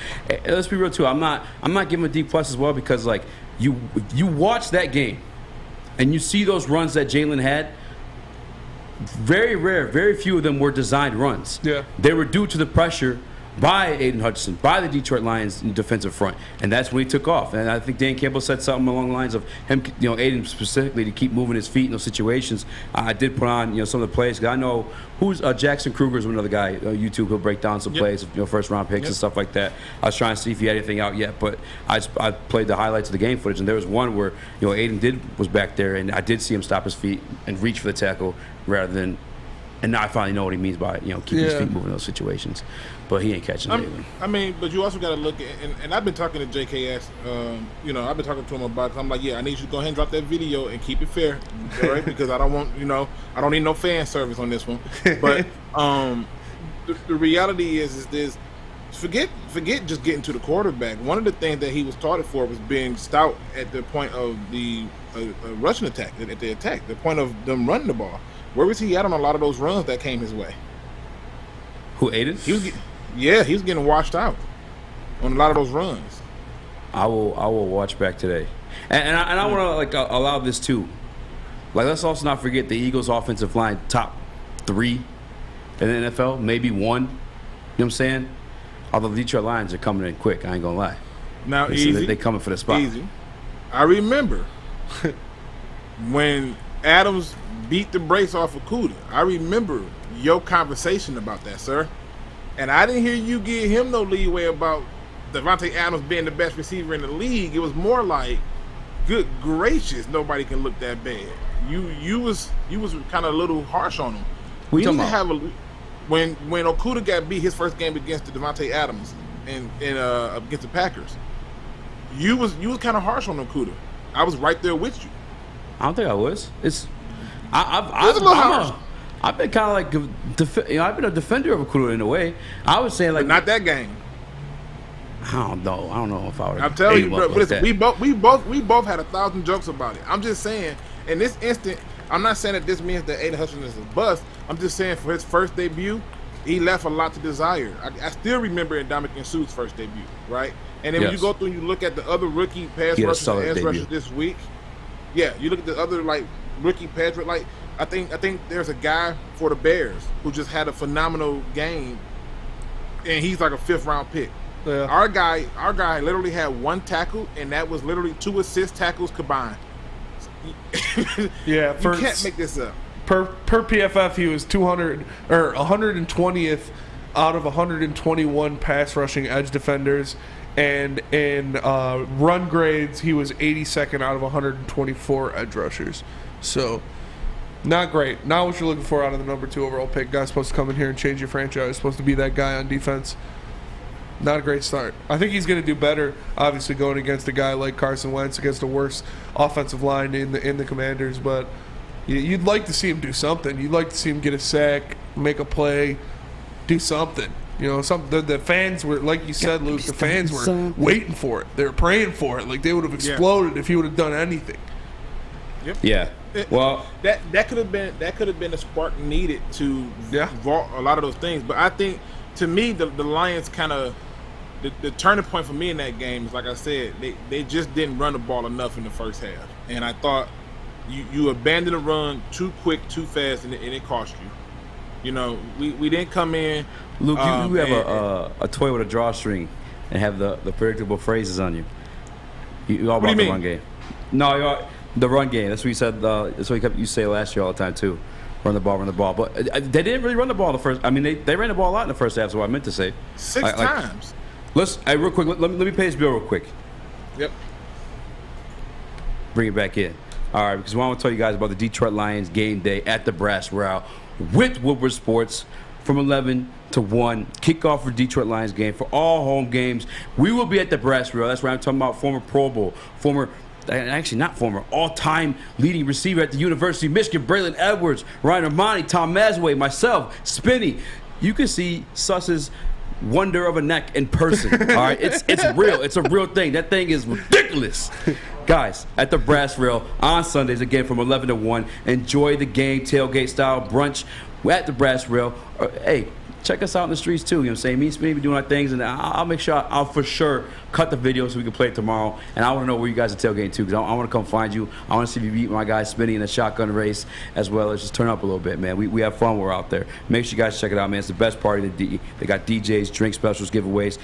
let's be real too, I'm not giving a D+ as well, because like you watch that game and you see those runs that Jalen had. Very rare, very few of them were designed runs. Yeah, they were due to the pressure by Aidan Hutchinson, by the Detroit Lions in defensive front, and that's when he took off. And I think Dan Campbell said something along the lines of him, Aidan specifically, to keep moving his feet in those situations. I did put on, some of the plays, because I know who's Jackson Kruger's another guy. YouTube, he'll break down some plays, first round picks and stuff like that. I was trying to see if he had anything out yet, but I played the highlights of the game footage, and there was one where Aidan was back there, and I did see him stop his feet and reach for the tackle rather than. And now I finally know what he means by keeping his feet moving in those situations. But he ain't catching it.
But you also got to look at, and I've been talking to JKS, I've been talking to him about it. I'm like, I need you to go ahead and drop that video and keep it fair, right? Because I don't want, I don't need no fan service on this one. But the reality is this: forget just getting to the quarterback. One of the things that he was targeted for was being stout at the point of the rushing attack, at the attack, the point of them running the ball. Where was he at on a lot of those runs that came his way?
Who, Aidan?
He was getting washed out on a lot of those runs.
I will watch back today, and I want to allow this too. Let's also not forget the Eagles' offensive line, top 3 in the NFL, maybe 1. You know what I'm saying? Although the Detroit Lions are coming in quick, I ain't gonna lie.
Now, Eazy,
they coming for the spot.
Eazy. I remember when Adams beat the brace off of Okudah. I remember your conversation about that, sir. And I didn't hear you give him no leeway about Davante Adams being the best receiver in the league. It was more like, good gracious, nobody can look that bad. You was kind of a little harsh on him.
We talking about?
When Okudah got beat his first game against the Davante Adams and against the Packers, you was kind of harsh on Okudah. I was right there with you.
I don't think I was. I've been kind of like, I've been a defender of Okudah in a way. I was saying like,
but not that game.
I don't know if I would.
I'm telling you, bro. Listen, we both had 1,000 jokes about it. I'm just saying, in this instant, I'm not saying that this means that Aidan Hutchinson is a bust. I'm just saying for his first debut, he left a lot to desire. I still remember Ndamukong Suh's first debut, right? And then when you go through and you look at the other rookie pass rushers and edge rushers this week, yeah, you look at the other like rookie pass rush. Like I think there's a guy for the Bears who just had a phenomenal game, and he's like a 5th round pick.
Yeah.
Our guy literally had 1 tackle, and that was literally 2 assist tackles combined.
Yeah,
you can't make this up.
Per PFF, he was 120th out of 121 pass rushing edge defenders, and in run grades, he was 82nd out of 124 edge rushers. So, not great. Not what you're looking for out of the number 2 overall pick. Guy's supposed to come in here and change your franchise. Supposed to be that guy on defense. Not a great start. I think he's going to do better, obviously, going against a guy like Carson Wentz, against a worse offensive line in the Commanders. But you'd like to see him do something. You'd like to see him get a sack, make a play, do something. You know, the fans were, like you said, Luke, the fans were waiting for it. They were praying for it. Like they would have exploded if he would have done anything.
Yep.
Yeah. Well,
that could have been a spark needed to vault a lot of those things. But I think, to me, the Lions kind of the turning point for me in that game is, like I said, they just didn't run the ball enough in the first half, and I thought you abandoned the run too quick, too fast, and it cost you. You know, we didn't come in.
Luke, you have a toy with a drawstring and have the predictable phrases on you. You all about the run game. No, the run game. That's what you said. That's what you say last year all the time too. Run the ball. But they didn't really run the ball in the first. I mean, they ran the ball a lot in the first half. Is what I meant to say.
6 times.
Real quick. Let me pay this bill real quick.
Yep.
Bring it back in. All right, because I want to tell you guys about the Detroit Lions game day at the Brass Rail with Woodward Sports from 11 to 1. Kickoff for Detroit Lions game for all home games. We will be at the Brass Rail. That's where I'm talking about former Pro Bowl, all-time leading receiver at the University of Michigan, Braylon Edwards, Ryan Armani, Tom Masway, myself, Spinny. You can see Suss's wonder of a neck in person. All right, it's real. It's a real thing. That thing is ridiculous. Guys, at the Brass Rail on Sundays, again from 11 to 1. Enjoy the game, tailgate-style brunch at the Brass Rail. Hey, check us out in the streets, too. You know what I'm saying? Me and Spinny be doing our things, and I'll make sure I'll for sure cut the video so we can play it tomorrow. And I want to know where you guys are tailgating, too, because I want to come find you. I want to see if you beat my guy Spinny in a shotgun race, as well as just turn up a little bit, man. We have fun when we're out there. Make sure you guys check it out, man. It's the best party. They got DJs, drink specials, giveaways.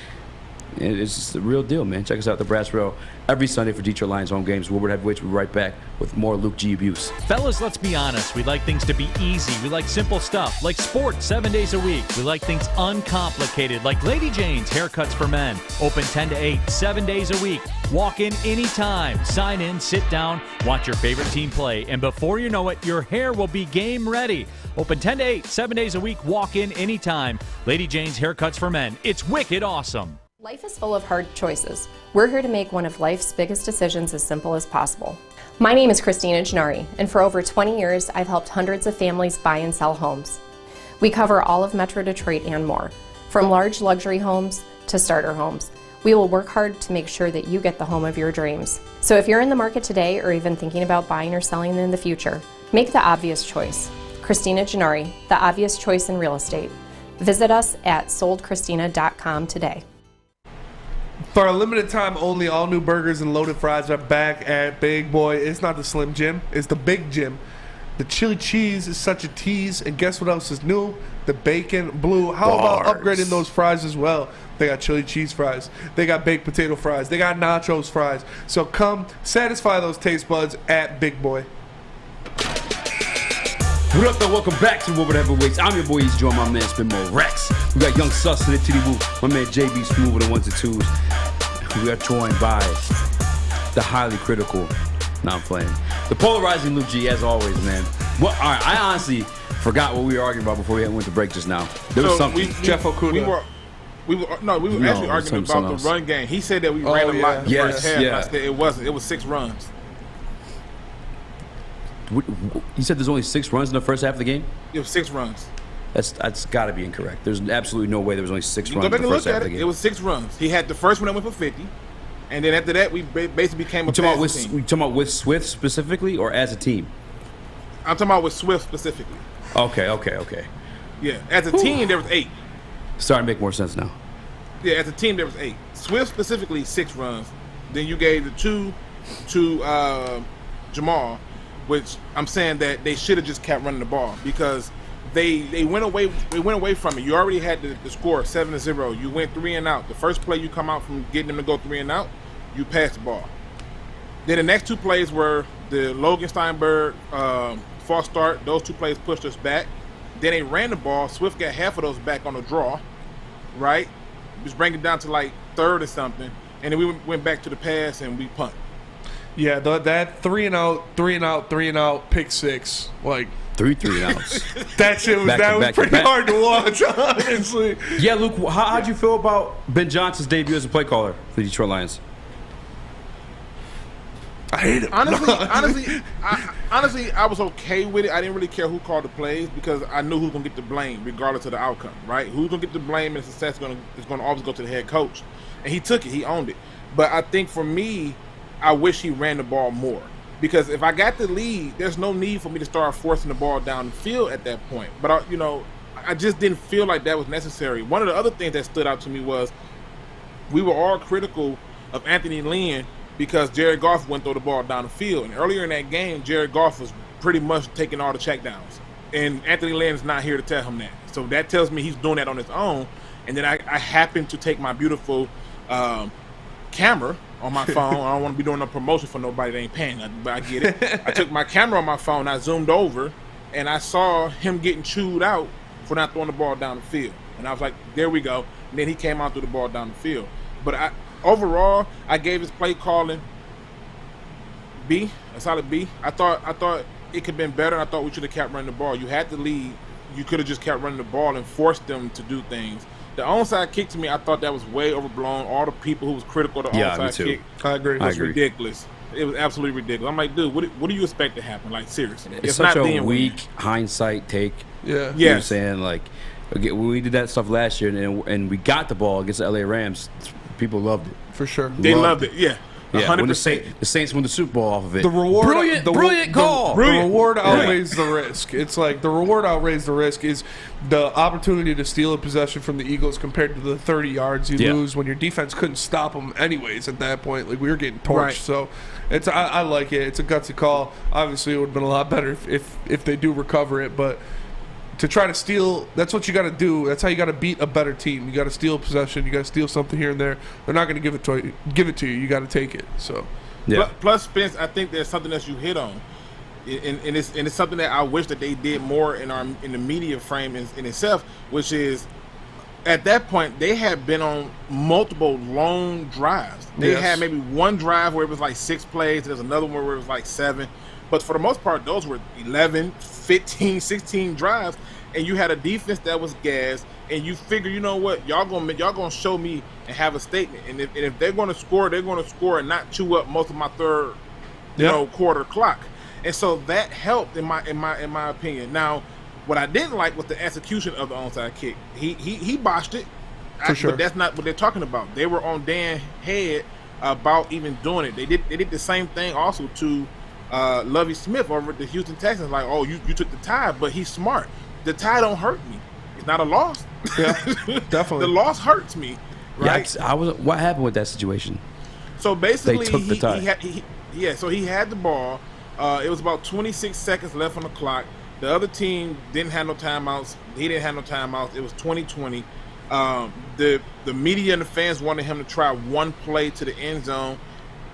It's just the real deal, man. Check us out at the Brass Rail every Sunday for Detroit Lions home games. Woodward Heavyweights will be right back with more Luke G. Abuse.
Fellas, let's be honest. We like things to be easy. We like simple stuff, like sports 7 days a week. We like things uncomplicated, like Lady Jane's Haircuts for Men. Open 10 to 8, 7 days a week. Walk in anytime. Sign in, sit down, watch your favorite team play, and before you know it, your hair will be game ready. Open 10 to 8, 7 days a week. Walk in anytime. Lady Jane's Haircuts for Men. It's wicked awesome.
Life is full of hard choices. We're here to make one of life's biggest decisions as simple as possible. My name is Christina Gennari, and for over 20 years, I've helped hundreds of families buy and sell homes. We cover all of Metro Detroit and more, from large luxury homes to starter homes. We will work hard to make sure that you get the home of your dreams. So if you're in the market today or even thinking about buying or selling in the future, make the obvious choice. Christina Gennari, the obvious choice in real estate. Visit us at soldchristina.com today.
For a limited time only, all new burgers and loaded fries are back at Big Boy. It's not the Slim Jim, it's the Big Jim. The chili cheese is such a tease, and guess what else is new? The bacon blue. How about upgrading those fries as well? They got chili cheese fries. They got baked potato fries. They got nachos fries. So come satisfy those taste buds at Big Boy.
What up, though? Welcome back to Woodward Heavyweights. I'm your boy, Eazy, joined my man, Spinmo Rex. We got Young Sus in the TD booth. My man, JB Smooth with the 1s and 2s. We are joined by the highly critical, not playing, the polarizing Luke G, as always, man. Well, all right, I honestly forgot what we were arguing about before we went to break just now. There was something.
Jeff Okudah.
We were actually arguing about the run game. He said that we ran a lot in the first half. I said it wasn't. It was 6 runs.
You said there's only 6 runs in the first half of the game?
It was 6 runs.
That's got to be incorrect. There's absolutely no way there was only 6 runs
Go back
in the
and
first
look
half
at
of the
it.
game.
It was 6 runs. He had the first one that went for 50, and then after that, we basically became a passing team.
You talking about with Swift specifically, or as a team?
I'm talking about with Swift specifically.
Okay.
Yeah, as a team, there was 8.
Starting to make more sense now.
Yeah, as a team, there was 8. Swift specifically 6 runs. Then you gave the 2 to Jamal, which I'm saying that they should have just kept running the ball because they went away from it. You already had the score 7-0. You went 3 and out. The first play you come out from getting them to go 3 and out, you passed the ball. Then the next 2 plays were the Logan Steinberg false start. Those 2 plays pushed us back. Then they ran the ball. Swift got half of those back on the draw, right? Just bring it down to like 3rd or something. And then we went back to the pass and we punt.
Yeah, that 3 and out, pick 6, like
3 and outs.
That shit was pretty hard to watch, honestly.
Yeah, Luke, how'd you feel about Ben Johnson's debut as a play caller for the Detroit Lions?
I hate him.
Honestly, I was okay with it. I didn't really care who called the plays because I knew who's gonna get the blame regardless of the outcome, right? Who's gonna get the blame and success is gonna always go to the head coach, and he took it, he owned it. But I think for me, I wish he ran the ball more because if I got the lead, there's no need for me to start forcing the ball down the field at that point. But I just didn't feel like that was necessary. One of the other things that stood out to me was we were all critical of Anthony Lynn because Jared Goff wouldn't throw the ball down the field. And earlier in that game, Jared Goff was pretty much taking all the checkdowns. And Anthony Lynn is not here to tell him that. So that tells me he's doing that on his own. And then I happened to take my beautiful camera on my phone. I don't want to be doing a promotion for nobody that ain't paying nothing, but I get it. I took my camera on my phone, I zoomed over, and I saw him getting chewed out for not throwing the ball down the field. And I was like, there we go. And then he came out threw the ball down the field. But overall, I gave his play calling a solid B. I thought it could have been better. I thought we should have kept running the ball. You had the lead. You could have just kept running the ball and forced them to do things. The onside kick to me, I thought that was way overblown. All the people who was critical of the onside kick,
I agree.
was ridiculous. It was absolutely ridiculous. I'm like, dude, what do you expect to happen? Like, seriously.
It's such a weak hindsight take.
Yeah.
You know what I'm saying? Like, when we did that stuff last year and we got the ball against the LA Rams, people loved it.
For sure.
They loved it, yeah.
Yeah, when the Saints won the Super Bowl off of it.
The reward,
brilliant call.
The reward outweighs the risk. It's like the reward outweighs the risk is the opportunity to steal a possession from the Eagles compared to the 30 yards you lose when your defense couldn't stop them anyways at that point. Like we were getting torched. Right. So it's I like it. It's a gutsy call. Obviously, it would have been a lot better if they do recover it, but to try to steal, that's what you got to do. That's how you got to beat a better team. You got to steal possession. You got to steal something here and there. They're not going to give it to you. You got to take it. So,
yeah. Plus, Spence, I think there's something that you hit on, and it's something that I wish that they did more in the media frame in itself, which is at that point they had been on multiple long drives. They had maybe one drive where it was like 6 plays, and there's another one where it was like 7. But for the most part, those were 11, 15, 16 drives, and you had a defense that was gassed, and you figure, you know what, y'all gonna show me and have a statement. And if they're gonna score, they're gonna score and not chew up most of my third, quarter clock. And so that helped in my opinion. Now, what I didn't like was the execution of the onside kick. He botched it. For sure. But that's not what they're talking about. They were on Dan's head about even doing it. They did the same thing also to Lovie Smith over at the Houston Texans, like, oh, you took the tie, but he's smart. The tie don't hurt me. It's not a loss.
Yeah, definitely.
The loss hurts me, right?
Yeah, what happened with that situation?
So basically,
they took the tie.
So he had the ball. It was about 26 seconds left on the clock. The other team didn't have no timeouts. He didn't have no timeouts. It was 20-20. The media and the fans wanted him to try one play to the end zone.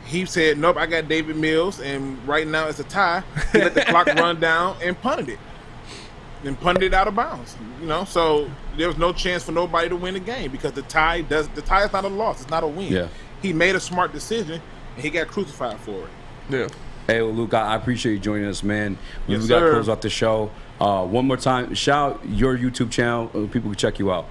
He said, nope, I got David Mills, and right now it's a tie. He let the clock run down and punted it. And punted it out of bounds. So there was no chance for nobody to win the game because the tie is not a loss. It's not a win.
Yeah.
He made a smart decision, and he got crucified for it.
Yeah.
Hey, well, Luke, I appreciate you joining us, man.
Yes,
we got to close off the show. One more time, shout out your YouTube channel. People can check you out.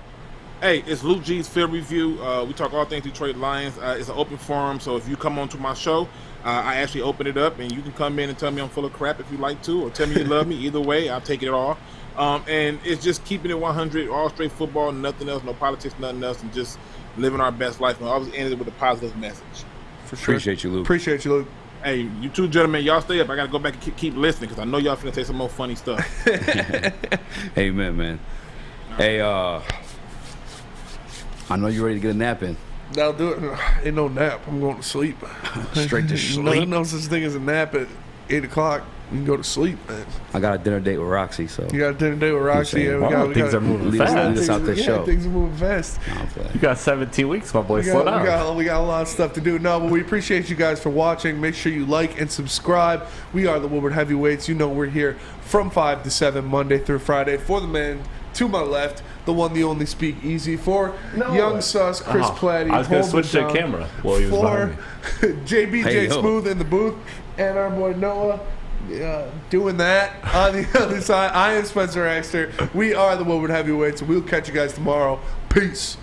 Hey, it's Luke G's Field Review. We talk all things Detroit Lions. It's an open forum, so if you come onto my show, I actually open it up, and you can come in and tell me I'm full of crap if you like to, or tell me you love me. Either way, I'll take it all. And it's just keeping it 100, all straight football, nothing else, no politics, nothing else, and just living our best life. And I always ended it with a positive message.
For sure.
Appreciate you, Luke.
Appreciate you, Luke.
Hey, you two gentlemen, y'all stay up. I got to go back and keep listening because I know y'all finna say some more funny stuff.
Amen, man. Hey, I know you're ready to get a nap in.
That'll do it. Ain't no nap. I'm going to sleep.
Straight to sleep.
No such thing as a nap at 8 o'clock. You can go to sleep, man.
I got a dinner date with Roxy, so.
You got a dinner date with Roxy. Yeah,
things are moving fast.
Lead us out this show.
Things are moving fast.
You got 17 weeks, my boy. Slow down.
We got a lot of stuff to do. No, but we appreciate you guys for watching. Make sure you like and subscribe. We are the Woodward Heavyweights. You know we're here from 5 to 7, Monday through Friday. For the man to my left, the one, the only Speak Easy. For Young Sus, Chris Platty.
I was going to switch the camera while he was behind me.
JBJ Smooth in the booth. And our boy Noah. Doing that on the other side. I am Spencer Axter. We are the Woodward Heavyweights. We'll catch you guys tomorrow. Peace.